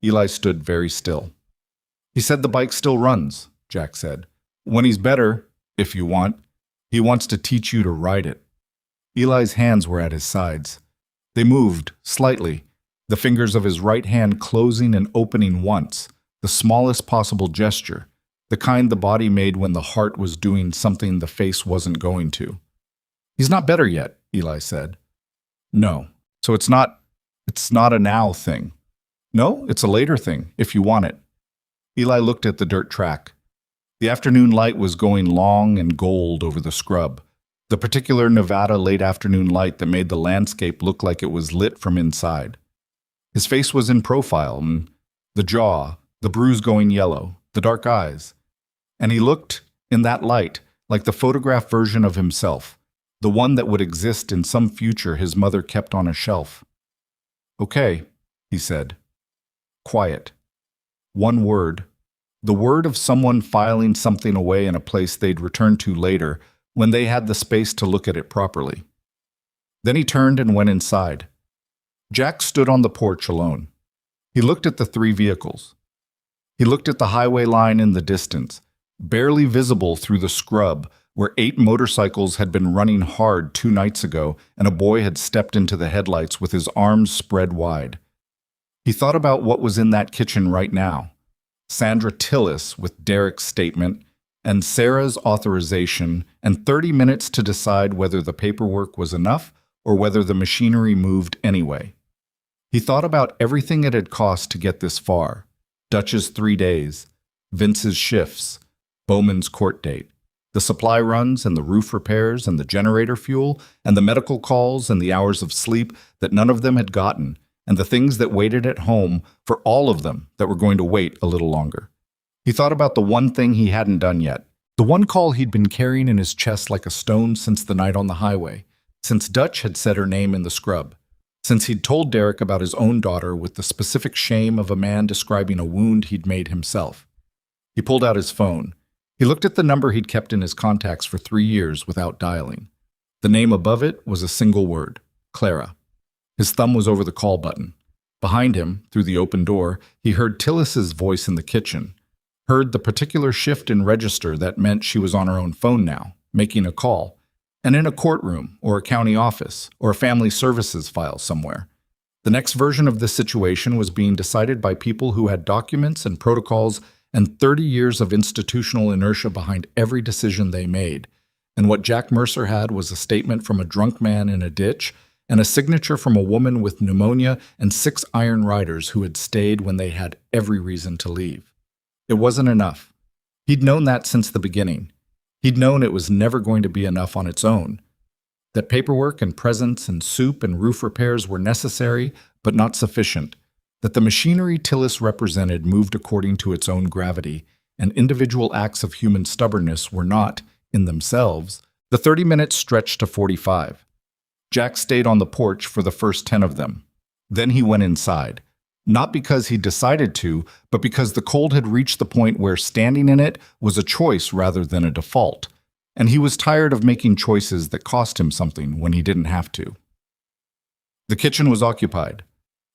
Eli stood very still. He said the bike still runs, Jack said. When he's better, if you want, he wants to teach you to ride it. Eli's hands were at his sides. They moved, slightly, the fingers of his right hand closing and opening once, the smallest possible gesture, the kind the body made when the heart was doing something the face wasn't going to. He's not better yet, Eli said. No, so it's not a now thing. No, it's a later thing, if you want it. Eli looked at the dirt track. The afternoon light was going long and gold over the scrub, the particular Nevada late afternoon light that made the landscape look like it was lit from inside. His face was in profile, and the jaw, the bruise going yellow, the dark eyes. And he looked, in that light, like the photograph version of himself, the one that would exist in some future his mother kept on a shelf. Okay, he said. Quiet. One word. The word of someone filing something away in a place they'd return to later when they had the space to look at it properly. Then he turned and went inside. Jack stood on the porch alone. He looked at the three vehicles. He looked at the highway line in the distance, barely visible through the scrub where 8 motorcycles had been running hard 2 nights ago and a boy had stepped into the headlights with his arms spread wide. He thought about what was in that kitchen right now. Sandra Tillis with Derek's statement, and Sarah's authorization, and 30 minutes to decide whether the paperwork was enough or whether the machinery moved anyway. He thought about everything it had cost to get this far. Dutch's 3 days, Vince's shifts, Bowman's court date, the supply runs and the roof repairs and the generator fuel and the medical calls and the hours of sleep that none of them had gotten, and the things that waited at home for all of them that were going to wait a little longer. He thought about the one thing he hadn't done yet, the one call he'd been carrying in his chest like a stone since the night on the highway, since Dutch had said her name in the scrub, since he'd told Derek about his own daughter with the specific shame of a man describing a wound he'd made himself. He pulled out his phone. He looked at the number he'd kept in his contacts for 3 years without dialing. The name above it was a single word, Clara. His thumb was over the call button. Behind him, through the open door, he heard Tillis's voice in the kitchen, heard the particular shift in register that meant she was on her own phone now, making a call, and in a courtroom or a county office or a family services file somewhere. The next version of this situation was being decided by people who had documents and protocols and 30 years of institutional inertia behind every decision they made. And what Jack Mercer had was a statement from a drunk man in a ditch and a signature from a woman with pneumonia and 6 iron riders who had stayed when they had every reason to leave. It wasn't enough. He'd known that since the beginning. He'd known it was never going to be enough on its own. That paperwork and presents and soup and roof repairs were necessary, but not sufficient. That the machinery Tillis represented moved according to its own gravity, and individual acts of human stubbornness were not, in themselves. The 30 minutes stretched to 45. Jack stayed on the porch for the first 10 of them. Then he went inside. Not because he decided to, but because the cold had reached the point where standing in it was a choice rather than a default, and he was tired of making choices that cost him something when he didn't have to. The kitchen was occupied.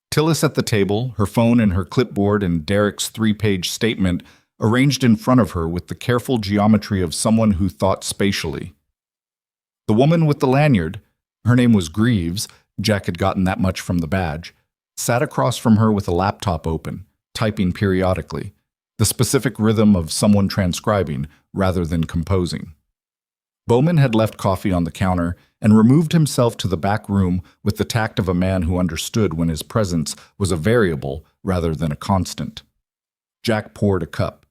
Tillis at the table, her phone and her clipboard and Derek's 3-page statement arranged in front of her with the careful geometry of someone who thought spatially. The woman with the lanyard, her name was Greaves, Jack had gotten that much from the badge, sat across from her with a laptop open, typing periodically, the specific rhythm of someone transcribing rather than composing. Bowman had left coffee on the counter and removed himself to the back room with the tact of a man who understood when his presence was a variable rather than a constant. Jack poured a cup.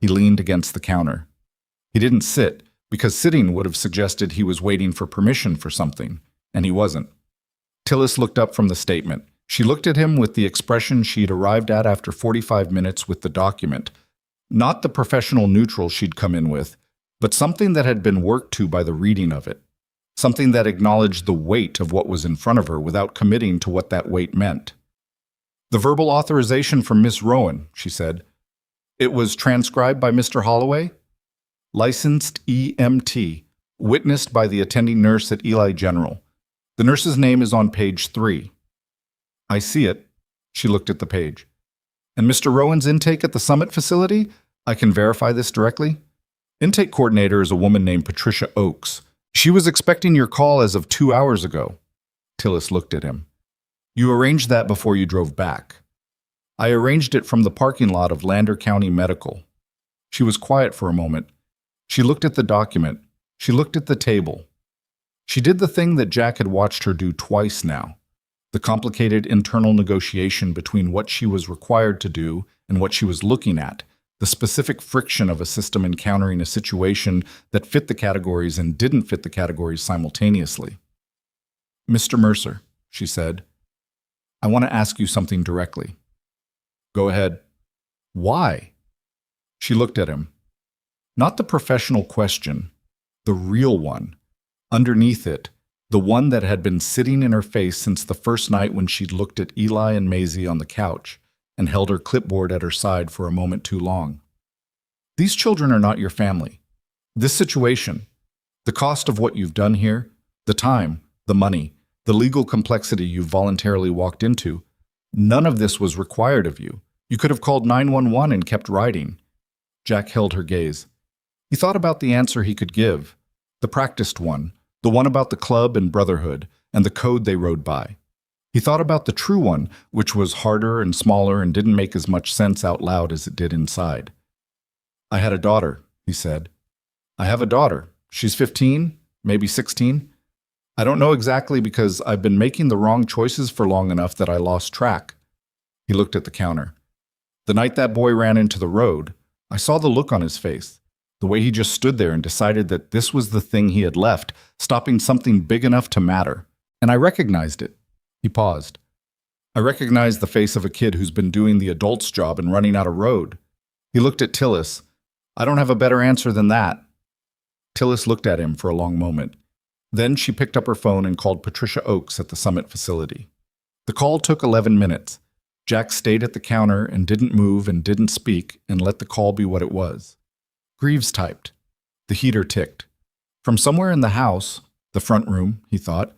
He leaned against the counter. He didn't sit, because sitting would have suggested he was waiting for permission for something, and he wasn't. Tillis looked up from the statement. She looked at him with the expression she'd arrived at after 45 minutes with the document, not the professional neutral she'd come in with, but something that had been worked to by the reading of it, something that acknowledged the weight of what was in front of her without committing to what that weight meant. "The verbal authorization from Miss Rowan," she said. "It was transcribed by Mr. Holloway?" Licensed EMT, witnessed by the attending nurse at Eli General. The nurse's name is on page 3. I see it. She looked at the page. And Mr. Rowan's intake at the Summit facility? I can verify this directly. Intake coordinator is a woman named Patricia Oakes. She was expecting your call as of 2 hours ago. Tillis looked at him. You arranged that before you drove back. I arranged it from the parking lot of Lander County Medical. She was quiet for a moment. She looked at the document. She looked at the table. She did the thing that Jack had watched her do twice now. The complicated internal negotiation between what she was required to do and what she was looking at. The specific friction of a system encountering a situation that fit the categories and didn't fit the categories simultaneously. Mr. Mercer, she said, I want to ask you something directly. Go ahead. Why? She looked at him. Not the professional question, the real one. Underneath it, the one that had been sitting in her face since the first night when she'd looked at Eli and Maisie on the couch and held her clipboard at her side for a moment too long. These children are not your family. This situation, the cost of what you've done here, the time, the money, the legal complexity you've voluntarily walked into, none of this was required of you. You could have called 911 and kept writing. Jack held her gaze. He thought about the answer he could give, the practiced one, the one about the club and brotherhood, and the code they rode by. He thought about the true one, which was harder and smaller and didn't make as much sense out loud as it did inside. I had a daughter, he said. I have a daughter. She's 15, maybe 16. I don't know exactly because I've been making the wrong choices for long enough that I lost track. He looked at the counter. The night that boy ran into the road, I saw the look on his face, the way he just stood there and decided that this was the thing he had left, stopping something big enough to matter. And I recognized it. He paused. I recognized the face of a kid who's been doing the adult's job and running out of road. He looked at Tillis. I don't have a better answer than that. Tillis looked at him for a long moment. Then she picked up her phone and called Patricia Oakes at the Summit facility. The call took 11 minutes. Jack stayed at the counter and didn't move and didn't speak and let the call be what it was. Greaves typed. The heater ticked. From somewhere in the house, the front room, he thought,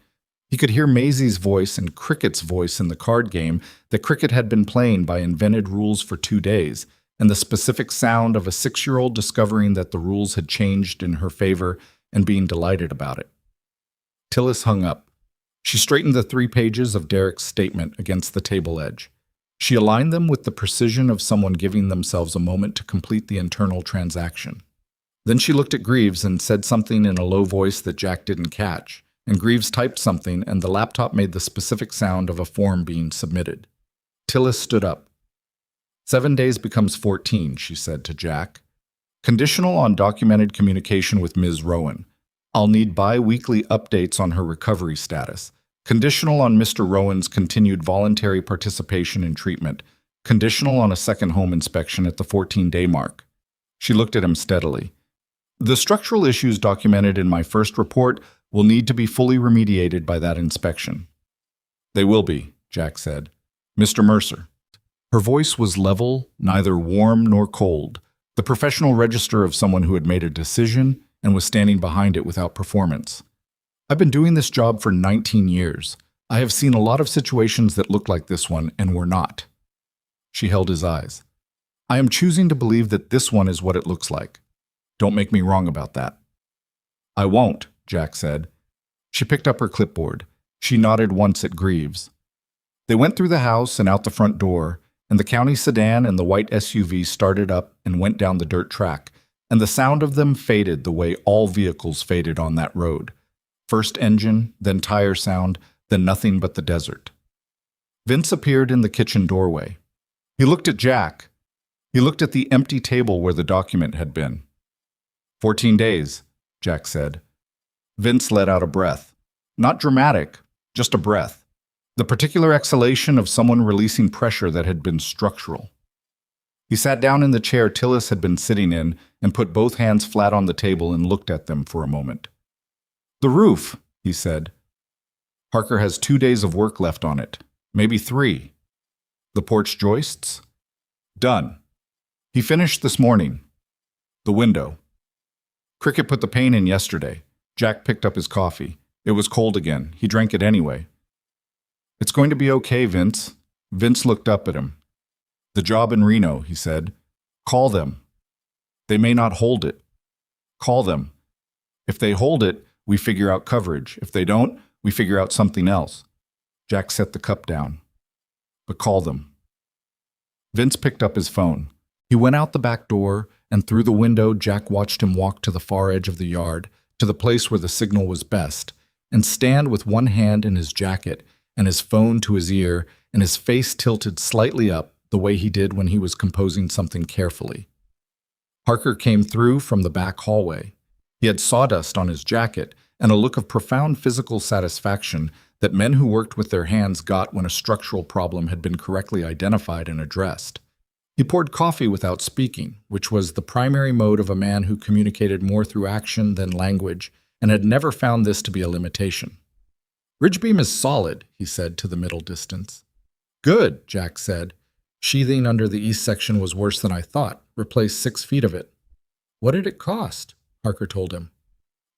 he could hear Maisie's voice and Cricket's voice in the card game that Cricket had been playing by invented rules for 2 days, and the specific sound of a 6-year-old discovering that the rules had changed in her favor and being delighted about it. Tillis hung up. She straightened the 3 pages of Derek's statement against the table edge. She aligned them with the precision of someone giving themselves a moment to complete the internal transaction. Then she looked at Greaves and said something in a low voice that Jack didn't catch, and Greaves typed something and the laptop made the specific sound of a form being submitted. Tillis stood up. 7 days becomes 14, she said to Jack. Conditional on documented communication with Ms. Rowan. I'll need bi-weekly updates on her recovery status. Conditional on Mr. Rowan's continued voluntary participation in treatment. Conditional on a second home inspection at the 14-day mark. She looked at him steadily. The structural issues documented in my first report will need to be fully remediated by that inspection. They will be, Jack said. Mr. Mercer. Her voice was level, neither warm nor cold, the professional register of someone who had made a decision and was standing behind it without performance. I've been doing this job for 19 years. I have seen a lot of situations that looked like this one and were not. She held his eyes. I am choosing to believe that this one is what it looks like. Don't make me wrong about that. I won't, Jack said. She picked up her clipboard. She nodded once at Greaves. They went through the house and out the front door, and the county sedan and the white SUV started up and went down the dirt track, and the sound of them faded the way all vehicles faded on that road. First engine, then tire sound, then nothing but the desert. Vince appeared in the kitchen doorway. He looked at Jack. He looked at the empty table where the document had been. 14 days, Jack said. Vince let out a breath. Not dramatic, just a breath. The particular exhalation of someone releasing pressure that had been structural. He sat down in the chair Tillis had been sitting in and put both hands flat on the table and looked at them for a moment. The roof, he said. Parker has 2 days of work left on it, maybe 3. The porch joists? Done. He finished this morning. The window. Cricket put the pain in yesterday. Jack picked up his coffee. It was cold again. He drank it anyway. It's going to be okay, Vince. Vince looked up at him. The job in Reno, he said. Call them. They may not hold it. Call them. If they hold it, we figure out coverage. If they don't, we figure out something else. Jack set the cup down. But call them. Vince picked up his phone. He went out the back door, and through the window, Jack watched him walk to the far edge of the yard, to the place where the signal was best, and stand with one hand in his jacket and his phone to his ear and his face tilted slightly up the way he did when he was composing something carefully. Parker came through from the back hallway. He had sawdust on his jacket and a look of profound physical satisfaction that men who worked with their hands got when a structural problem had been correctly identified and addressed. He poured coffee without speaking, which was the primary mode of a man who communicated more through action than language, and had never found this to be a limitation. Ridgebeam is solid, he said to the middle distance. Good, Jack said. Sheathing under the east section was worse than I thought. Replace 6 feet of it. What did it cost? Parker told him.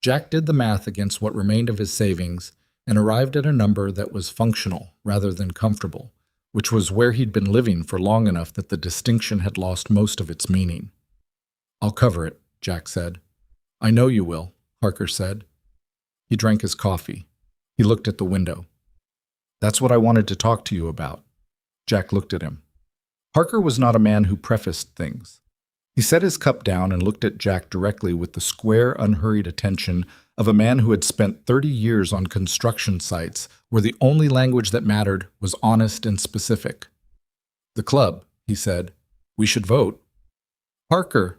Jack did the math against what remained of his savings and arrived at a number that was functional rather than comfortable, which was where he'd been living for long enough that the distinction had lost most of its meaning. I'll cover it, Jack said. I know you will, Parker said. He drank his coffee. He looked at the window. That's what I wanted to talk to you about. Jack looked at him. Parker was not a man who prefaced things. He set his cup down and looked at Jack directly with the square, unhurried attention of a man who had spent 30 years on construction sites where the only language that mattered was honest and specific. The club, he said. We should vote. Parker,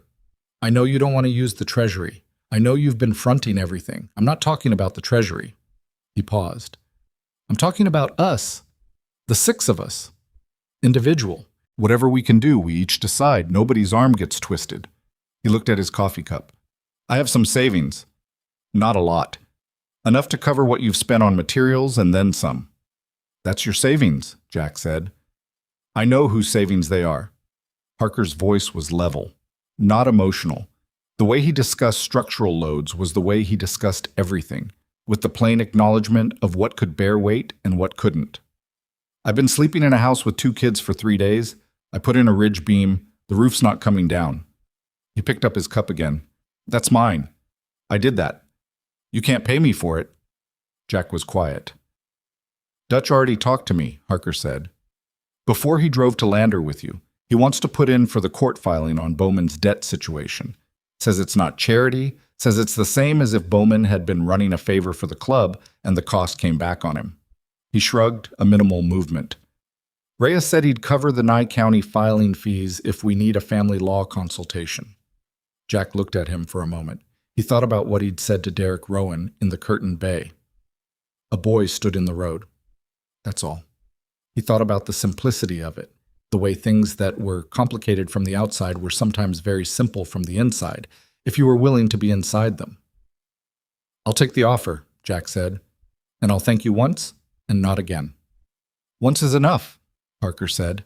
I know you don't want to use the Treasury. I know you've been fronting everything. I'm not talking about the Treasury. He paused. I'm talking about us. The 6 of us. Individual. Whatever we can do, we each decide. Nobody's arm gets twisted. He looked at his coffee cup. I have some savings. Not a lot. Enough to cover what you've spent on materials and then some. That's your savings, Jack said. I know whose savings they are. Parker's voice was level, not emotional. The way he discussed structural loads was the way he discussed everything, with the plain acknowledgement of what could bear weight and what couldn't. I've been sleeping in a house with 2 kids for 3 days. I put in a ridge beam. The roof's not coming down. He picked up his cup again. That's mine. I did that. You can't pay me for it. Jack was quiet. Dutch already talked to me, Parker said. Before he drove to Lander with you, he wants to put in for the court filing on Bowman's debt situation. Says it's not charity, says it's the same as if Bowman had been running a favor for the club and the cost came back on him. He shrugged, a minimal movement. Reyes said he'd cover the Nye County filing fees if we need a family law consultation. Jack looked at him for a moment. He thought about what he'd said to Derek Rowan in the Curtin Bay. A boy stood in the road. That's all. He thought about the simplicity of it, the way things that were complicated from the outside were sometimes very simple from the inside, if you were willing to be inside them. I'll take the offer, Jack said, and I'll thank you once and not again. Once is enough, Parker said.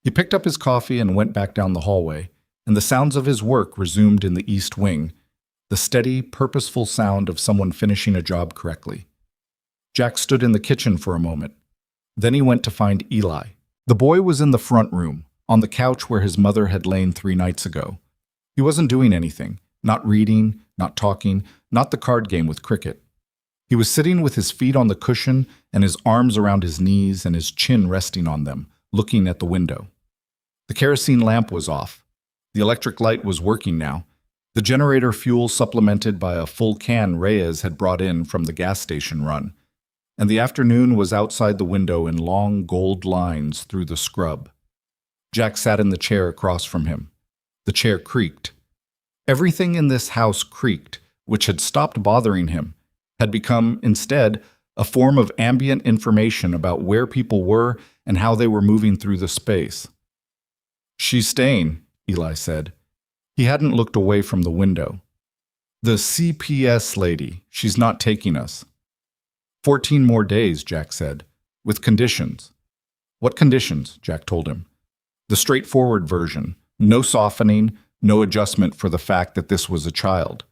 He picked up his coffee and went back down the hallway, and the sounds of his work resumed in the east wing, the steady, purposeful sound of someone finishing a job correctly. Jack stood in the kitchen for a moment. Then he went to find Eli. The boy was in the front room, on the couch where his mother had lain 3 nights ago. He wasn't doing anything, not reading, not talking, not the card game with Cricket. He was sitting with his feet on the cushion and his arms around his knees and his chin resting on them, looking at the window. The kerosene lamp was off. The electric light was working now. The generator fuel supplemented by a full can Reyes had brought in from the gas station run. And the afternoon was outside the window in long gold lines through the scrub. Jack sat in the chair across from him. The chair creaked. Everything in this house creaked, which had stopped bothering him, had become, instead, a form of ambient information about where people were and how they were moving through the space. She's staying, Eli said. He hadn't looked away from the window. The CPS lady, she's not taking us. 14 more days, Jack said, with conditions. What conditions? Jack told him. The straightforward version. No softening, no adjustment for the fact that this was a child.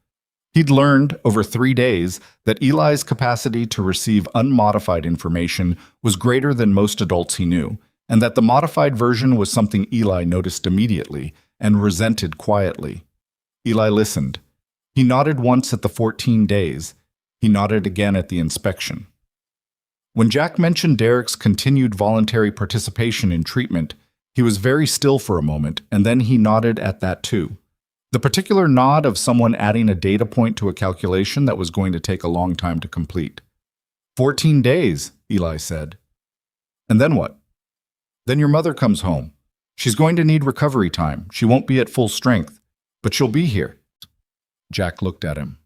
He'd learned over 3 days that Eli's capacity to receive unmodified information was greater than most adults he knew, and that the modified version was something Eli noticed immediately and resented quietly. Eli listened. He nodded once at the 14 days. He nodded again at the inspection. When Jack mentioned Derek's continued voluntary participation in treatment, he was very still for a moment, and then he nodded at that too. The particular nod of someone adding a data point to a calculation that was going to take a long time to complete. 14 days, Eli said. And then what? Then your mother comes home. She's going to need recovery time. She won't be at full strength, but she'll be here. Jack looked at him.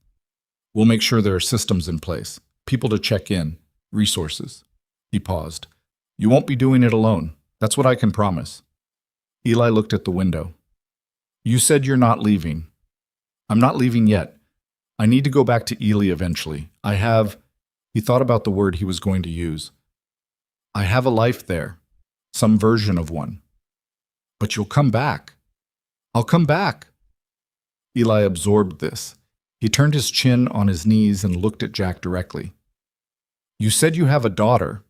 We'll make sure there are systems in place, people to check in, resources. He paused. You won't be doing it alone. That's what I can promise. Eli looked at the window. You said you're not leaving. I'm not leaving yet. I need to go back to Ely eventually. He thought about the word he was going to use. I have a life there, some version of one. But you'll come back. I'll come back. Eli absorbed this. He turned his chin on his knees and looked at Jack directly. You said you have a daughter.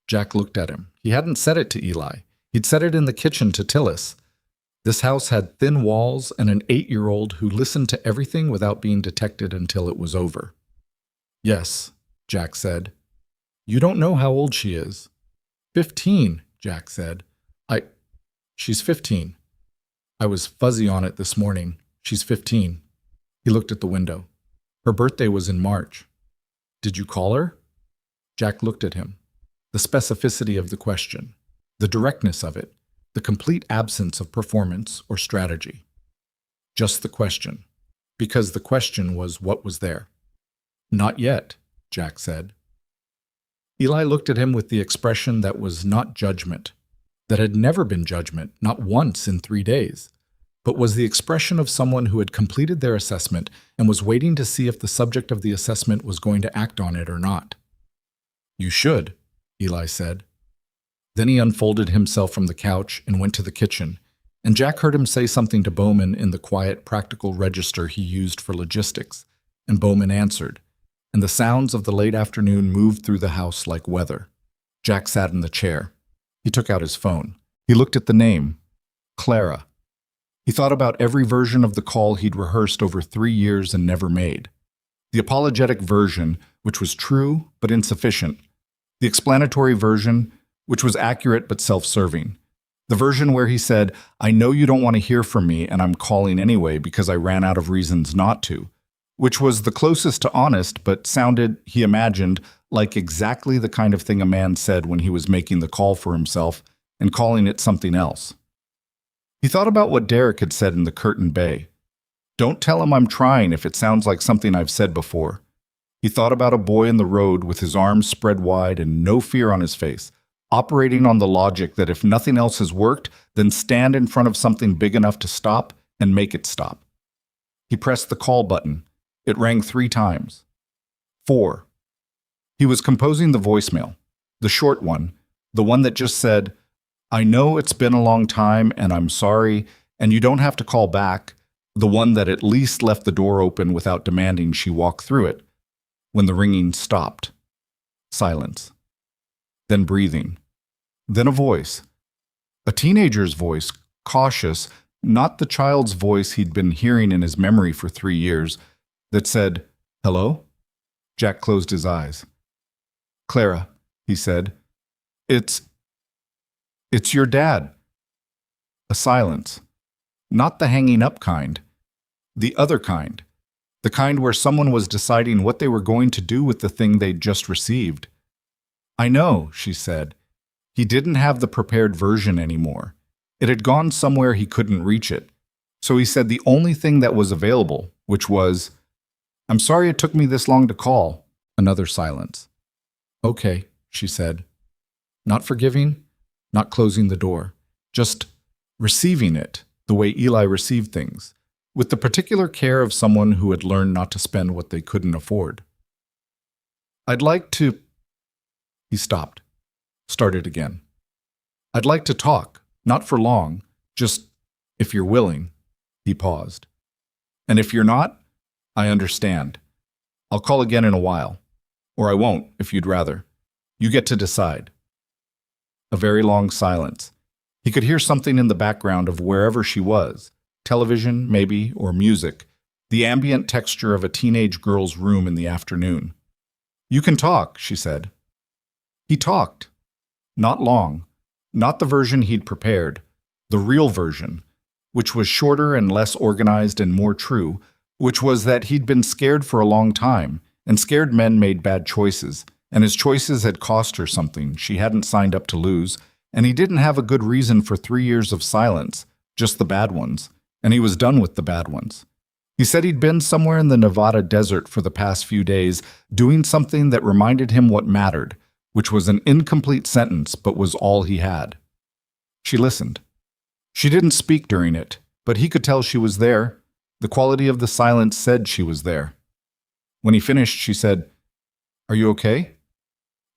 Jack looked at him. He hadn't said it to Eli. He'd said it in the kitchen to Tillis. This house had thin walls and an 8-year-old who listened to everything without being detected until it was over. Yes, Jack said. You don't know how old she is. 15, Jack said. She's 15. I was fuzzy on it this morning. She's 15. He looked at the window. Her birthday was in March. Did you call her? Jack looked at him. The specificity of the question, the directness of it, the complete absence of performance or strategy. Just the question, because the question was what was there. Not yet, Jack said. Eli looked at him with the expression that was not judgment, that had never been judgment, not once in 3 days, but was the expression of someone who had completed their assessment and was waiting to see if the subject of the assessment was going to act on it or not. You should, Eli said. Then he unfolded himself from the couch and went to the kitchen, and Jack heard him say something to Bowman in the quiet, practical register he used for logistics, and Bowman answered, and the sounds of the late afternoon moved through the house like weather. Jack sat in the chair. He took out his phone. He looked at the name, Clara. He thought about every version of the call he'd rehearsed over 3 years and never made. The apologetic version, which was true but insufficient. The explanatory version, which was accurate but self-serving. The version where he said, I know you don't want to hear from me and I'm calling anyway because I ran out of reasons not to, which was the closest to honest but sounded, he imagined, like exactly the kind of thing a man said when he was making the call for himself and calling it something else. He thought about what Derek had said in the curtain bay. Don't tell him I'm trying if it sounds like something I've said before. He thought about a boy in the road with his arms spread wide and no fear on his face, operating on the logic that if nothing else has worked, then stand in front of something big enough to stop and make it stop. He pressed the call button. It rang 3 times. 4. He was composing the voicemail, the short one, the one that just said, I know it's been a long time and I'm sorry, and you don't have to call back, the one that at least left the door open without demanding she walk through it, when the ringing stopped. Silence. Then breathing. Then a voice. A teenager's voice, cautious, not the child's voice he'd been hearing in his memory for 3 years, that said, Hello? Jack closed his eyes. Clara, he said, It's your dad. A silence. Not the hanging up kind. The other kind. The kind where someone was deciding what they were going to do with the thing they'd just received. I know, she said. He didn't have the prepared version anymore. It had gone somewhere he couldn't reach it. So he said the only thing that was available, which was, I'm sorry it took me this long to call. Another silence. Okay, she said. Not forgiving, not closing the door. Just receiving it the way Eli received things, with the particular care of someone who had learned not to spend what they couldn't afford. I'd like to... He stopped. Started again. I'd like to talk, not for long, just if you're willing. He paused. And if you're not, I understand. I'll call again in a while. Or I won't, if you'd rather. You get to decide. A very long silence. He could hear something in the background of wherever she was. Television, maybe, or music. The ambient texture of a teenage girl's room in the afternoon. You can talk, she said. He talked. Not long. Not the version he'd prepared. The real version, which was shorter and less organized and more true, which was that he'd been scared for a long time, and scared men made bad choices, and his choices had cost her something she hadn't signed up to lose, and he didn't have a good reason for 3 years of silence, just the bad ones, and he was done with the bad ones. He said he'd been somewhere in the Nevada desert for the past few days, doing something that reminded him what mattered, which was an incomplete sentence but was all he had. She listened. She didn't speak during it, but he could tell she was there. The quality of the silence said she was there. When he finished, she said, "Are you okay?"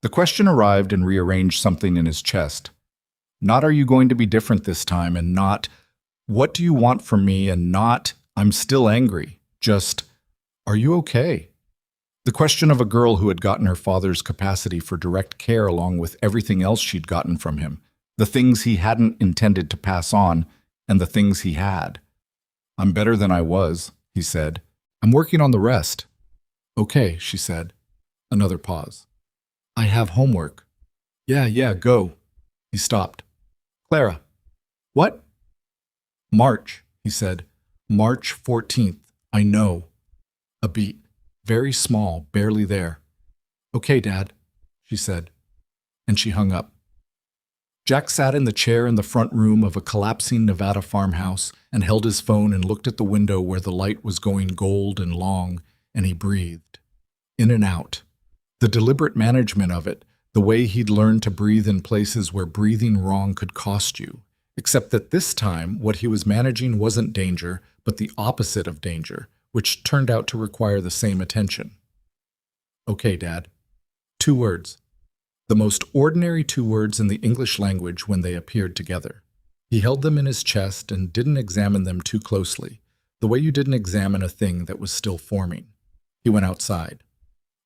The question arrived and rearranged something in his chest. Not, "Are you going to be different this time?" and not, "What do you want from me?" and not, "I'm still angry." Just, "Are you okay?" The question of a girl who had gotten her father's capacity for direct care along with everything else she'd gotten from him, the things he hadn't intended to pass on, and the things he had. "I'm better than I was," he said. "I'm working on the rest." "Okay," she said. Another pause. "I have homework." Yeah, go." He stopped. "Clara." "What?" "March," he said. "March 14th. I know." A beat. Very small, barely there. "Okay, Dad," she said. And she hung up. Jack sat in the chair in the front room of a collapsing Nevada farmhouse and held his phone and looked at the window where the light was going gold and long, and he breathed. In and out. The deliberate management of it, the way he'd learned to breathe in places where breathing wrong could cost you. Except that this time, what he was managing wasn't danger, but the opposite of danger, which turned out to require the same attention. "Okay, Dad." 2 words. The most ordinary 2 words in the English language when they appeared together. He held them in his chest and didn't examine them too closely, the way you didn't examine a thing that was still forming. He went outside.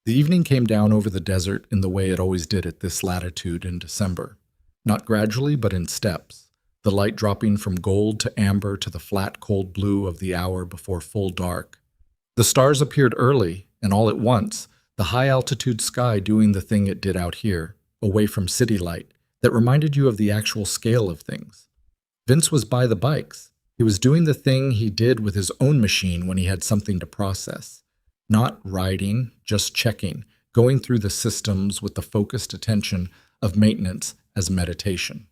The evening came down over the desert in the way it always did at this latitude in December. Not gradually, but in steps, the light dropping from gold to amber to the flat, cold blue of the hour before full dark. The stars appeared early, and all at once, the high-altitude sky doing the thing it did out here, away from city light, that reminded you of the actual scale of things. Vince was by the bikes. He was doing the thing he did with his own machine when he had something to process. Not riding, just checking, going through the systems with the focused attention of maintenance as meditation.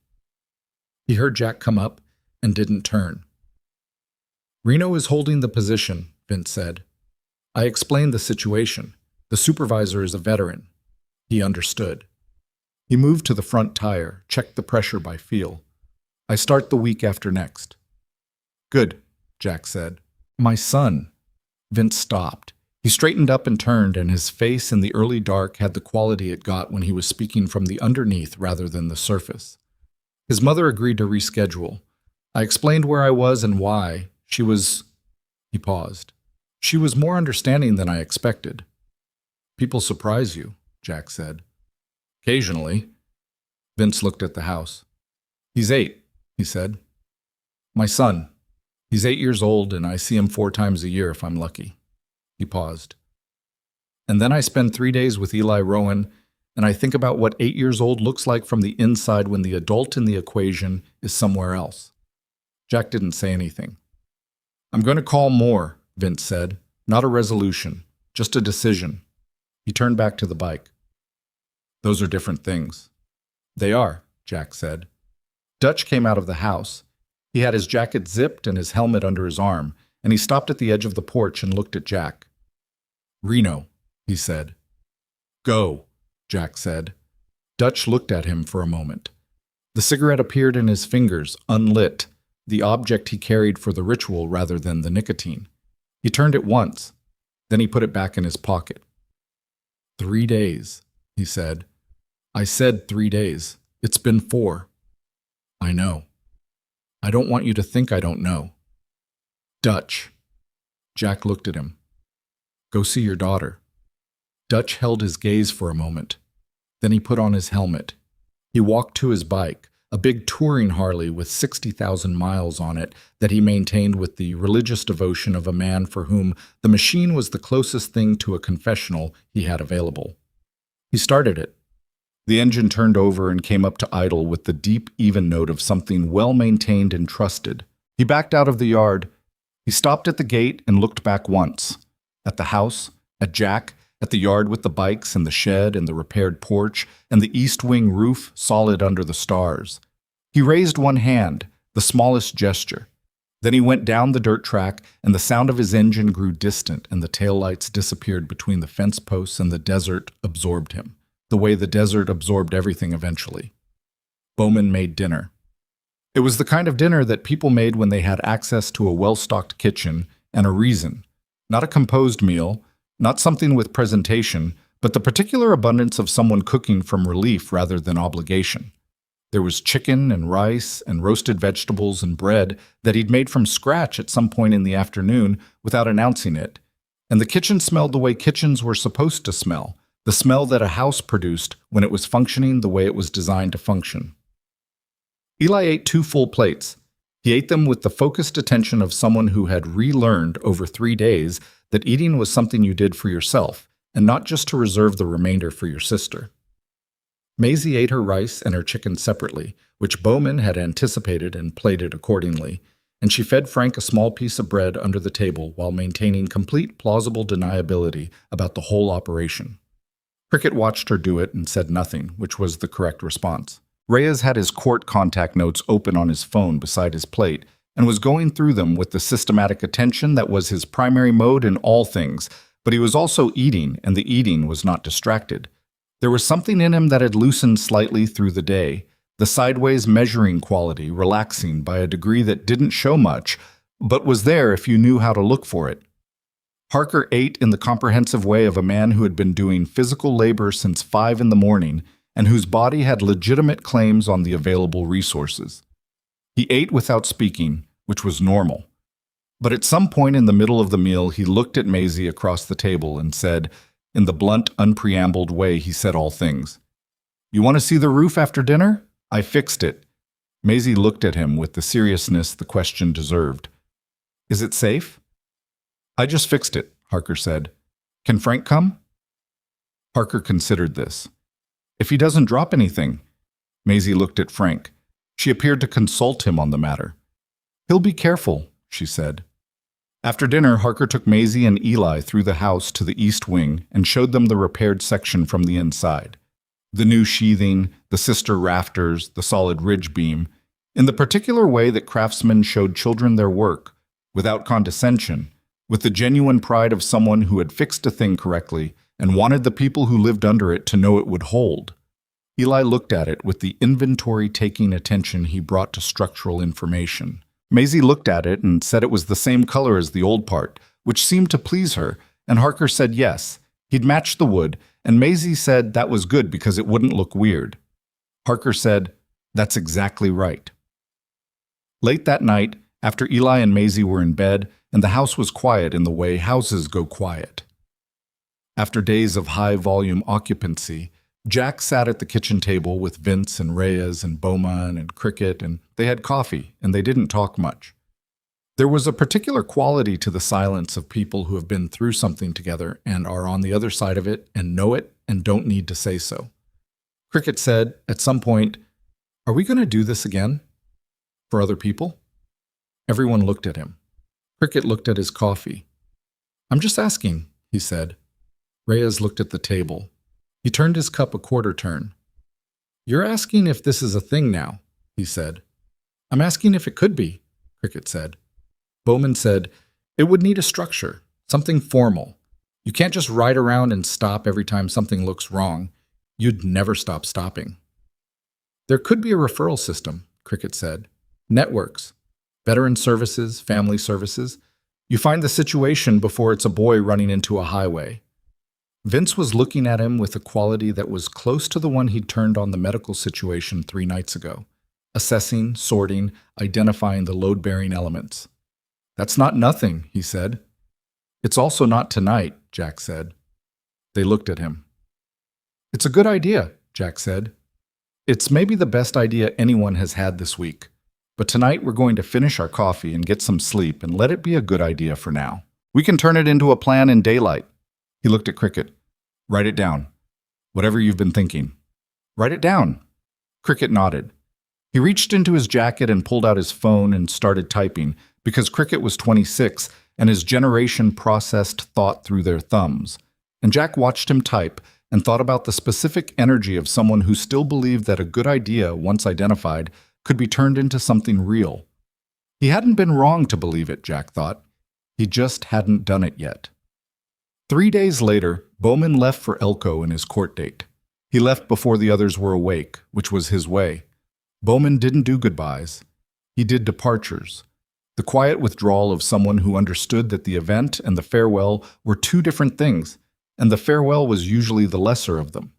He heard Jack come up and didn't turn. "Reno is holding the position," Vince said. "I explained the situation. The supervisor is a veteran." He understood. He moved to the front tire, checked the pressure by feel. "I start the week after next." "Good," Jack said. "My son." Vince stopped. He straightened up and turned, and his face in the early dark had the quality it got when he was speaking from the underneath rather than the surface. His mother agreed to reschedule. I explained where I was and why. She was... He paused. "She was more understanding than I expected." "People surprise you," Jack said. "Occasionally." Vince looked at the house. "He's 8, he said. "My son. He's 8 years old, and I see him 4 times a year if I'm lucky." He paused. "And then I spend 3 days with Eli Rowan, and I think about what 8 years old looks like from the inside when the adult in the equation is somewhere else." Jack didn't say anything. "I'm going to call more," Vince said. "Not a resolution, just a decision." He turned back to the bike. "Those are different things." "They are," Jack said. Dutch came out of the house. He had his jacket zipped and his helmet under his arm, and he stopped at the edge of the porch and looked at Jack. "Reno," he said. "Go," Jack said. Dutch looked at him for a moment. The cigarette appeared in his fingers, unlit, the object he carried for the ritual rather than the nicotine. He turned it once, then he put it back in his pocket. 3 days, he said. "I said 3 days. It's been 4. "I know. I don't want you to think I don't know." "Dutch." Jack looked at him. Go see your daughter." Dutch held his gaze for a moment. Then he put on his helmet. He walked to his bike, a big touring Harley with 60,000 miles on it that he maintained with the religious devotion of a man for whom the machine was the closest thing to a confessional he had available. He started it. The engine turned over and came up to idle with the deep, even note of something well-maintained and trusted. He backed out of the yard. He stopped at the gate and looked back once. At the house, at Jack, at the yard with the bikes and the shed and the repaired porch and the east wing roof solid under the stars. He raised one hand, the smallest gesture. Then he went down the dirt track, and the sound of his engine grew distant, and the taillights disappeared between the fence posts, and the desert absorbed him, the way the desert absorbed everything eventually. Bowman made dinner. It was the kind of dinner that people made when they had access to a well-stocked kitchen and a reason. Not a composed meal, not something with presentation, but the particular abundance of someone cooking from relief rather than obligation. There was chicken and rice and roasted vegetables and bread that he'd made from scratch at some point in the afternoon without announcing it. And the kitchen smelled the way kitchens were supposed to smell, the smell that a house produced when it was functioning the way it was designed to function. Eli ate 2 full plates. He ate them with the focused attention of someone who had relearned over 3 days that eating was something you did for yourself, and not just to reserve the remainder for your sister. Maisie ate her rice and her chicken separately, which Bowman had anticipated and plated accordingly, and she fed Frank a small piece of bread under the table while maintaining complete plausible deniability about the whole operation. Cricket watched her do it and said nothing, which was the correct response. Reyes had his court contact notes open on his phone beside his plate and was going through them with the systematic attention that was his primary mode in all things, but he was also eating, and the eating was not distracted. There was something in him that had loosened slightly through the day, the sideways measuring quality relaxing by a degree that didn't show much, but was there if you knew how to look for it. Harker ate in the comprehensive way of a man who had been doing physical labor since 5 in the morning and whose body had legitimate claims on the available resources. He ate without speaking, which was normal. But at some point in the middle of the meal, he looked at Maisie across the table and said, in the blunt, unpreambled way he said all things, "You want to see the roof after dinner? I fixed it." Maisie looked at him with the seriousness the question deserved. "Is it safe?" "I just fixed it," Harker said. "Can Frank come?" Harker considered this. "If he doesn't drop anything." Maisie looked at Frank. She appeared to consult him on the matter. "He'll be careful," she said. After dinner, Harker took Maisie and Eli through the house to the east wing and showed them the repaired section from the inside. The new sheathing, the sister rafters, the solid ridge beam, in the particular way that craftsmen showed children their work, without condescension, with the genuine pride of someone who had fixed a thing correctly and wanted the people who lived under it to know it would hold. Eli looked at it with the inventory-taking attention he brought to structural information. Maisie looked at it and said it was the same color as the old part, which seemed to please her, and Harker said yes, he'd matched the wood, and Maisie said that was good because it wouldn't look weird. Harker said, "That's exactly right." Late that night, after Eli and Maisie were in bed, and the house was quiet in the way houses go quiet. After days of high-volume occupancy, Jack sat at the kitchen table with Vince and Reyes and Bowman and Cricket, and they had coffee, and they didn't talk much. There was a particular quality to the silence of people who have been through something together and are on the other side of it and know it and don't need to say so. Cricket said, at some point, "Are we going to do this again? For other people?" Everyone looked at him. Cricket looked at his coffee. "I'm just asking," he said. Reyes looked at the table. He turned his cup a quarter turn. "You're asking if this is a thing now," he said. "I'm asking if it could be," Cricket said. Bowman said, "It would need a structure, something formal. You can't just ride around and stop every time something looks wrong. You'd never stop stopping." "There could be a referral system," Cricket said. "Networks, veteran services, family services. You find the situation before it's a boy running into a highway." Vince was looking at him with a quality that was close to the one he'd turned on the medical situation 3 nights ago, assessing, sorting, identifying the load-bearing elements. "That's not nothing," he said. It's also not tonight, Jack said. They looked at him. It's a good idea, Jack said. It's maybe the best idea anyone has had this week. But tonight we're going to finish our coffee and get some sleep and let it be a good idea for now. We can turn it into a plan in daylight. He looked at Cricket. Write it down. Whatever you've been thinking. Write it down. Cricket nodded. He reached into his jacket and pulled out his phone and started typing because Cricket was 26 and his generation processed thought through their thumbs. And Jack watched him type and thought about the specific energy of someone who still believed that a good idea, once identified, could be turned into something real. He hadn't been wrong to believe it, Jack thought. He just hadn't done it yet. 3 days later, Bowman left for Elko in his court date. He left before the others were awake, which was his way. Bowman didn't do goodbyes. He did departures. The quiet withdrawal of someone who understood that the event and the farewell were two different things, and the farewell was usually the lesser of them.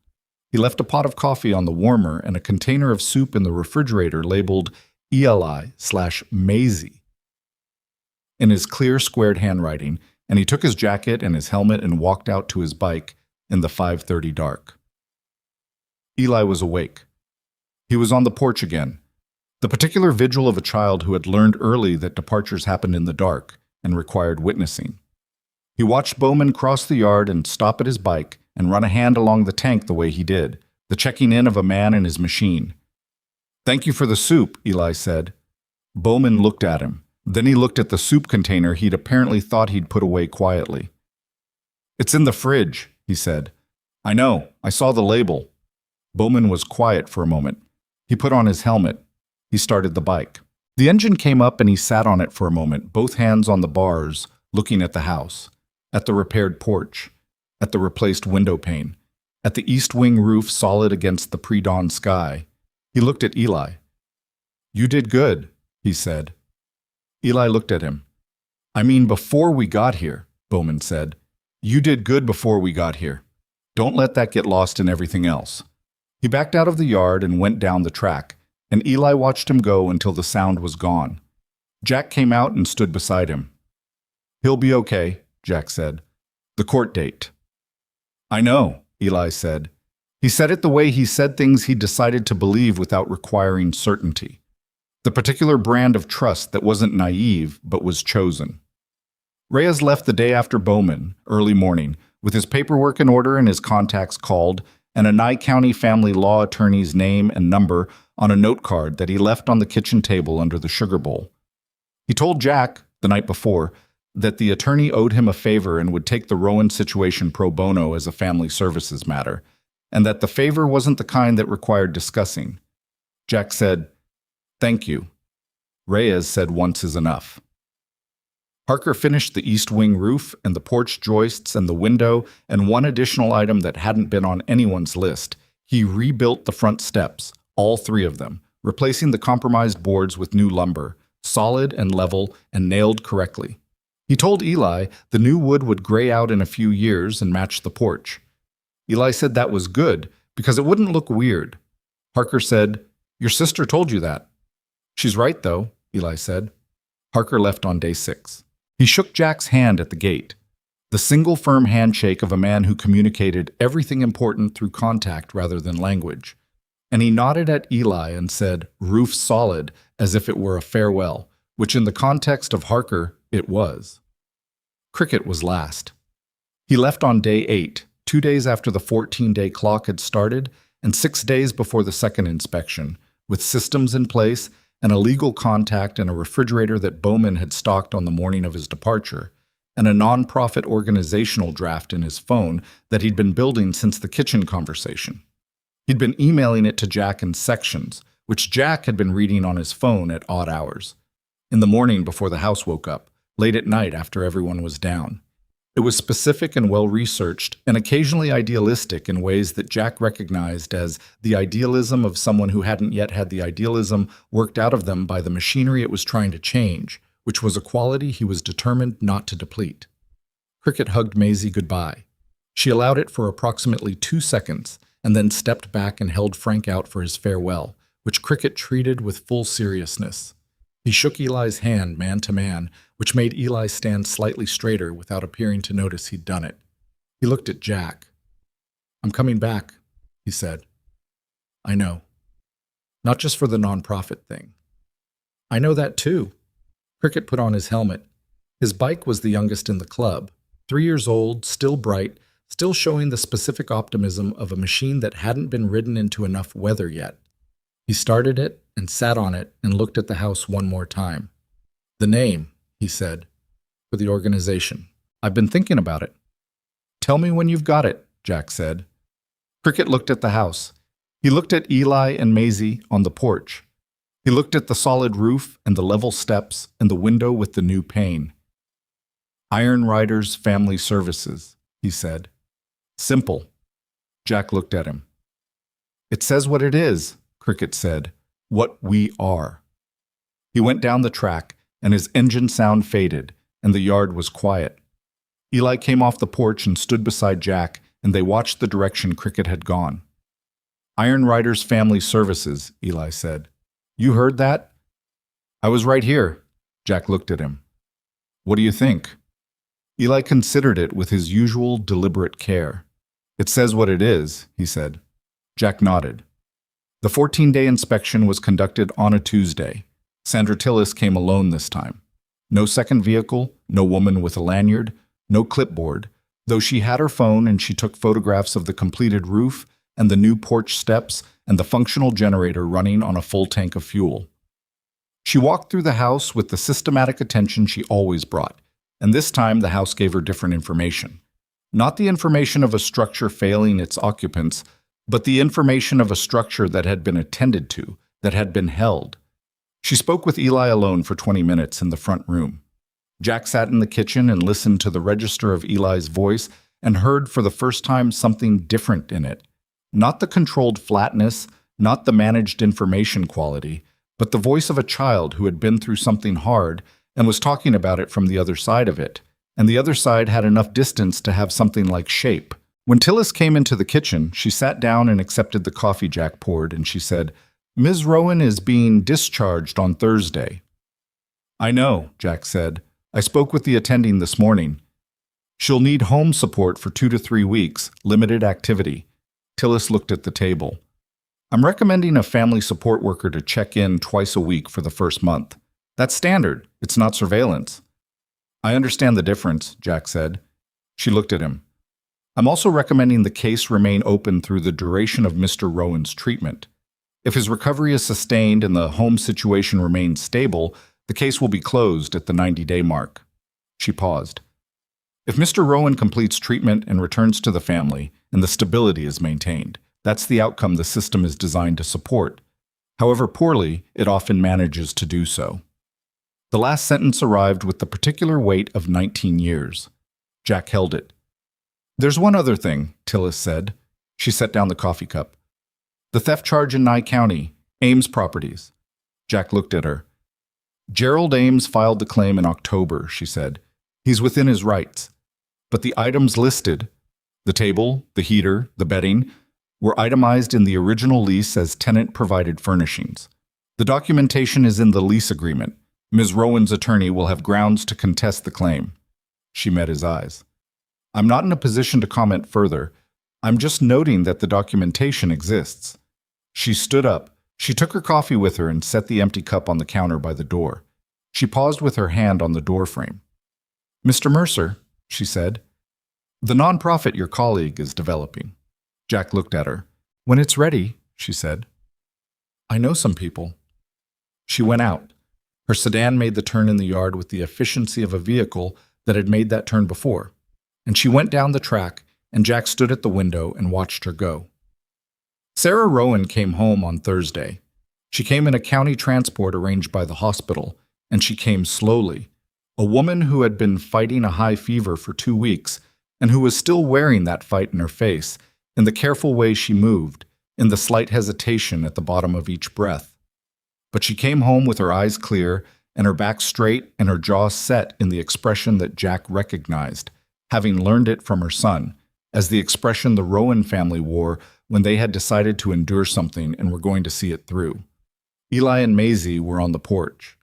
He left a pot of coffee on the warmer and a container of soup in the refrigerator labeled Eli/Maisie in his clear, squared handwriting, and he took his jacket and his helmet and walked out to his bike in the 5:30 dark. Eli was awake. He was on the porch again, the particular vigil of a child who had learned early that departures happened in the dark and required witnessing. He watched Bowman cross the yard and stop at his bike and run a hand along the tank the way he did, the checking in of a man and his machine. "Thank you for the soup," Eli said. Bowman looked at him. Then he looked at the soup container he'd apparently thought he'd put away quietly. "It's in the fridge," he said. "I know. I saw the label." Bowman was quiet for a moment. He put on his helmet. He started the bike. The engine came up and he sat on it for a moment, both hands on the bars, looking at the house, at the repaired porch, at the replaced window pane, at the east wing roof solid against the pre-dawn sky. He looked at Eli. "You did good," he said. Eli looked at him. "I mean, before we got here," Bowman said. "You did good before we got here. Don't let that get lost in everything else." He backed out of the yard and went down the track, and Eli watched him go until the sound was gone. Jack came out and stood beside him. "He'll be okay," Jack said. "The court date." "I know," Eli said. He said it the way he said things he decided to believe without requiring certainty. The particular brand of trust that wasn't naive, but was chosen. Reyes left the day after Bowman, early morning, with his paperwork in order and his contacts called, and a Nye County family law attorney's name and number on a note card that he left on the kitchen table under the sugar bowl. He told Jack, the night before, that the attorney owed him a favor and would take the Rowan situation pro bono as a family services matter, and that the favor wasn't the kind that required discussing. Jack said, "Thank you." Reyes said once is enough. Harker finished the east wing roof and the porch joists and the window and one additional item that hadn't been on anyone's list. He rebuilt the front steps, all three of them, replacing the compromised boards with new lumber, solid and level and nailed correctly. He told Eli the new wood would gray out in a few years and match the porch. Eli said that was good because it wouldn't look weird. Harker said, "Your sister told you that." "She's right, though," Eli said. Harker left on day 6. He shook Jack's hand at the gate, the single firm handshake of a man who communicated everything important through contact rather than language. And he nodded at Eli and said, "Roof solid," as if it were a farewell, which in the context of Harker, it was. Cricket was last. He left on day 8, 2 days after the 14-day clock had started, and 6 days before the second inspection, with systems in place and a legal contact and a refrigerator that Bowman had stocked on the morning of his departure, and a non-profit organizational draft in his phone that he'd been building since the kitchen conversation. He'd been emailing it to Jack in sections, which Jack had been reading on his phone at odd hours. In the morning before the house woke up, late at night after everyone was down. It was specific and well-researched, and occasionally idealistic in ways that Jack recognized as the idealism of someone who hadn't yet had the idealism worked out of them by the machinery it was trying to change, which was a quality he was determined not to deplete. Cricket hugged Maisie goodbye. She allowed it for approximately 2 seconds, and then stepped back and held Frank out for his farewell, which Cricket treated with full seriousness. He shook Eli's hand man to man, which made Eli stand slightly straighter without appearing to notice he'd done it. He looked at Jack. "I'm coming back," he said. "I know. Not just for the nonprofit thing." "I know that too." Cricket put on his helmet. His bike was the youngest in the club, 3 years old, still bright, still showing the specific optimism of a machine that hadn't been ridden into enough weather yet. He started it and sat on it and looked at the house one more time. "The name," he said, "for the organization. I've been thinking about it." "Tell me when you've got it," Jack said. Cricket looked at the house. He looked at Eli and Maisie on the porch. He looked at the solid roof and the level steps and the window with the new pane. "Iron Riders Family Services," he said. "Simple." Jack looked at him. "It says what it is," Cricket said. "What we are." He went down the track, and his engine sound faded, and the yard was quiet. Eli came off the porch and stood beside Jack, and they watched the direction Cricket had gone. "Iron Riders Family Services," Eli said. "You heard that?" "I was right here." Jack looked at him. "What do you think?" Eli considered it with his usual deliberate care. "It says what it is," he said. Jack nodded. The 14-day inspection was conducted on a Tuesday. Sandra Tillis came alone this time. No second vehicle, no woman with a lanyard, no clipboard, though she had her phone and she took photographs of the completed roof and the new porch steps and the functional generator running on a full tank of fuel. She walked through the house with the systematic attention she always brought, and this time the house gave her different information. Not the information of a structure failing its occupants, but the information of a structure that had been attended to, that had been held. She spoke with Eli alone for 20 minutes in the front room. Jack sat in the kitchen and listened to the register of Eli's voice and heard for the first time something different in it. Not the controlled flatness, not the managed information quality, but the voice of a child who had been through something hard and was talking about it from the other side of it. And the other side had enough distance to have something like shape. When Tillis came into the kitchen, she sat down and accepted the coffee Jack poured, and she said, "Ms. Rowan is being discharged on Thursday." "I know," Jack said. "I spoke with the attending this morning. She'll need home support for 2 to 3 weeks, limited activity." Tillis looked at the table. "I'm recommending a family support worker to check in twice a week for the first month. That's standard. It's not surveillance." "I understand the difference," Jack said. She looked at him. "I'm also recommending the case remain open through the duration of Mr. Rowan's treatment. If his recovery is sustained and the home situation remains stable, the case will be closed at the 90-day mark." She paused. "If Mr. Rowan completes treatment and returns to the family, and the stability is maintained, that's the outcome the system is designed to support. However poorly, it often manages to do so." The last sentence arrived with the particular weight of 19 years. Jack held it. "There's one other thing," Tillis said. She set down the coffee cup. "The theft charge in Nye County, Ames Properties." Jack looked at her. "Gerald Ames filed the claim in October," she said. "He's within his rights. But the items listed, the table, the heater, the bedding, were itemized in the original lease as tenant-provided furnishings. The documentation is in the lease agreement. Ms. Rowan's attorney will have grounds to contest the claim." She met his eyes. "I'm not in a position to comment further. I'm just noting that the documentation exists." She stood up. She took her coffee with her and set the empty cup on the counter by the door. She paused with her hand on the doorframe. "Mr. Mercer," she said, "the nonprofit your colleague is developing." Jack looked at her. "When it's ready," she said. "I know some people." She went out. Her sedan made the turn in the yard with the efficiency of a vehicle that had made that turn before. And she went down the track, and Jack stood at the window and watched her go. Sarah Rowan came home on Thursday. She came in a county transport arranged by the hospital, and she came slowly. A woman who had been fighting a high fever for 2 weeks, and who was still wearing that fight in her face, in the careful way she moved, in the slight hesitation at the bottom of each breath. But she came home with her eyes clear, and her back straight and her jaw set in the expression that Jack recognized, having learned it from her son, as the expression the Rowan family wore when they had decided to endure something and were going to see it through. Eli and Maisie were on the porch.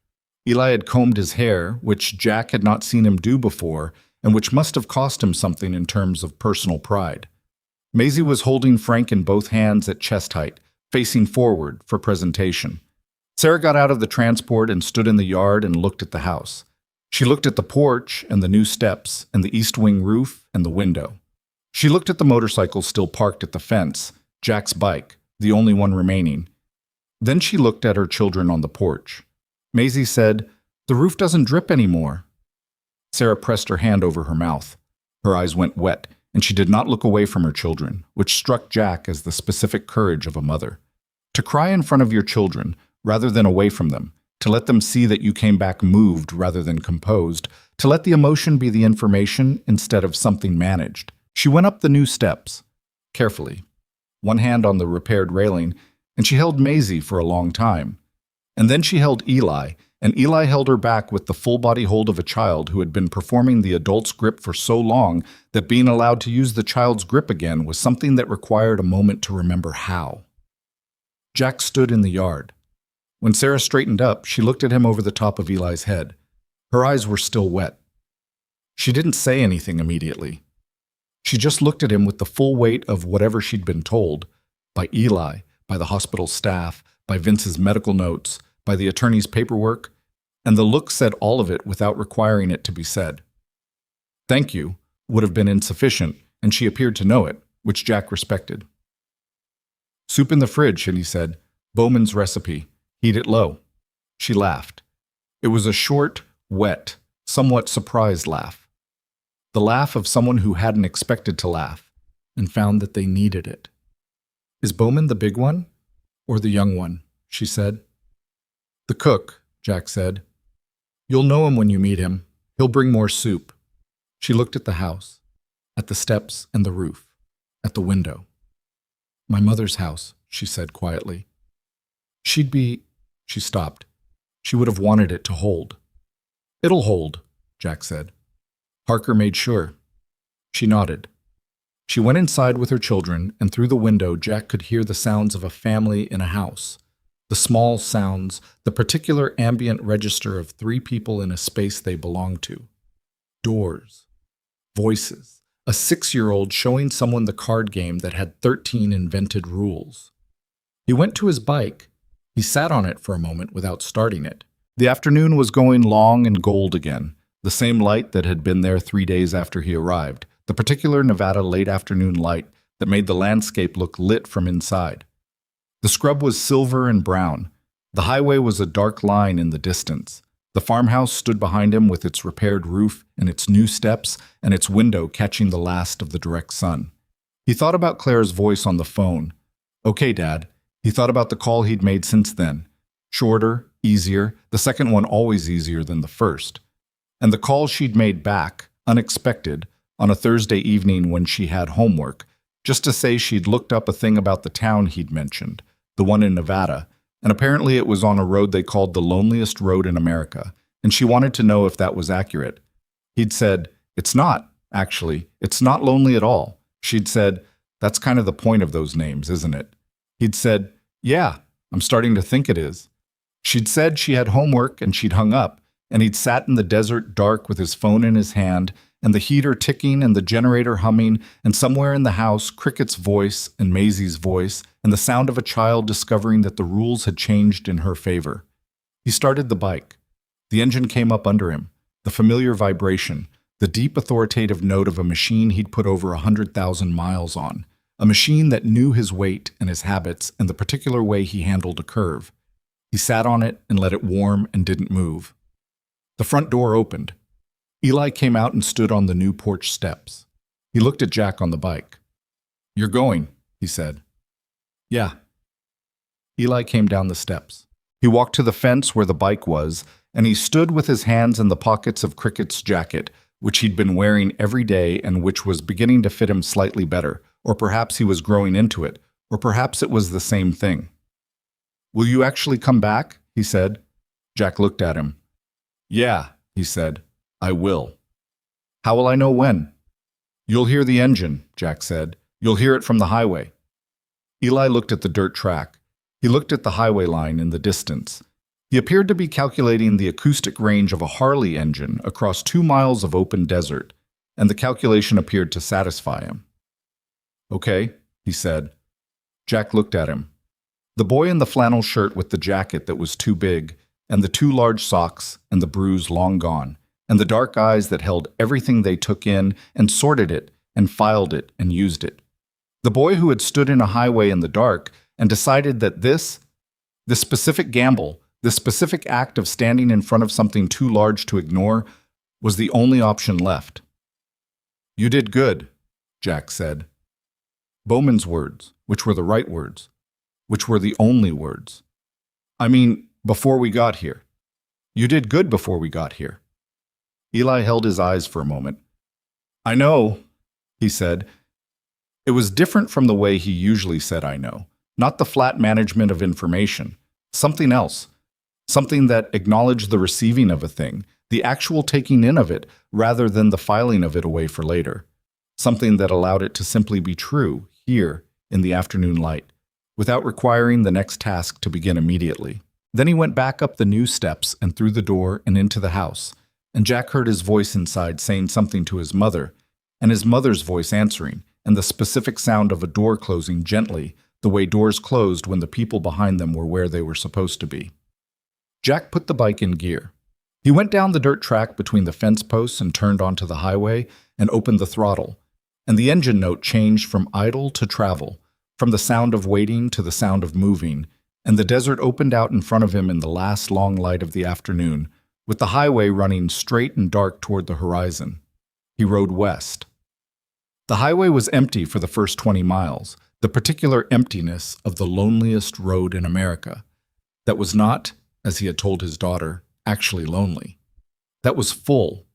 Eli had combed his hair, which Jack had not seen him do before, and which must have cost him something in terms of personal pride. Maisie was holding Frank in both hands at chest height, facing forward for presentation. Sarah got out of the transport and stood in the yard and looked at the house. She looked at the porch and the new steps and the east wing roof and the window. She looked at the motorcycle still parked at the fence, Jack's bike, the only one remaining. Then she looked at her children on the porch. Maisie said, "The roof doesn't drip anymore." Sarah pressed her hand over her mouth. Her eyes went wet, and she did not look away from her children, which struck Jack as the specific courage of a mother. To cry in front of your children, rather than away from them, to let them see that you came back moved rather than composed, to let the emotion be the information instead of something managed. She went up the new steps, carefully, one hand on the repaired railing, and she held Maisie for a long time. And then she held Eli, and Eli held her back with the full-body hold of a child who had been performing the adult's grip for so long that being allowed to use the child's grip again was something that required a moment to remember how. Jack stood in the yard. When Sarah straightened up, she looked at him over the top of Eli's head. Her eyes were still wet. She didn't say anything immediately. She just looked at him with the full weight of whatever she'd been told, by Eli, by the hospital staff, by Vince's medical notes, by the attorney's paperwork, and the look said all of it without requiring it to be said. "Thank you" would have been insufficient, and she appeared to know it, which Jack respected. "Soup in the fridge," and he said, "Bowman's recipe. Heat it low." She laughed. It was a short, wet, somewhat surprised laugh. The laugh of someone who hadn't expected to laugh, and found that they needed it. "Is Bowman the big one, or the young one?" she said. "The cook," Jack said. "You'll know him when you meet him. He'll bring more soup." She looked at the house, at the steps and the roof, at the window. "My mother's house," she said quietly. She stopped. She would have wanted it to hold. "It'll hold," Jack said. Parker made sure. She nodded. She went inside with her children, and through the window Jack could hear the sounds of a family in a house. The small sounds, the particular ambient register of 3 people in a space they belonged to. Doors. Voices. A 6-year-old showing someone the card game that had 13 invented rules. He went to his bike. He sat on it for a moment without starting it. The afternoon was going long and gold again, the same light that had been there 3 days after he arrived, the particular Nevada late afternoon light that made the landscape look lit from inside. The scrub was silver and brown. The highway was a dark line in the distance. The farmhouse stood behind him with its repaired roof and its new steps and its window catching the last of the direct sun. He thought about Claire's voice on the phone. "Okay, Dad." He thought about the call he'd made since then. Shorter, easier, the second one always easier than the first. And the call she'd made back, unexpected, on a Thursday evening when she had homework, just to say she'd looked up a thing about the town he'd mentioned, the one in Nevada, and apparently it was on a road they called the loneliest road in America, and she wanted to know if that was accurate. He'd said, "It's not, actually. It's not lonely at all." She'd said, "That's kind of the point of those names, isn't it?" He'd said, "Yeah, I'm starting to think it is." She'd said she had homework and she'd hung up, and he'd sat in the desert dark with his phone in his hand, and the heater ticking and the generator humming, and somewhere in the house, Cricket's voice and Maisie's voice, and the sound of a child discovering that the rules had changed in her favor. He started the bike. The engine came up under him, the familiar vibration, the deep authoritative note of a machine he'd put over 100,000 miles on, a machine that knew his weight and his habits and the particular way he handled a curve. He sat on it and let it warm and didn't move. The front door opened. Eli came out and stood on the new porch steps. He looked at Jack on the bike. "You're going," he said. "Yeah." Eli came down the steps. He walked to the fence where the bike was, and he stood with his hands in the pockets of Cricket's jacket, which he'd been wearing every day and which was beginning to fit him slightly better, or perhaps he was growing into it, or perhaps it was the same thing. "Will you actually come back?" he said. Jack looked at him. "Yeah," he said. "I will." "How will I know when?" "You'll hear the engine," Jack said. "You'll hear it from the highway." Eli looked at the dirt track. He looked at the highway line in the distance. He appeared to be calculating the acoustic range of a Harley engine across 2 miles of open desert, and the calculation appeared to satisfy him. "Okay," he said. Jack looked at him. The boy in the flannel shirt with the jacket that was too big, and the too large socks, and the bruise long gone, and the dark eyes that held everything they took in and sorted it and filed it and used it. The boy who had stood in a highway in the dark and decided that this specific gamble, this specific act of standing in front of something too large to ignore, was the only option left. "You did good," Jack said. Bowman's words, which were the right words, which were the only words. "I mean, before we got here. You did good before we got here." Eli held his eyes for a moment. "I know," he said. It was different from the way he usually said "I know." Not the flat management of information. Something else. Something that acknowledged the receiving of a thing, the actual taking in of it, rather than the filing of it away for later. Something that allowed it to simply be true, here, in the afternoon light, without requiring the next task to begin immediately. Then he went back up the new steps and through the door and into the house, and Jack heard his voice inside saying something to his mother, and his mother's voice answering, and the specific sound of a door closing gently, the way doors closed when the people behind them were where they were supposed to be. Jack put the bike in gear. He went down the dirt track between the fence posts and turned onto the highway and opened the throttle, and the engine note changed from idle to travel, from the sound of waiting to the sound of moving, and the desert opened out in front of him in the last long light of the afternoon, with the highway running straight and dark toward the horizon. He rode west. The highway was empty for the first 20 miles, the particular emptiness of the loneliest road in America. That was not, as he had told his daughter, actually lonely. That was full,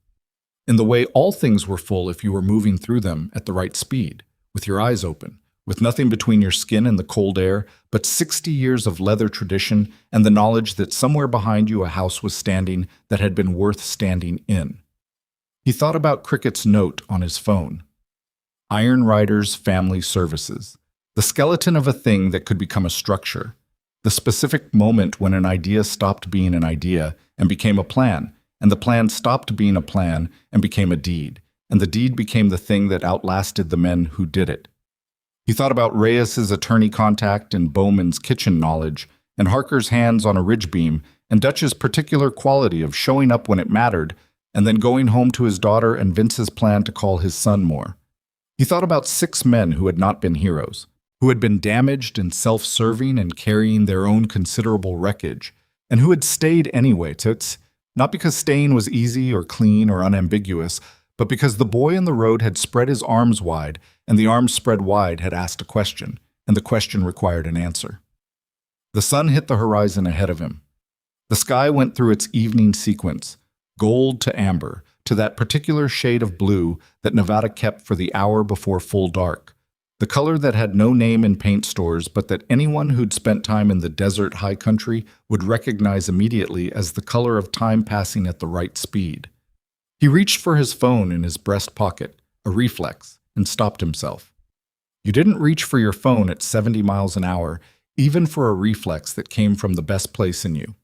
in the way all things were full if you were moving through them at the right speed, with your eyes open, with nothing between your skin and the cold air, but 60 years of leather tradition and the knowledge that somewhere behind you a house was standing that had been worth standing in. He thought about Cricket's note on his phone. Iron Riders Family Services. The skeleton of a thing that could become a structure. The specific moment when an idea stopped being an idea and became a plan, and the plan stopped being a plan and became a deed, and the deed became the thing that outlasted the men who did it. He thought about Reyes's attorney contact and Bowman's kitchen knowledge, and Harker's hands on a ridge beam, and Dutch's particular quality of showing up when it mattered, and then going home to his daughter and Vince's plan to call his son more. He thought about 6 men who had not been heroes, who had been damaged and self-serving and carrying their own considerable wreckage, and who had stayed anyway, toots, not because staying was easy or clean or unambiguous, but because the boy in the road had spread his arms wide, and the arms spread wide had asked a question, and the question required an answer. The sun hit the horizon ahead of him. The sky went through its evening sequence, gold to amber, to that particular shade of blue that Nevada kept for the hour before full dark, the color that had no name in paint stores but that anyone who'd spent time in the desert high country would recognize immediately as the color of time passing at the right speed. He reached for his phone in his breast pocket, a reflex, and stopped himself. You didn't reach for your phone at 70 miles an hour, even for a reflex that came from the best place in you.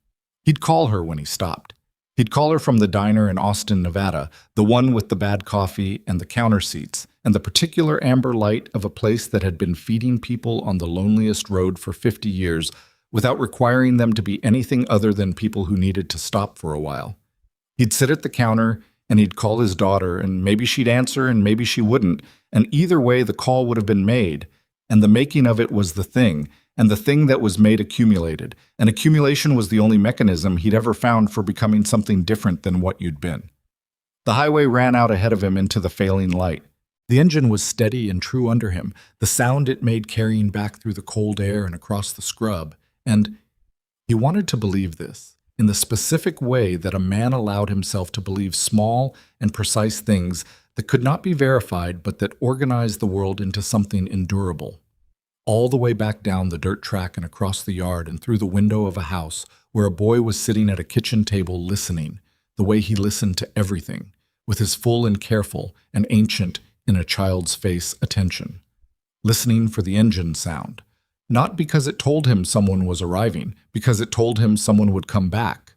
He'd call her when he stopped. He'd call her from the diner in Austin, Nevada, the one with the bad coffee and the counter seats, and the particular amber light of a place that had been feeding people on the loneliest road for 50 years without requiring them to be anything other than people who needed to stop for a while. He'd sit at the counter, and he'd call his daughter, and maybe she'd answer and maybe she wouldn't, and either way the call would have been made, and the making of it was the thing, and the thing that was made accumulated, and accumulation was the only mechanism he'd ever found for becoming something different than what you'd been. The highway ran out ahead of him into the failing light. The engine was steady and true under him, the sound it made carrying back through the cold air and across the scrub, and he wanted to believe this, in the specific way that a man allowed himself to believe small and precise things that could not be verified but that organized the world into something endurable. All the way back down the dirt track and across the yard and through the window of a house where a boy was sitting at a kitchen table listening, the way he listened to everything, with his full and careful and ancient in a child's face attention. Listening for the engine sound, Not because it told him someone was arriving, because it told him someone would come back.